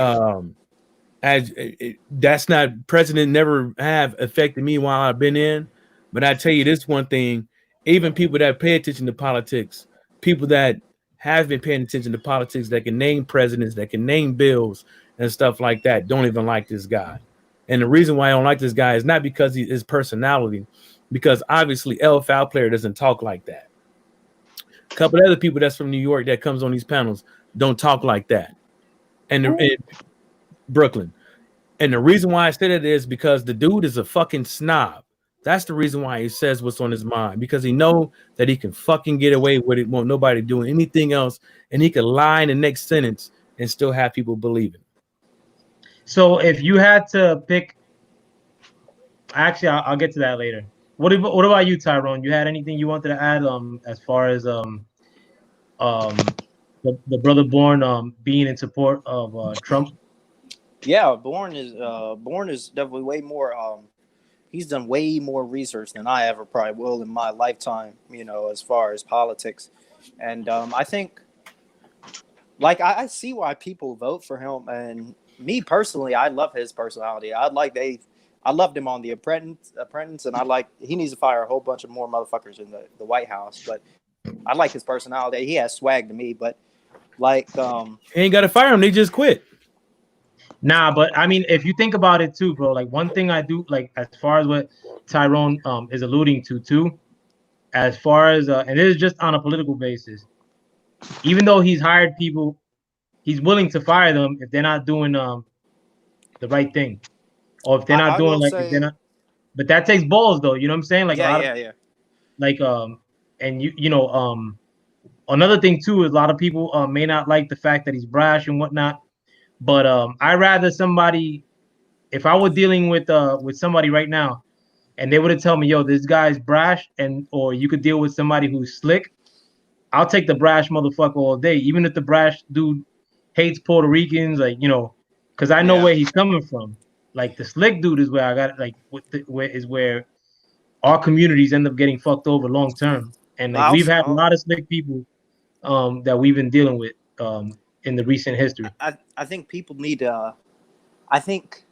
that's not president never have affected me while I've been in. But I tell you this one thing, even people that pay attention to politics, people that have been paying attention to politics, that can name presidents, that can name bills and stuff like that, don't even like this guy. And the reason why I don't like this guy is not because his personality, because obviously L Foul Player doesn't talk like that. A couple of other people that's from New York that comes on these panels don't talk like that. And in Brooklyn. And the reason why I say that is because the dude is a fucking snob. That's the reason why he says what's on his mind, because he know that he can fucking get away with it, won't nobody doing anything else, and he can lie in the next sentence and still have people believing. So if you had to pick, actually, I'll get to that later. What about you, Tyrone? You had anything you wanted to add as far as the brother Born being in support of Trump? Yeah, Born is definitely way more. He's done way more research than I ever probably will in my lifetime. As far as politics, and I think, like, I see why people vote for him. And me personally, I love his personality. I loved him on The Apprentice, and he needs to fire a whole bunch of more motherfuckers in the White House. But I like his personality. He has swag to me. But like, he ain't got to fire him. They just quit. Nah, but I mean, if you think about it too, bro, like one thing I do, like as far as what Tyrone is alluding to too, as far as and this is just on a political basis, even though he's hired people, he's willing to fire them if they're not doing the right thing, or if they're not doing if they're not. But that takes balls, though. You know what I'm saying? Like yeah. Like and another thing too is a lot of people may not like the fact that he's brash and whatnot. But I rather somebody, if I were dealing with somebody right now, and they would tell me, "Yo, this guy's brash," or you could deal with somebody who's slick. I'll take the brash motherfucker all day, even if the brash dude hates Puerto Ricans, because I know where he's coming from. Like the slick dude is where I got where our communities end up getting fucked over long term, and like we've had a lot of slick people that we've been dealing with in the recent history. I think people need I think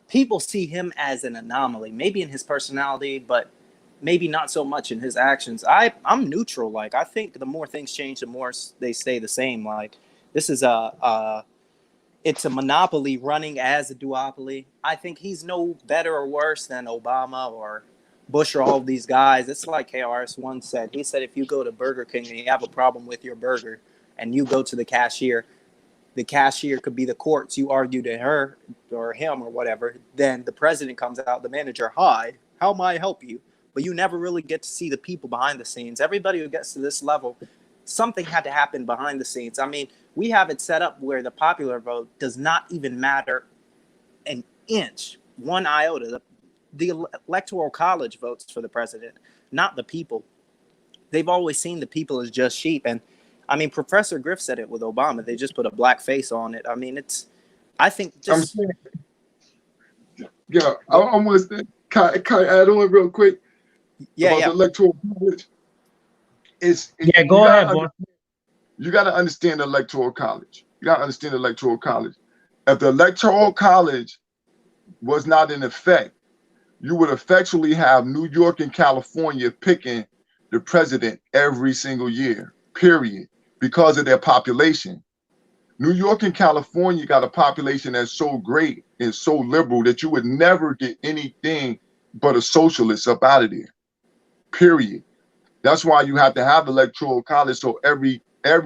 people see him as an anomaly, maybe in his personality, but maybe not so much in his actions. I'm neutral. Like, I think the more things change, the more they stay the same. Like, this is it's a monopoly running as a duopoly. I think he's no better or worse than Obama or Bush or all of these guys. It's like KRS One said. He said, if you go to Burger King and you have a problem with your burger and you go to the cashier could be the courts. You argue to her or him or whatever. Then the president comes out, the manager, hi, how may I help you? But you never really get to see the people behind the scenes. Everybody who gets to this level, something had to happen behind the scenes. I mean, we have it set up where the popular vote does not even matter an inch, one iota. The Electoral College votes for the president, not the people. They've always seen the people as just sheep. And I mean, Professor Griff said it with Obama. They just put a black face on it. I mean, I think just... Yeah, I almost... Can I add on real quick? Yeah. The Electoral College. Go ahead, boy. You got to understand the Electoral College. If the Electoral College was not in effect, you would effectually have New York and California picking the president every single year, period, because of their population. New York and California got a population that's so great and so liberal that you would never get anything but a socialist up out of there, period. That's why you have to have electoral college so every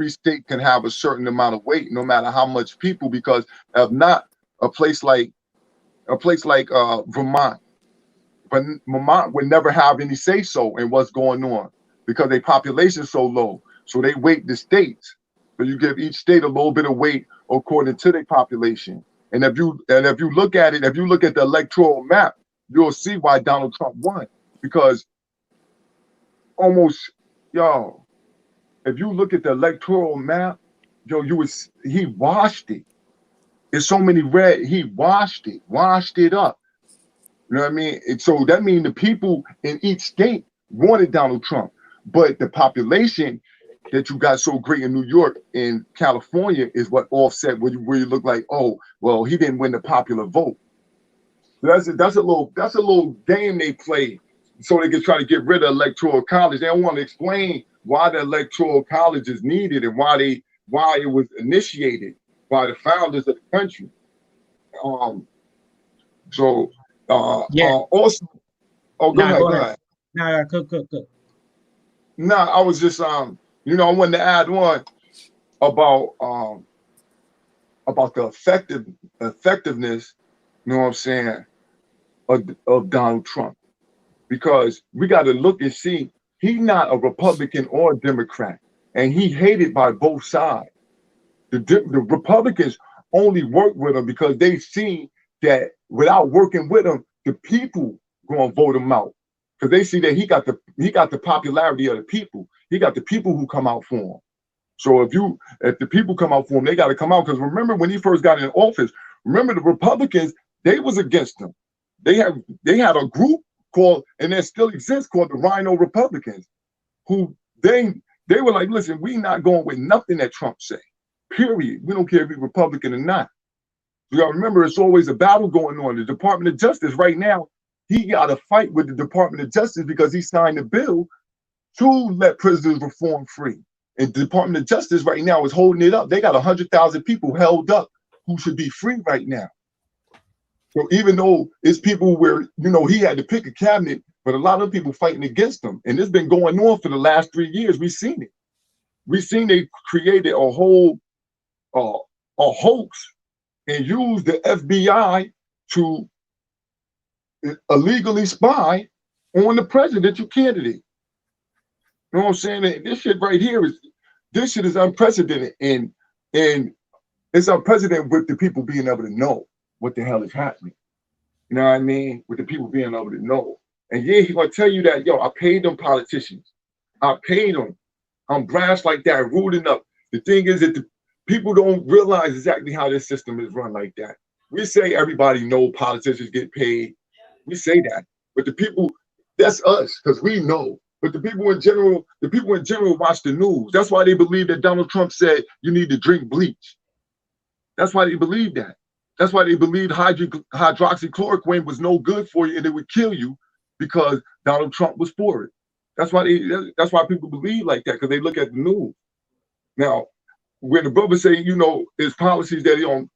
state can have a certain amount of weight, no matter how much people, because if not, a place like Vermont, but Vermont would never have any say so in what's going on because their population is so low. So they weight the states. So you give each state a little bit of weight according to their population. And if you look at it, if you look at the electoral map, you'll see why Donald Trump won. Because almost, yo, if you look at the electoral map, yo, he washed it. There's so many red, he washed it up. You know what I mean? And so that means the people in each state wanted Donald Trump, but the population that you got so great in New York and California is what offset where you look like, oh, well, he didn't win the popular vote. So that's a little game they play so they can try to get rid of electoral college. They don't want to explain why the electoral college is needed and why it was initiated by the founders of the country. Also, go ahead. Nah, cook. Nah, I was just I wanted to add on about the effectiveness, you know what I'm saying, of Donald Trump. Because we got to look and see he's not a Republican or a Democrat, and he hated by both sides. The Republicans only work with him because they see that without working with him, the people gonna vote him out because they see that he got the popularity of the people. He got the people who come out for him. So if the people come out for him, they got to come out because remember when he first got in office, remember the Republicans, they was against him. They had a group called, and that still exists, called the Rhino Republicans, who they were like, listen, we not going with nothing that Trump say. Period. We don't care if he's Republican or not. You got to remember, it's always a battle going on. The Department of Justice right now, he got a fight with the Department of Justice because he signed a bill to let prisoners reform free. And the Department of Justice right now is holding it up. They got 100,000 people held up who should be free right now. So even though it's people where, he had to pick a cabinet, but a lot of people fighting against him. And it's been going on for the last 3 years. We've seen it. We've seen they created a whole a hoax and used the FBI to illegally spy on the presidential candidate. You know what I'm saying? This shit right here is unprecedented, and it's unprecedented with the people being able to know what the hell is happening. You know what I mean? With the people being able to know. And yeah, he's gonna tell you that, yo, I paid them politicians. I paid them. I'm brash like that, rooting up. The thing is that the people don't realize exactly how this system is run like that. We say everybody know politicians get paid. We say that, but the people, that's us, because we know. But the people in general watch the news. That's why they believe that Donald Trump said you need to drink bleach. That's why they believe that. That's why they believe hydroxychloroquine was no good for you and it would kill you because Donald Trump was for it. That's why people believe like that, because they look at the news. Now, when the brother say, his policies that he don't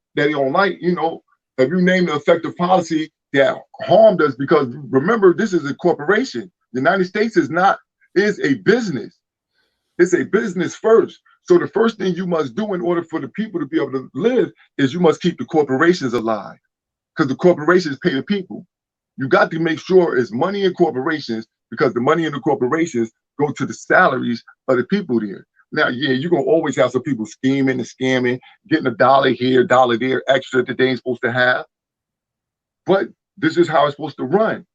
like, if you name the effective policy that harmed us, because remember, this is a corporation. The United States is a business. It's a business first. So the first thing you must do in order for the people to be able to live is you must keep the corporations alive, because the corporations pay the people. You got to make sure it's money in corporations, because the money in the corporations go to the salaries of the people there. Now, yeah, you're going to always have some people scheming and scamming, getting a dollar here, dollar there, extra that they ain't supposed to have. But this is how it's supposed to run.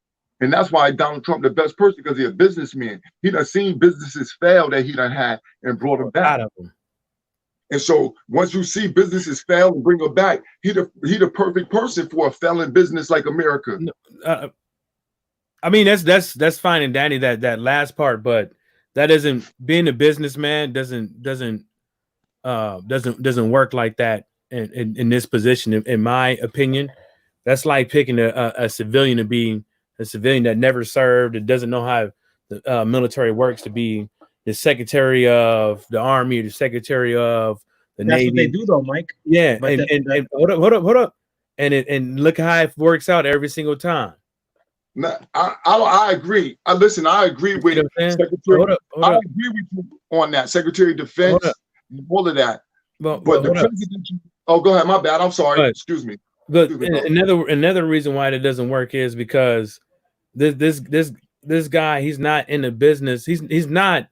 And that's why Donald Trump the best person, because he's a businessman. He done seen businesses fail that he done had and brought them back. And so once you see businesses fail and bring them back, he the perfect person for a failing business like America. I mean, that's fine and dandy, that last part, but that isn't, being a businessman doesn't work like that in this position. In my opinion, that's like picking a civilian to be a civilian that never served, that doesn't know how the military works, to be the secretary of the army, the secretary of the That's Navy. what they do, though, Mike. Yeah, But and hold up, and look how it works out every single time. No, I agree. I agree with Secretary. Hold up. I agree with you on that, Secretary of Defense, all of that. But the president. Oh, go ahead. My bad. I'm sorry. Excuse me. But another reason why that doesn't work is because this guy, he's not in the business. He's not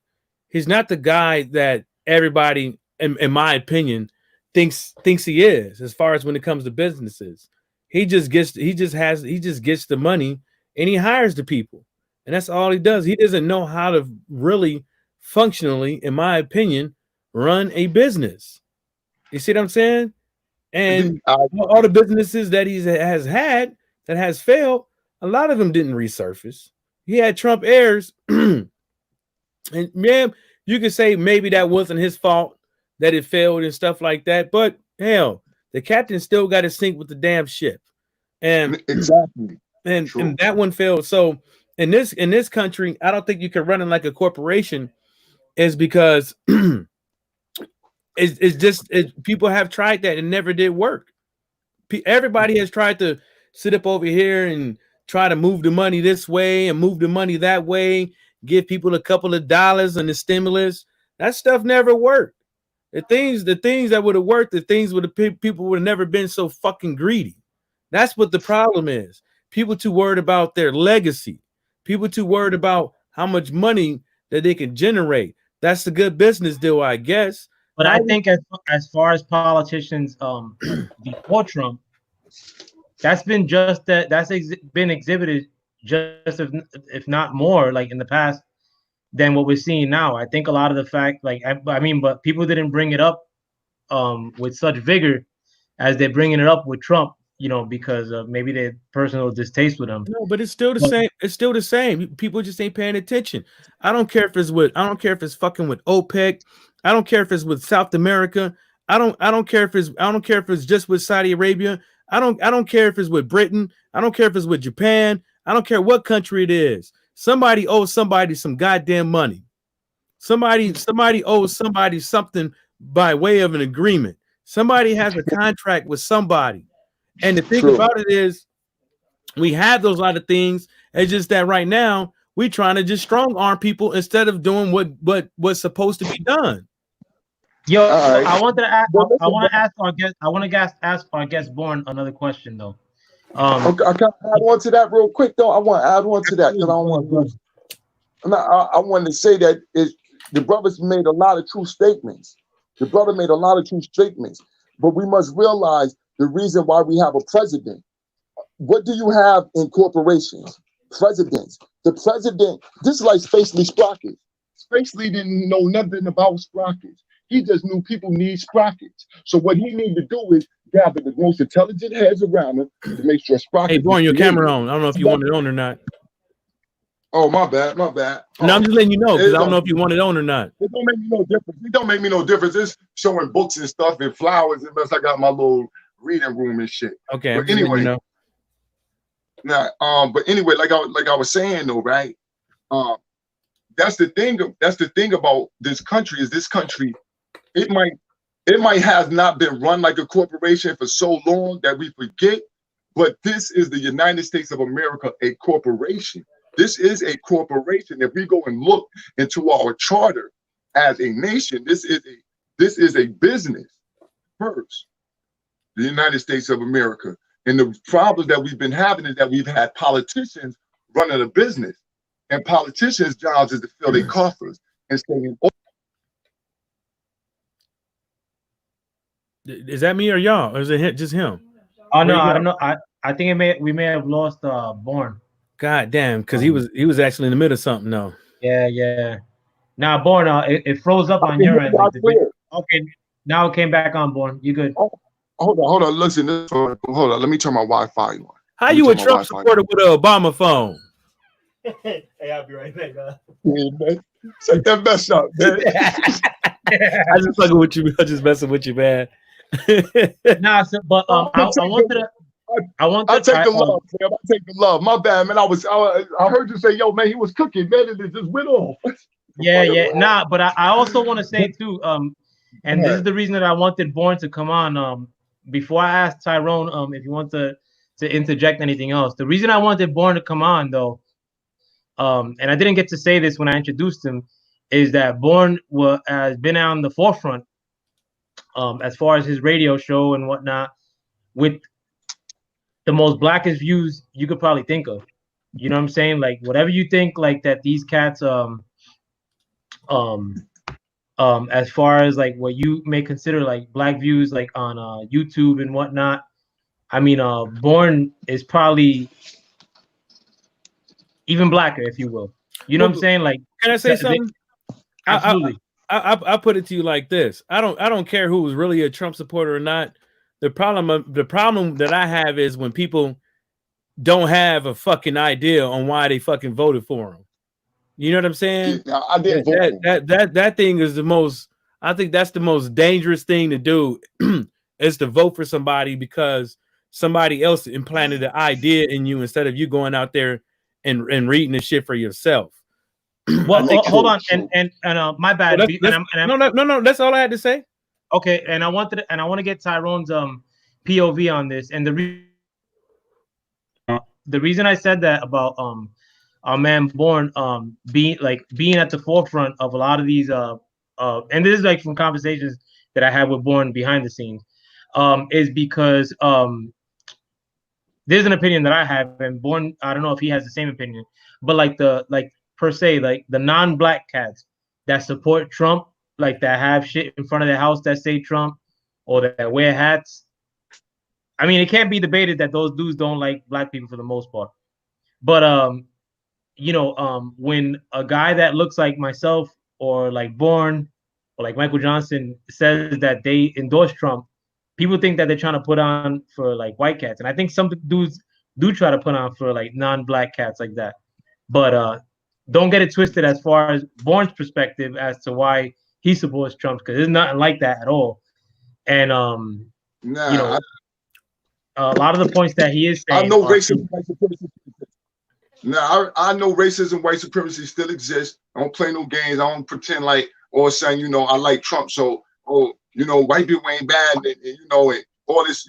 the guy that everybody, in my opinion, thinks he is, as far as when it comes to businesses. He just gets the money and he hires the people, and that's all he does. He doesn't know how to really functionally, in my opinion, run a business. You see what I'm saying? And all the businesses that he has had that has failed, a lot of them didn't resurface. He had Trump heirs, and yeah, you could say maybe that wasn't his fault that it failed and stuff like that. But hell, the captain still got to sink with the damn ship, and exactly, and that one failed. So in this country, I don't think you can run it like a corporation, is because it's just people have tried that and never did work. Everybody has tried to sit up over here and try to move the money this way and move the money that way, give people a couple of dollars on the stimulus. That stuff never worked. The things that would have worked, people would have never been so fucking greedy. That's what the problem is. People too worried about their legacy. People too worried about how much money that they can generate. That's the good business deal, I guess. But I think as far as politicians before Trump, that's been just that. Been exhibited just if not more, like in the past, than what we're seeing now. I think a lot of the fact, like I mean, but people didn't bring it up with such vigor as they're bringing it up with Trump. You know, because of maybe their personal distaste with him. No, but it's still the same. It's still the same. People just ain't paying attention. I don't care if it's fucking with OPEC. I don't care if it's with South America. I don't care if it's just with Saudi Arabia. I don't care if it's with Britain. I don't care if it's with Japan. I don't care what country it is. Somebody owes somebody some goddamn money. Somebody owes somebody something by way of an agreement. Somebody has a contract with somebody. And the thing about it is, we have those lot of things. It's just that right now we're trying to just strong arm people instead of doing what's supposed to be done. Yo, I want to ask our guest Born another question though. Okay, I can add on to that real quick though. I want to add on to that because I don't want to. I wanted to say that the brothers made a lot of true statements. The brother made a lot of true statements, but we must realize the reason why we have a president. What do you have in corporations? Presidents. The president, this is like Spacely Sprockets. Spacely didn't know nothing about sprockets. He just knew people need sprockets. So what he needed to do is gather the most intelligent heads around him to make sure sprockets. Hey, Born, your camera on. I don't know if you want it on or not. Oh, my bad. No, I'm just letting you know because I don't know if you want it on or not. It don't make me no difference. It don't make me no difference. It's showing books and stuff and flowers. Unless I got my little reading room and shit. Okay. But anyway, but anyway, like I was saying though, right? That's the thing. That's the thing about this country is this country. It might have not been run like a corporation for so long that we forget. But this is the United States of America, a corporation. This is a corporation. If we go and look into our charter as a nation, this is a business first. The United States of America. And the problem that we've been having is that we've had politicians running a business. And politicians' jobs is to fill their coffers and stay in. Is that me or y'all? Or is it just him? Oh no, I don't know. I think we may have lost Born. God damn, because he was actually in the middle of something though. Yeah. Now Born, it froze up on your end. Okay, now it came back on, Born. You good? Oh, hold on. Listen, hold on. Let me turn my Wi-Fi on. How you a Trump supporter with an Obama phone? Hey, I'll be right back. Yeah, man. Take that mess up, man. I just fucking with you. I'm just messing with you, man. Nah, but I wanted to. I take the love, man. I take the love. My bad, man. I heard you say, yo, man, he was cooking, man, and it just went off. Yeah. Nah, but I also want to say too, and this is the reason that I wanted Born to come on. Before I asked Tyrone, if you want to interject anything else, the reason I wanted Born to come on though, and I didn't get to say this when I introduced him, is that Born has been on the forefront, as far as his radio show and whatnot, with the most blackest views you could probably think of. You know what I'm saying? Like whatever you think, like that these cats um as far as like what you may consider like black views like on YouTube and whatnot. I mean, Born is probably even blacker, if you will. You know what I'm saying? Like, can I say something? Absolutely. I put it to you like this. I don't care who was really a Trump supporter or not. The problem that I have is when people don't have a fucking idea on why they fucking voted for him. You know what I'm saying? Yeah, I didn't vote that thing is the most. I think that's the most dangerous thing to do is to vote for somebody because somebody else implanted an idea in you instead of you going out there and reading the shit for yourself. Well, hold on, and my bad. No, that's all I had to say. Okay, and I want to get Tyrone's POV on this, and the reason I said that about our man Born being at the forefront of a lot of these and this is like from conversations that I had with Born behind the scenes, is because there's an opinion that I have, and Born, I don't know if he has the same opinion, but like per se, like the non-black cats that support Trump, like that have shit in front of their house that say Trump or that wear hats. I mean, it can't be debated that those dudes don't like black people for the most part. But when a guy that looks like myself or like Born or like Michael Johnson says that they endorse Trump, people think that they're trying to put on for like white cats. And I think some dudes do try to put on for like non-black cats like that. But don't get it twisted as far as Born's perspective as to why he supports Trump, because there's nothing like that at all. And a lot of the points that he is saying. I know racism, white supremacy. Now I know racism, white supremacy still exists. I don't play no games. I don't pretend like all of a sudden, I like Trump, so white people ain't bad, and all this,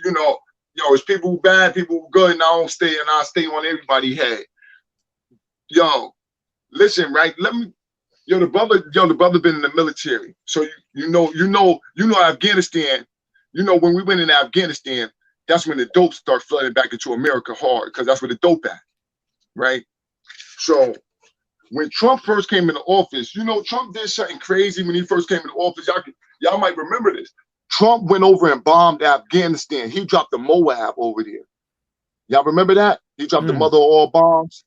it's people who bad, people who good, and I stay on everybody's head. Yo, listen, right? The brother been in the military, so you know Afghanistan. When we went in Afghanistan, that's when the dope start flooding back into America hard, because that's where the dope at, right? So when Trump first came into office, Trump did something crazy when he first came into office. Y'all might remember this. Trump went over and bombed Afghanistan. He dropped the Moab over there. Y'all remember that? He dropped the mother of all bombs.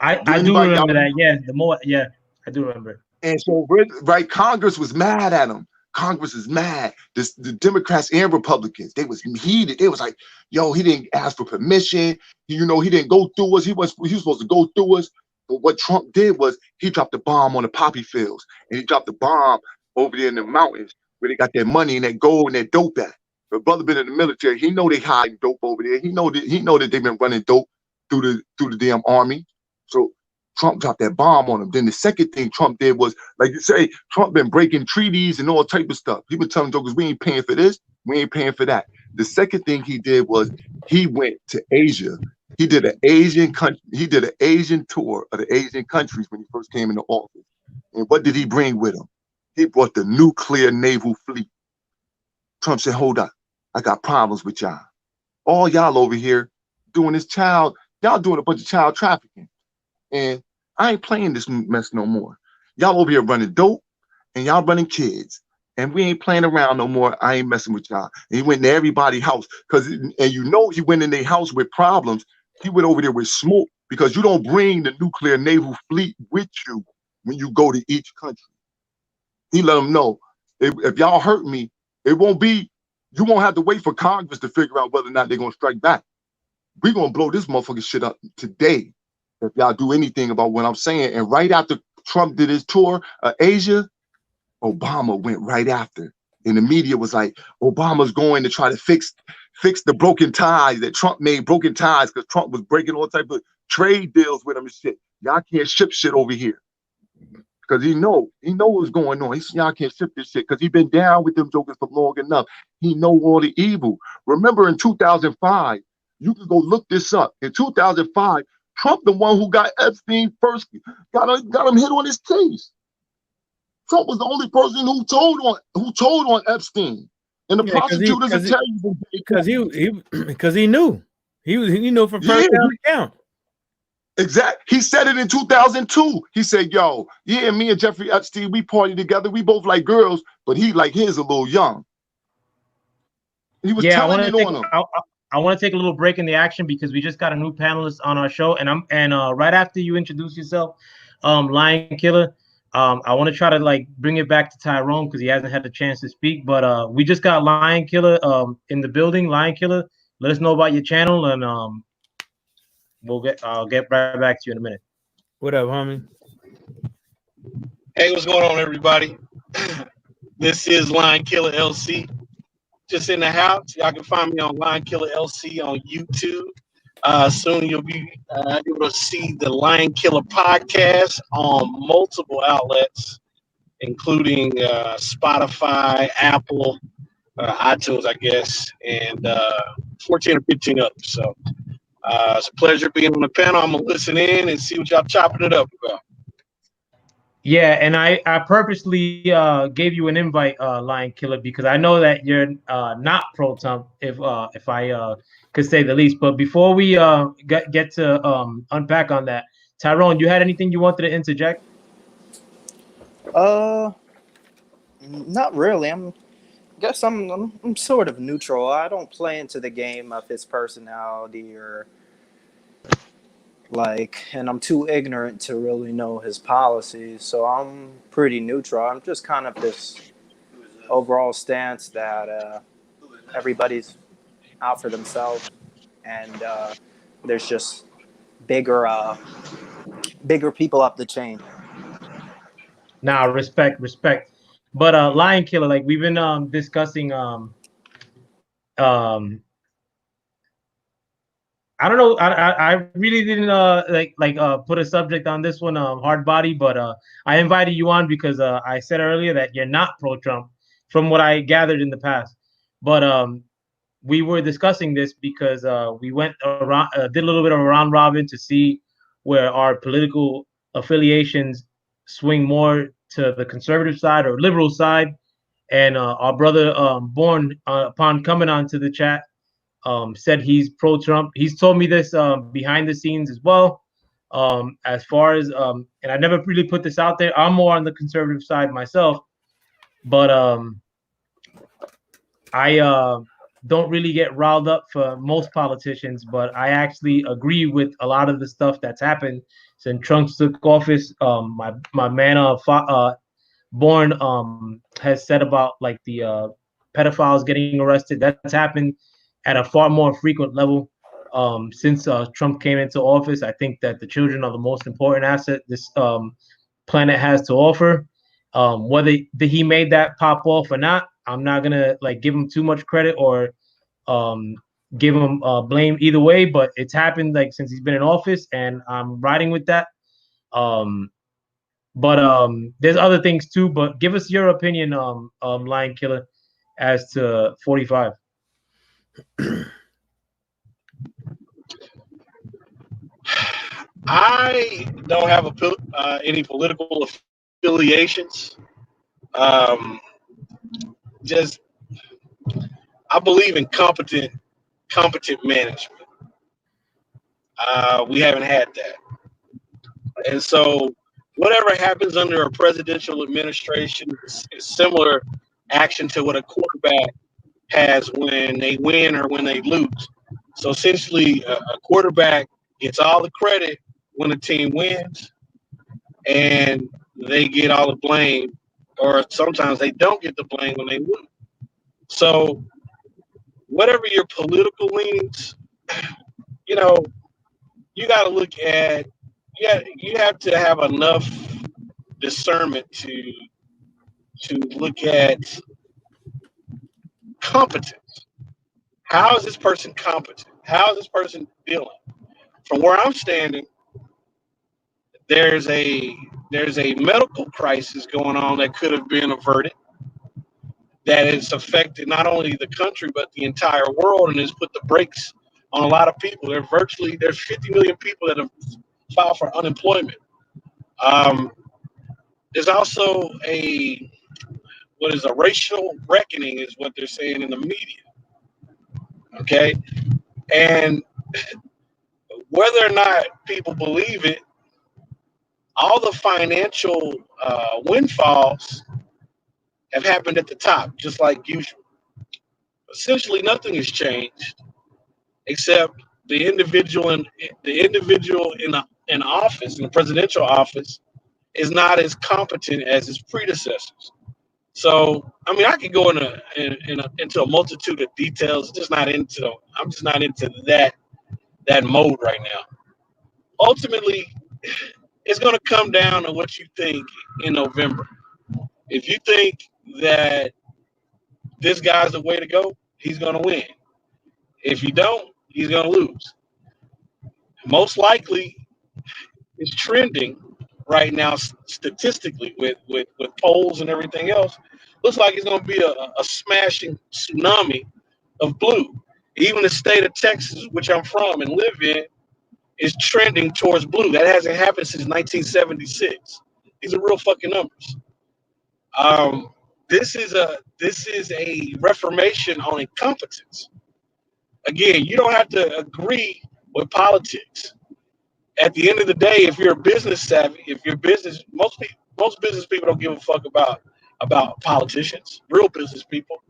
I do remember that. Yeah, the Moab. Yeah, I do remember. And so, right, Congress was mad at him. Congress is mad. The Democrats and Republicans, they was heated. They was like, yo, he didn't ask for permission. He didn't go through us. He was supposed to go through us. But what Trump did was he dropped the bomb on the poppy fields, and he dropped the bomb over there in the mountains where they got their money and that gold and that dope at. But brother been in the military, he know they hiding dope over there. He know that they've been running dope through the damn army. So Trump dropped that bomb on him. Then the second thing Trump did was, like you say, Trump been breaking treaties and all type of stuff. He been telling jokers, we ain't paying for this, we ain't paying for that. The second thing he did was he went to Asia. He did an Asian tour of the Asian countries when he first came into office. And what did he bring with him? He brought the nuclear naval fleet. Trump said, hold up, I got problems with y'all. All y'all over here doing y'all doing a bunch of child trafficking. And I ain't playing this mess no more. Y'all over here running dope and y'all running kids. And we ain't playing around no more. I ain't messing with y'all. And he went to everybody's house. He went in their house with problems. He went over there with smoke, because you don't bring the nuclear naval fleet with you when you go to each country. He let them know, if y'all hurt me, you won't have to wait for Congress to figure out whether or not they're going to strike back. We're going to blow this motherfucking shit up today if y'all do anything about what I'm saying. And right after Trump did his tour of Asia, Obama went right after. And the media was like, Obama's going to try to fix fix the broken ties that Trump made broken ties because Trump was breaking all type of trade deals with him and shit. Y'all can't ship shit over here. Because he know what's going on. He said, y'all can't ship this shit because he been down with them jokers for long enough. He know all the evil. Remember in 2005, you can go look this up. In 2005, Trump, the one who got Epstein first, got him hit on his case. Trump was the only person who told on Epstein. And the prosecutors will tell you because he knew. He knew from first account. Exactly. He said it in 2002. He said, yo, yeah, me and Jeffrey Epstein, we partied together. We both like girls, but he like his a little young. He was telling it on him. I want to take a little break in the action because we just got a new panelist on our show. And right after you introduce yourself, Lion Killer, I want to try to like bring it back to Tyrone because he hasn't had the chance to speak. But we just got Lion Killer in the building. Lion Killer, let us know about your channel and I'll get right back to you in a minute. What up, homie? Hey, what's going on, everybody? This is Lion Killer LC. Just in the house. Y'all can find me on Lion Killer LC on YouTube. Soon you'll be able to see the Lion Killer podcast on multiple outlets, including Spotify, Apple, iTunes, I guess, and 14 or 15 others. So it's a pleasure being on the panel. I'm going to listen in and see what y'all chopping it up about. Yeah, and I purposely gave you an invite, Lion Killer, because I know that you're not pro-Trump, if I could say the least. But before we get to unpack on that, Tyrone, you had anything you wanted to interject? Not really. I'm sort of neutral. I don't play into the game of his personality and I'm too ignorant to really know his policies, so I'm pretty neutral. I'm just kind of this overall stance that everybody's out for themselves, and there's just bigger people up the chain. Nah, respect. But Lion Killer, like we've been discussing I don't know. I really didn't put a subject on this one, hard body, but I invited you on because I said earlier that you're not pro-Trump, from what I gathered in the past. But we were discussing this because we went around, did a little bit of a round robin to see where our political affiliations swing more to the conservative side or liberal side, and our brother Born, upon coming onto the chat, said he's pro-Trump. He's told me this behind the scenes as well. As far as and I never really put this out there. I'm more on the conservative side myself, but I don't really get riled up for most politicians. But I actually agree with a lot of the stuff that's happened since Trump took office. My man Born has said about like the pedophiles getting arrested. That's happened at a far more frequent level since Trump came into office. I think that the children are the most important asset this planet has to offer. Whether he made that pop off or not, I'm not gonna like give him too much credit or give him blame either way. But it's happened like since he's been in office, and I'm riding with that. But there's other things too. But give us your opinion, Lion Killer, as to 45. I don't have any political affiliations. Just I believe in competent management. We haven't had that, and so whatever happens under a presidential administration is similar action to what a quarterback has when they win or when they lose. So essentially, a quarterback gets all the credit when a team wins, and they get all the blame, or sometimes they don't get the blame when they win. So whatever your political leanings, you know, you got to look at, you have to have enough discernment to look at competence. How is this person competent? How is this person dealing? From where I'm standing, there's a medical crisis going on that could have been averted, that has affected not only the country but the entire world, and has put the brakes on a lot of people. There's 50 million people that have filed for unemployment. There's also a racial reckoning, is what they're saying in the media. Okay, and whether or not people believe it, all the financial windfalls have happened at the top, just like usual. Essentially, nothing has changed except the individual in office, in the presidential office, is not as competent as his predecessors. So, I mean, I could go into a multitude of details. I'm just not into that mode right now. Ultimately, it's going to come down to what you think in November. If you think that this guy's the way to go, he's going to win. If you don't, he's going to lose. Most likely, it's trending right now statistically with polls and everything else. Looks like it's going to be a smashing tsunami of blue. Even the state of Texas, which I'm from and live in, is trending towards blue. That hasn't happened since 1976. These are real fucking numbers. This is a reformation on incompetence. Again, you don't have to agree with politics. At the end of the day, if you're business savvy, most business people don't give a fuck about politicians. Real business people,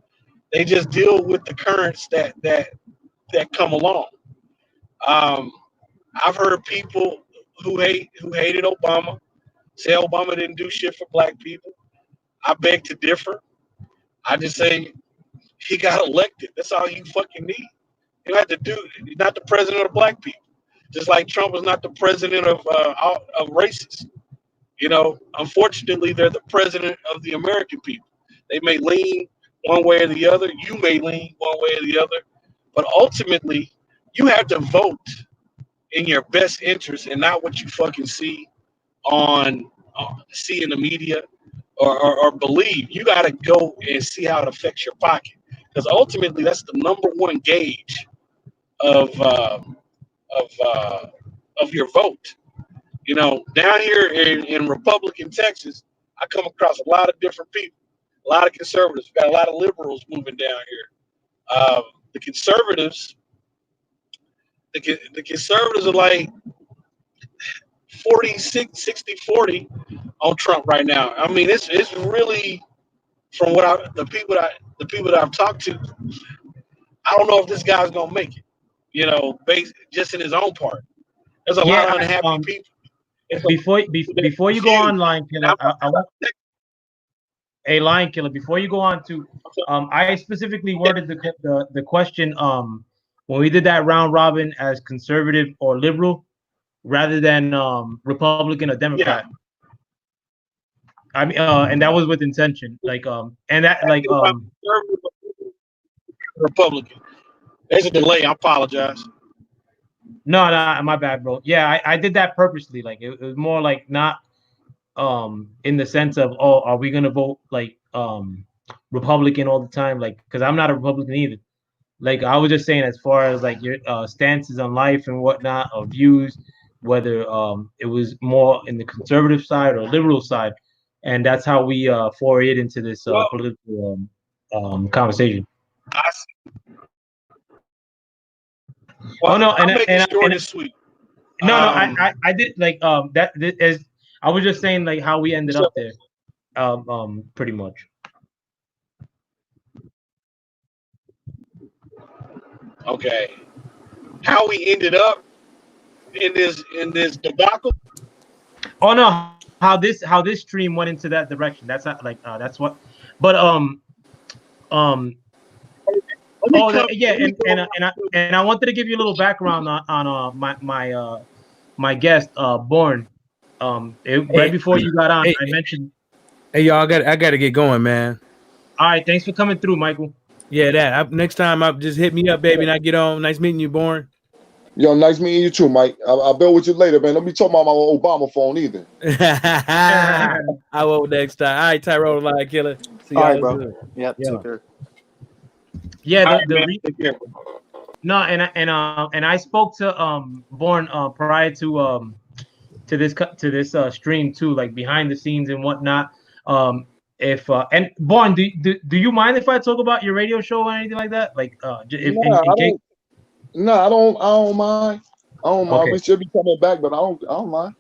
they just deal with the currents that come along. I've heard people who hated Obama say Obama didn't do shit for black people. I beg to differ. I just say he got elected. That's all you fucking need. You have to do. He's not the president of black people. Just like Trump was not the president of racists. You know, unfortunately, they're the president of the American people. They may lean one way or the other. You may lean one way or the other. But ultimately, you have to vote in your best interest and not what you fucking see in the media or believe. You got to go and see how it affects your pocket, because ultimately that's the number one gauge of your vote. You know, down here in Republican Texas, I come across a lot of different people, a lot of conservatives. We've got a lot of liberals moving down here. The conservatives are like 60-40 on Trump right now. I mean, it's really, from the people that I've talked to, I don't know if this guy's gonna make it. You know, based just in his own part. There's a lot of unhappy people. Before you go on, Lion Killer, Lion Killer, before you go on to, I specifically worded the question when we did that round robin as conservative or liberal rather than Republican or Democrat. Yeah. I mean, and that was with intention, Republican. There's a delay. I apologize. No, my bad, bro. Yeah, I did that purposely. Like it was more like not in the sense of, oh, are we gonna vote like Republican all the time? Like, because I'm not a Republican either. Like I was just saying, as far as like your stances on life and whatnot, or views, whether it was more in the conservative side or liberal side, and that's how we forayed into this political conversation. I see. Well, no, I did like that is. I was just saying like how we ended up there, pretty much. Okay, how we ended up in this debacle? Oh no, how this stream went into that direction. That's not like that's what. But and I wanted to give you a little background on my guest Born. Right before you got on, I mentioned. Hey y'all, I got to get going, man. All right, thanks for coming through, Michael. Yeah, that. Next time, just hit me up, baby, and I get on. Nice meeting you, Born. Yo, nice meeting you too, Mike. I'll build with you later, man. Don't be talking about my Obama phone either. I will next time. All right, Tyrone, line killer. See All right, y'all bro. good. Yep. Yeah. Take care. Yeah, All right, the man. Take care. no, and I spoke to Born prior to this stream too, like behind the scenes and whatnot. If and Born, do you mind if I talk about your radio show or anything like that? Like if Nah, in I case. don't. Nah, I don't mind. I don't mind. Okay. We should be coming back, but I don't mind.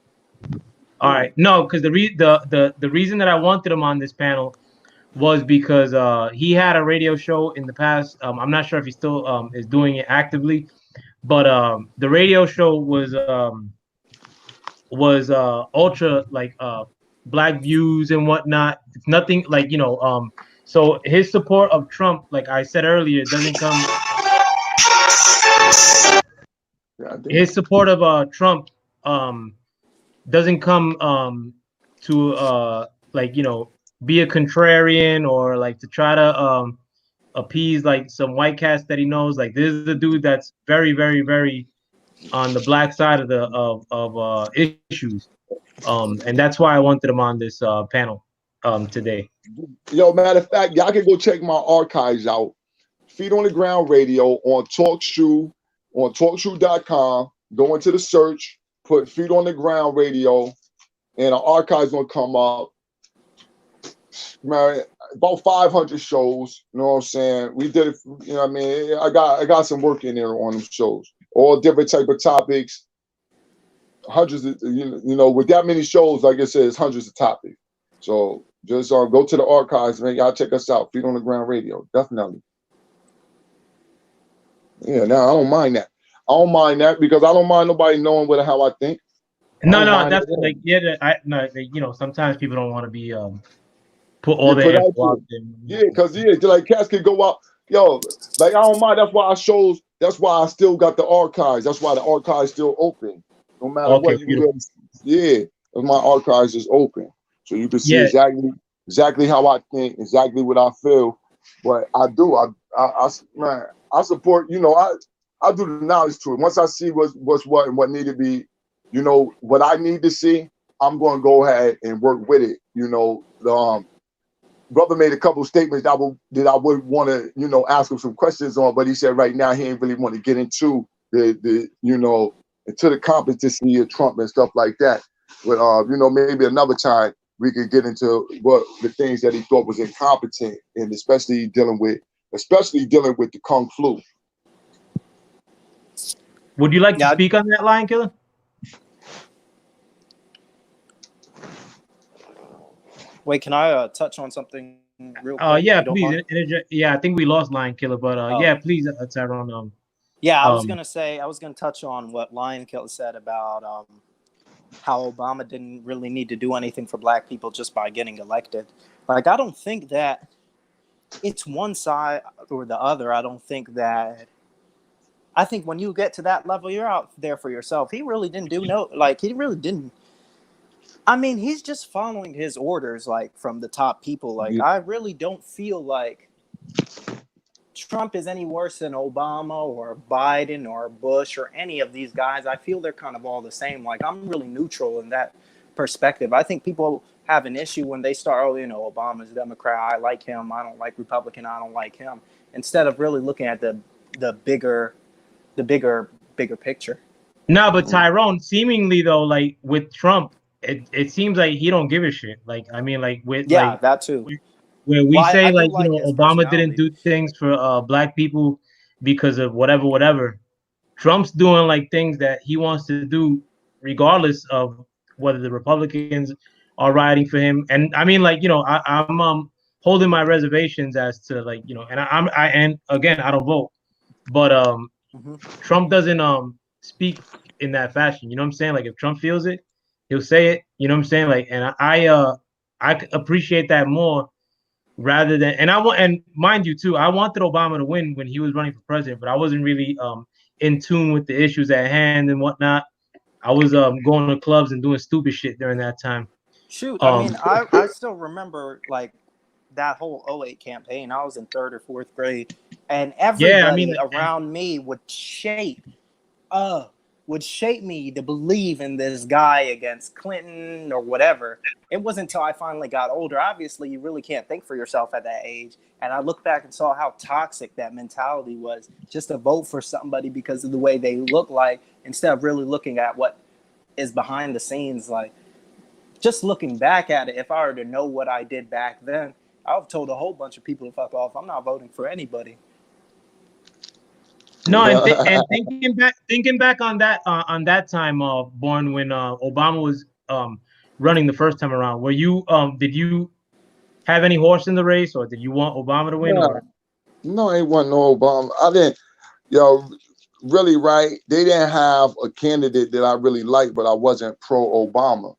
All right. No, because the reason that I wanted him on this panel was because he had a radio show in the past. I'm not sure if he still is doing it actively, but the radio show was ultra like black views and whatnot. It's nothing like so his support of Trump, like I said earlier, doesn't come. Yeah, I do. His support of Trump um doesn't come to like be a contrarian or like to try to appease like some white cats that he knows. Like this is a dude that's very, very, very on the black side of the of issues. And that's why I wanted him on this panel today. Yo, matter of fact, y'all can go check my archives out. Feet on the Ground Radio on TalkShoe, on TalkShoe.com. Go into the search, put Feet on the Ground Radio, and the archives gonna come up. Man, about 500 shows. You know what I'm saying? We did it. You know what I mean? I got some work in there on them shows. All different type of topics. Hundreds of with that many shows, like I said, it's hundreds of topics. So just go to the archives, man. Y'all check us out. Feet on the Ground Radio, definitely. Yeah, now I don't mind that. I don't mind that because I don't mind nobody knowing how I think. No, that's like sometimes people don't want to be put all their Put out info out there. Yeah, because like cats can go out. Yo, like I don't mind. That's why I shows. That's why I still got the archives. That's why the archives still open. No matter Okay, what, you can my archives is open, so you can see Yeah. exactly how I think, exactly what I feel. But I do. Man, I support. I do the knowledge to it. Once I see what's what and what need to be, what I need to see, I'm going to go ahead and work with it. The brother made a couple of statements that I would want to, ask him some questions on, but he said right now he ain't really want to get into into the competency of Trump and stuff like that. But maybe another time we could get into what the things that he thought was incompetent, and especially dealing with the Kung flu. Would you like to speak on that, Lion Killer? Wait, can I touch on something real quick? Yeah, please. Yeah, I think we lost Lion Killer, but yeah, please, Tyrone. Yeah, I was gonna touch on what Lion Killer said about how Obama didn't really need to do anything for black people just by getting elected. Like, I don't think that it's one side or the other. I think when you get to that level, you're out there for yourself. He really didn't do he really didn't. I mean, he's just following his orders, like, from the top people. Like, I really don't feel like Trump is any worse than Obama or Biden or Bush or any of these guys. I feel they're kind of all the same. Like, I'm really neutral in that perspective. I think people have an issue when they start, Obama's a Democrat, I like him, I don't like Republican, I don't like him, instead of really looking at the bigger picture. No, but Tyrone, seemingly though, like with Trump, it seems like he don't give a shit. Like, I mean, like with that too. Where we say I like his Obama didn't do things for black people because of whatever. Trump's doing like things that he wants to do regardless of whether the Republicans are riding for him. And I mean, like, I'm holding my reservations as to like, and again, I don't vote, but Trump doesn't speak in that fashion. You know what I'm saying? Like, if Trump feels it, he'll say it. You know what I'm saying? Like, and I appreciate that more rather than, and mind you too, I wanted Obama to win when he was running for president, but I wasn't really in tune with the issues at hand and whatnot. I was going to clubs and doing stupid shit during that time. Shoot, I mean, I still remember, like, that whole '08 campaign, I was in 3rd or 4th grade, and Yeah, I mean, everybody around me would shape me to believe in this guy against Clinton or whatever. It wasn't until I finally got older. Obviously, you really can't think for yourself at that age. And I looked back and saw how toxic that mentality was, just to vote for somebody because of the way they look like, instead of really looking at what is behind the scenes. Like, just looking back at it, if I were to know what I did back then, I would have told a whole bunch of people to fuck off. I'm not voting for anybody. no, and thinking back on that time, born when Obama was running the first time around. Were you did you have any horse in the race, or did you want Obama to win? Yeah. Or No, it wasn't no Obama. I didn't, yo, really, right? They didn't have a candidate that I really liked, but I wasn't pro Obama.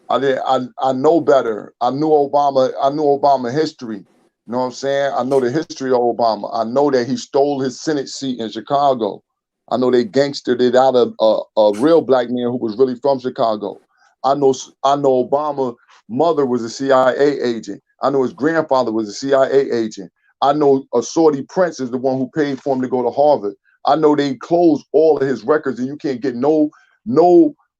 I know better. I knew Obama history. You know what I'm saying? I know the history of Obama. I know that he stole his Senate seat in Chicago. I know they gangstered it out of a real black man who was really from Chicago. I know Obama mother was a CIA agent. I know his grandfather was a CIA agent. I know Assorti Prince is the one who paid for him to go to Harvard. I know they closed all of his records and you can't get no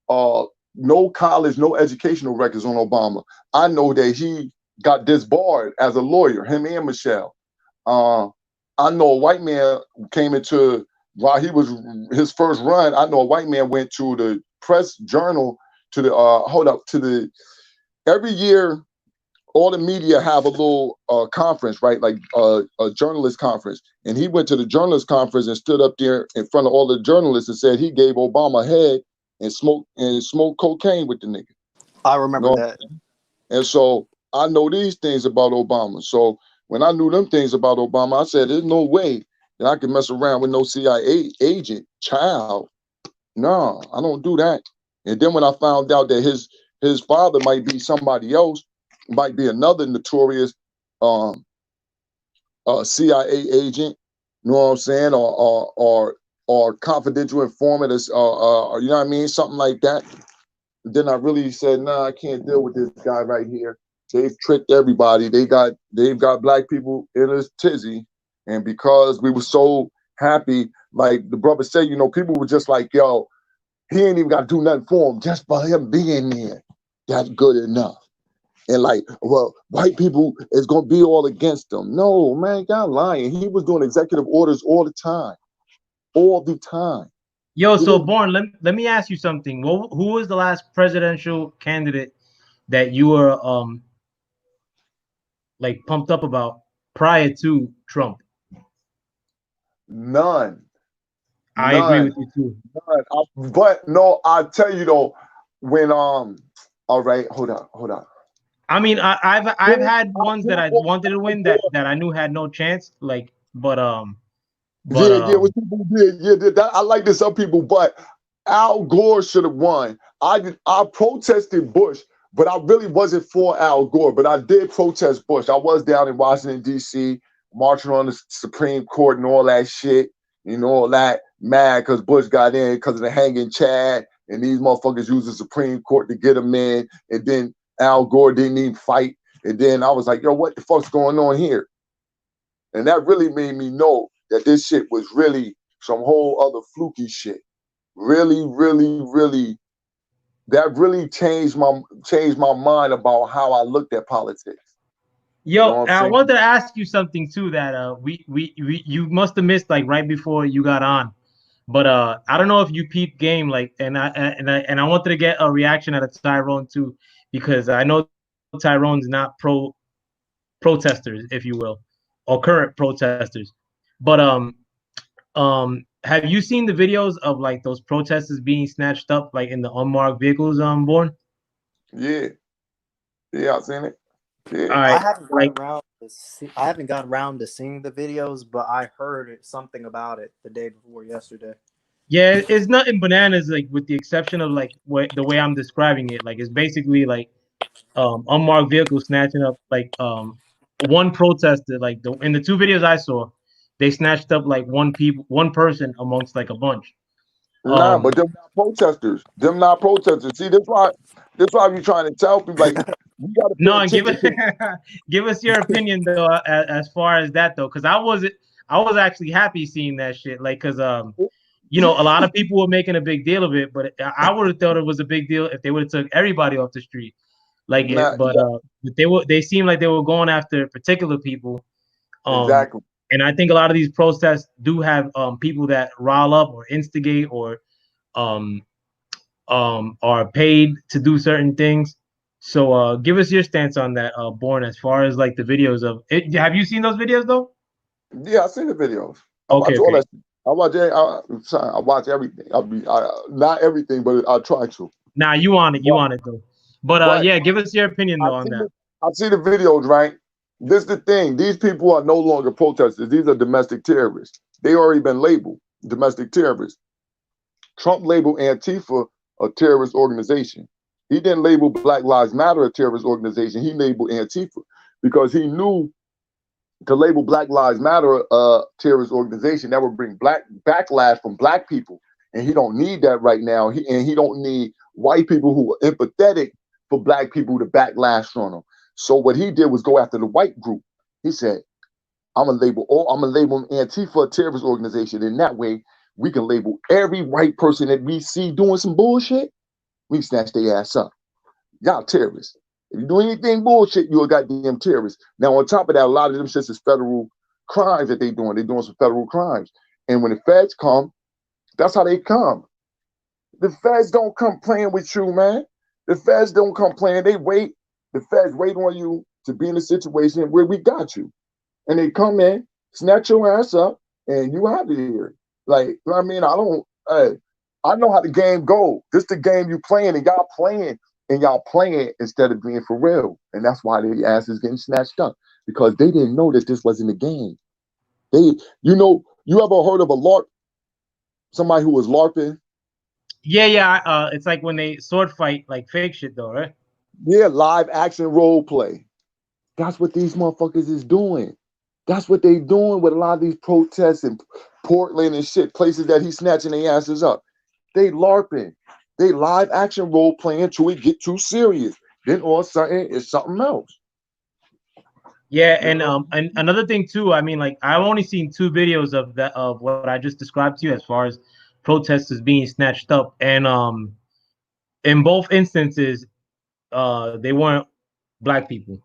uh no college, no educational records on Obama. I know that he got disbarred as a lawyer, him and Michelle. I know a white man came into, while he was his first run, I know a white man went to the press journal to the every year all the media have a little conference, right? Like a journalist conference. And he went to the journalist conference and stood up there in front of all the journalists and said he gave Obama a head and smoked cocaine with the nigga. I remember No. that. And so I know these things about Obama. So when I knew them things about Obama, I said, there's no way that I can mess around with no CIA agent child. No, I don't do that. And then when I found out that his father might be somebody else, might be another notorious um, CIA agent, you know what I'm saying, or confidential informant, or you know what I mean, something like that. Then I really said, nah, I can't deal with this guy right here. They've tricked everybody. They've got black people in a tizzy, and because we were so happy, like the brother said, you know, people were just like, yo, he ain't even got to do nothing for him, just by him being there. That's good enough. And like, well, white people is gonna be all against him. No, man, y'all lying. He was doing executive orders all the time. All the time. yo, He so didn't, Born, let me ask you something. Who was the last presidential candidate that you were like pumped up about prior to Trump? none. I agree None. with you too. But no, I tell you though, when all right, hold on. I mean, I've had ones that I wanted to win Yeah, that I knew had no chance. Like, but yeah, what people did, that, I like this some people, but Al Gore should have won. I protested Bush, but I really wasn't for Al Gore, but I did protest Bush. I was down in Washington, D.C., marching on the Supreme Court and all that shit, you know, all that, mad because Bush got in because of the hanging Chad, and these motherfuckers used the Supreme Court to get him in, and then Al Gore didn't even fight. And then I was like, yo, what the fuck's going on here? And that really made me know that this shit was really some whole other fluky shit. Really, really, really, that really changed my mind about how I looked at politics. You know yo, what I'm I saying? wanted to ask you something too that we you must have missed like right before you got on. But I don't know if you peep game like, and I wanted to get a reaction out of Tyrone too, because I know Tyrone's not protesters, if you will, or current protesters. But have you seen the videos of like those protesters being snatched up like in the unmarked vehicles Born? Yeah, yeah, I seen it. Yeah. All I right, haven't like got around I haven't got around to seeing the videos, but I heard something about it the day before yesterday. yeah, it's nothing bananas like with the exception of like the way I'm describing it. Like it's basically like unmarked vehicles snatching up like one protester like in the two videos I saw, they snatched up like one person amongst like a bunch. Nah, Um but them not protesters. Them not protesters. See, that's why we trying to tell people like You got to pay No, and give attention it, to. give us your opinion though, as far as that though, because I was actually happy seeing that shit, like, because you know, a lot of people were making a big deal of it, but I would have thought it was a big deal if they would have took everybody off the street, like it. Nah, But they seemed like they were going after particular people, um, exactly. and I think a lot of these protests do have people that rile up or instigate or um are paid to do certain things. So give us your stance on that, Born, as far as like the videos of it. Have you seen those videos though? Yeah, I seen the videos. I Okay, watch all okay. that. I watch. I watch everything. Not everything, but I try to. Nah, you But on it though. But but yeah, give us your opinion I though on see that. the videos, right? This is the thing. These people are no longer protesters. These are domestic terrorists. They already been labeled domestic terrorists. Trump labeled Antifa a terrorist organization. He didn't label Black Lives Matter a terrorist organization. He labeled Antifa because he knew to label Black Lives Matter a terrorist organization that would bring black backlash from black people, and he don't need that right now. He don't need white people who are empathetic for black people to backlash on him. So what he did was go after the white group. He said, I'm gonna label Antifa a terrorist organization. In that way, we can label every white person that we see doing some bullshit. We snatch their ass up. Y'all terrorists. If you do anything bullshit, you're a goddamn terrorist. Now, on top of that, a lot of them shits is federal crimes that they doing. They're doing some federal crimes. And when the feds come, that's how they come. The feds don't come playing with you, man. The feds don't come playing. They wait. The feds wait on you to be in a situation where we got you. And they come in, snatch your ass up, and you out of here. Like, you know what I mean? I know how the game go. This the game you playing, and y'all playing instead of being for real. And that's why the ass is getting snatched up. Because they didn't know that this wasn't a game. You ever heard of a LARP, somebody who was LARPing? Yeah, yeah. It's like when they sword fight, like fake shit though, right? Yeah, live action role play. That's what these motherfuckers is doing. That's what they doing with a lot of these protests in Portland and shit, places that he's snatching their asses up. They LARPing. They live action role playing till it get too serious. Then all of a sudden it's something else. Yeah, You know? and another thing too. I mean, like I've only seen two videos of that of what I just described to you as far as protesters being snatched up, and in both instances, they weren't black people.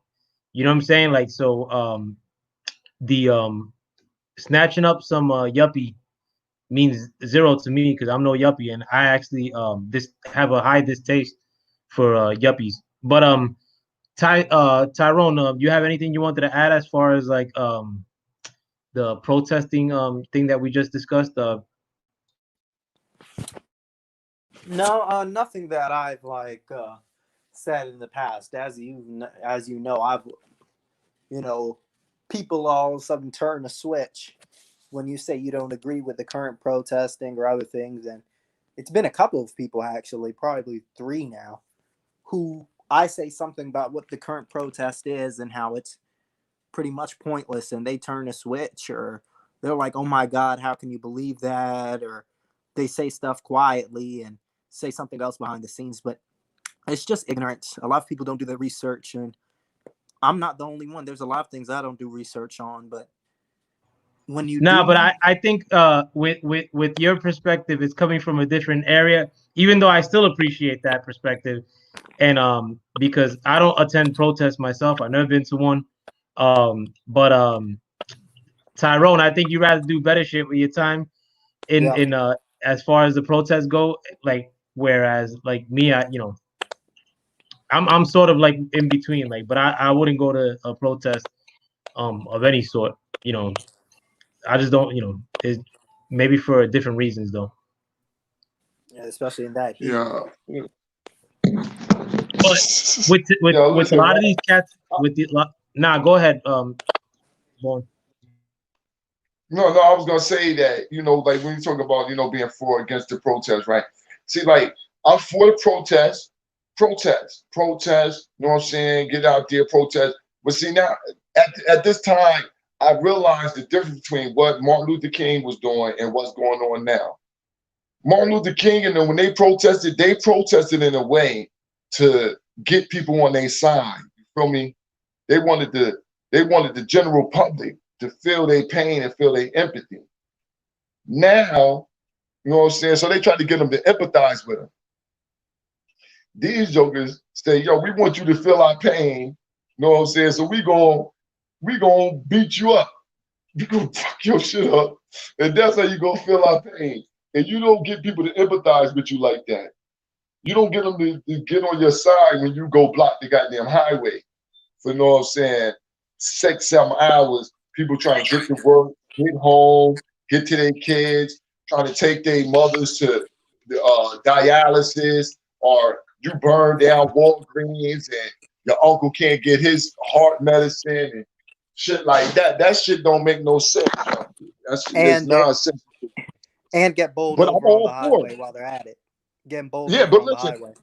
You know what I'm saying? Like so, the snatching up some yuppie means zero to me because I'm no yuppie, and I actually this have a high distaste for yuppies. But Tyrone, you have anything you wanted to add as far as like the protesting thing that we just discussed? No, nothing that I've said in the past. As you know, I've people all of a sudden turn a switch when you say you don't agree with the current protesting or other things, and it's been a couple of people actually, probably three now, who I say something about what the current protest is and how it's pretty much pointless, and they turn a switch, or they're like, "Oh my God, how can you believe that?" Or they say stuff quietly and say something else behind the scenes, but it's just ignorance. A lot of people don't do their research, and I'm not the only one. There's a lot of things I don't do research on, but when you Nah, but do, I think with your perspective, it's coming from a different area. Even though I still appreciate that perspective, and because I don't attend protests myself, I've never been to one. But Tyrone, I think you'd rather do better shit with your time yeah, in as far as the protests go. Like whereas like me, I'm sort of like in between. Like, but I wouldn't go to a protest of any sort. You know, I just don't. You know, it's maybe for different reasons though. especially in that heat. Yeah. But Yo, with a listen, lot man. of these cats with the nah, go ahead, Vaughn. No, I was gonna say that, like when you talk about, being for or against the protest, right? See, like I'm for the protest, you know what I'm saying? Get out there, protest. But see now at this time, I realized the difference between what Martin Luther King was doing and what's going on now. Martin Luther King and them, when they protested in a way to get people on their side. You feel me? They wanted the general public to feel their pain and feel their empathy. Now, you know what I'm saying? So they tried to get them to empathize with them. These jokers say, yo, we want you to feel our pain. You know what I'm saying? So we gonna beat you up. You gonna fuck your shit up. And that's how you gonna feel our pain. And you don't get people to empathize with you like that. You don't get them to get on your side when you go block the goddamn highway for, you know what I'm saying, 6-7 hours. People trying to get to work, get home, get to their kids, trying to take their mothers to dialysis, or you burn down Walgreens and your uncle can't get his heart medicine and shit like that. That shit don't make no sense. That's nonsense. And get bowled But I'm over on the all for highway it. while they're at it. Getting bowled Yeah, over but on the listen, highway.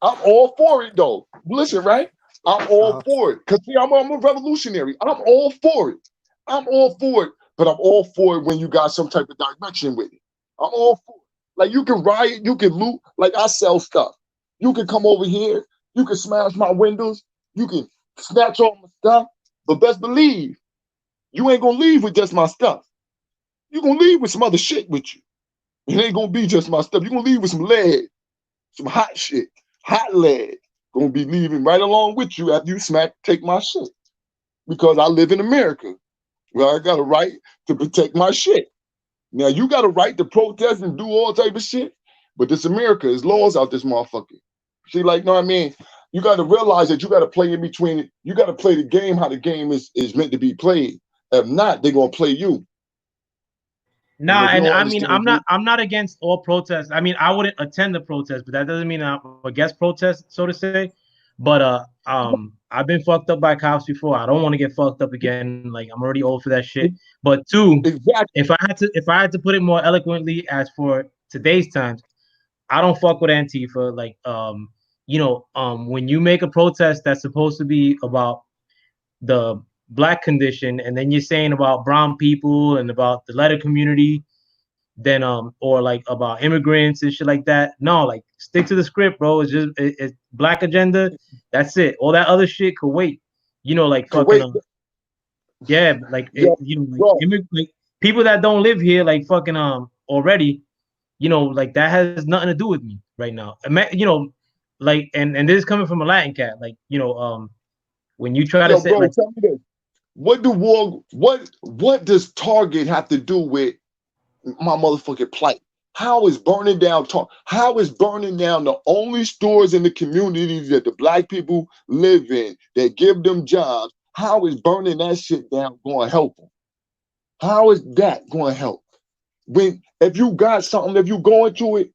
I'm all for it though. Listen, right? I'm all Uh-huh. for it. Because see, I'm a revolutionary. I'm all for it. I'm all for it. But I'm all for it when you got some type of direction with it. I'm all for it. Like you can riot, you can loot. Like I sell stuff. You can come over here, you can smash my windows, you can snatch all my stuff. But best believe you ain't gonna leave with just my stuff. You're gonna leave with some other shit with you. It ain't gonna be just my stuff. You're gonna leave with some lead, some hot shit, hot lead. Gonna be leaving right along with you after you take my shit. Because I live in America, where I got a right to protect my shit. Now you got a right to protest and do all type of shit, but this America is laws out this motherfucker. See, like, know what I mean? You got to realize that you got to play in between it. You got to play the game how the game is meant to be played. If not, they're gonna play you. And Nah, if you and don't I mean, understand, I'm not against all protests. I mean, I wouldn't attend the protest, but that doesn't mean I'm against protests, so to say. But I've been fucked up by cops before. I don't want to get fucked up again. Like I'm already old for that shit. But two, exactly. if I had to put it more eloquently, as for today's times, I don't fuck with Antifa. Like when you make a protest that's supposed to be about the black condition, and then you're saying about brown people and about the letter community, then or like about immigrants and shit like that. No, like stick to the script, bro. It's black agenda. That's it. All that other shit could wait. Like fucking Wait, yeah, like yo, bro, like people that don't live here, like fucking already, like that has nothing to do with me right now. Like and this is coming from a Latin cat, like when you try to yo, say bro, like tell me this. What does Target have to do with my motherfucking plight? How is burning down how is burning down the only stores in the communities that the black people live in that give them jobs? How is burning that shit down going to help them? How is that going to help? When if you got something, if you go into it,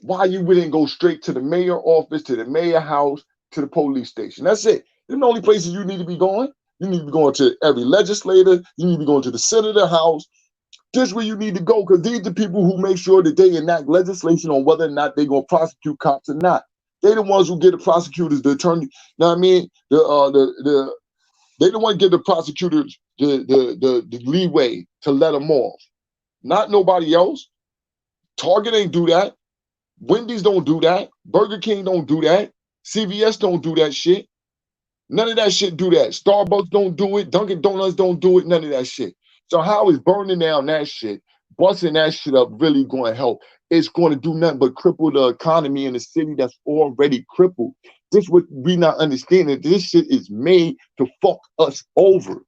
why you wouldn't go straight to the mayor office, to the mayor house, to the police station? That's it. They're the only places you need to be going. You need to be going to every legislator. You need to be going to the senator house. This is where you need to go, because these are the people who make sure that they enact legislation on whether or not they're going to prosecute cops or not. They're the ones who get the prosecutors, the attorney. You know what I mean? They the one give the prosecutors the leeway to let them off. Not nobody else. Target ain't do that. Wendy's don't do that. Burger King don't do that. CVS don't do that shit. None of that shit do that. Starbucks don't do it. Dunkin' Donuts don't do it. None of that shit. So how is burning down that shit, busting that shit up really going to help? It's going to do nothing but cripple the economy in a city that's already crippled. This what we not understanding. This shit is made to fuck us over,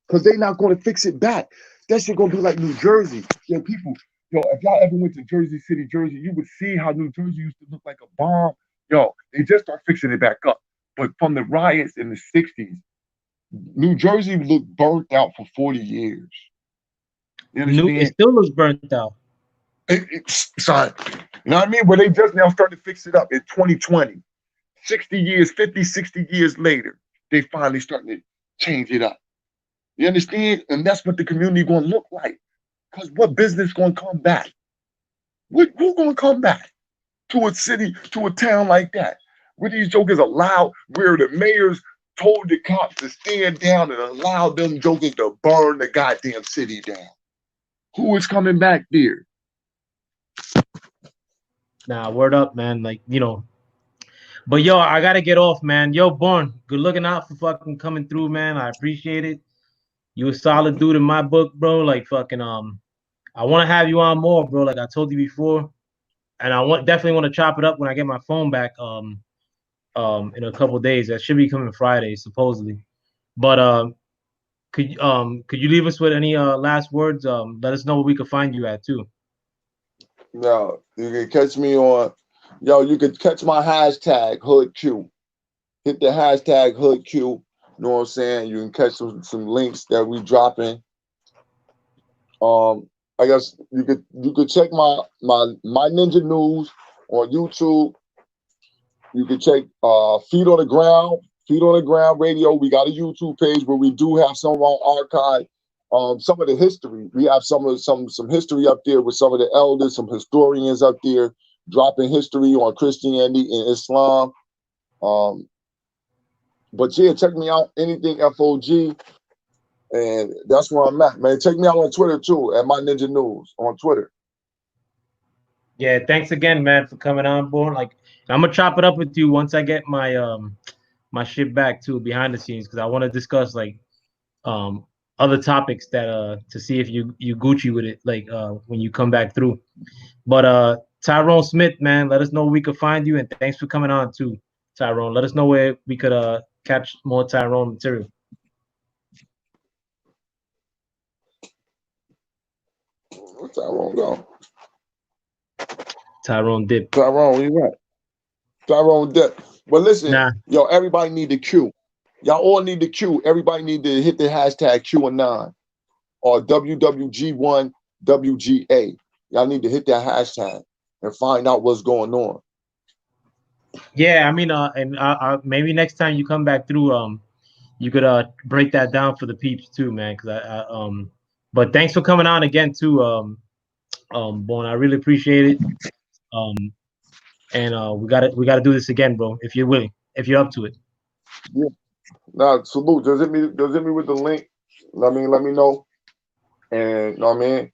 because they not going to fix it back. That shit going to be like New Jersey. People, if y'all ever went to Jersey City, Jersey, you would see how New Jersey used to look like a bomb. They just start fixing it back up. But from the riots in the 60s, New Jersey looked burnt out for 40 years. You it understand? still looks burnt out. Sorry. You know what I mean? Where they just now started to fix it up in 2020. 60 years, 50, 60 years later, they finally starting to change it up. You understand? And that's what the community going to look like. Because what business going to come back? Who's going to come back to a city, to a town like that, where these jokers allowed, where the mayors told the cops to stand down and allow them jokers to burn the goddamn city down? Who is coming back there? Nah, word up, man. Like But yo, I gotta get off, man. Yo, Born, good looking out for fucking coming through, man. I appreciate it. You a solid dude in my book, bro. Like fucking I want to have you on more, bro. Like I told you before, and definitely want to chop it up when I get my phone back. In a couple days. That should be coming Friday, supposedly. But could you leave us with any last words? Let us know where we could find you at too. Now you can catch me on, you could catch my hashtag HoodQ. Hit the hashtag HoodQ. You know what I'm saying? You can catch some links that we dropping. I guess you could check my Ninja News on YouTube. You can check Feet on the Ground Radio. We got a YouTube page where we do have some of our archive, some of the history. We have some history up there with some of the elders, some historians up there dropping history on Christianity and Islam. But yeah, check me out, anything FOG, and that's where I'm at, man. Check me out on Twitter too, at My Ninja News on Twitter. Yeah, thanks again, man, for coming on board. Like, I'm gonna chop it up with you once I get my my shit back too, behind the scenes, because I want to discuss like other topics that to see if you Gucci with it, like when you come back through. But Tyrone Smith, man, let us know where we could find you, and thanks for coming on too, Tyrone. Let us know where we could catch more Tyrone material. Where's Tyrone go? Tyrone dip. Tyrone, where you at? Tyrone dip. But listen, Nah. Everybody need the Q. Y'all all need the Q. Everybody need to hit the hashtag QAnon or WWG1WGA. Y'all need to hit that hashtag and find out what's going on. Yeah, I mean, and maybe next time you come back through, you could break that down for the peeps too, man. But thanks for coming on again too, Born. I really appreciate it. And we gotta do this again, bro. If you're willing, if you're up to it. Yeah. Now, salute. Does it me with the link? Let me know. And you know what I mean?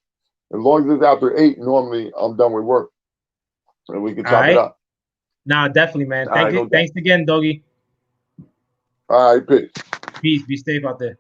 As long as it's after 8, normally I'm done with work. And we can chop it up. Nah, definitely, man. Thanks again, Doggy. All right, peace. Peace. Be safe out there.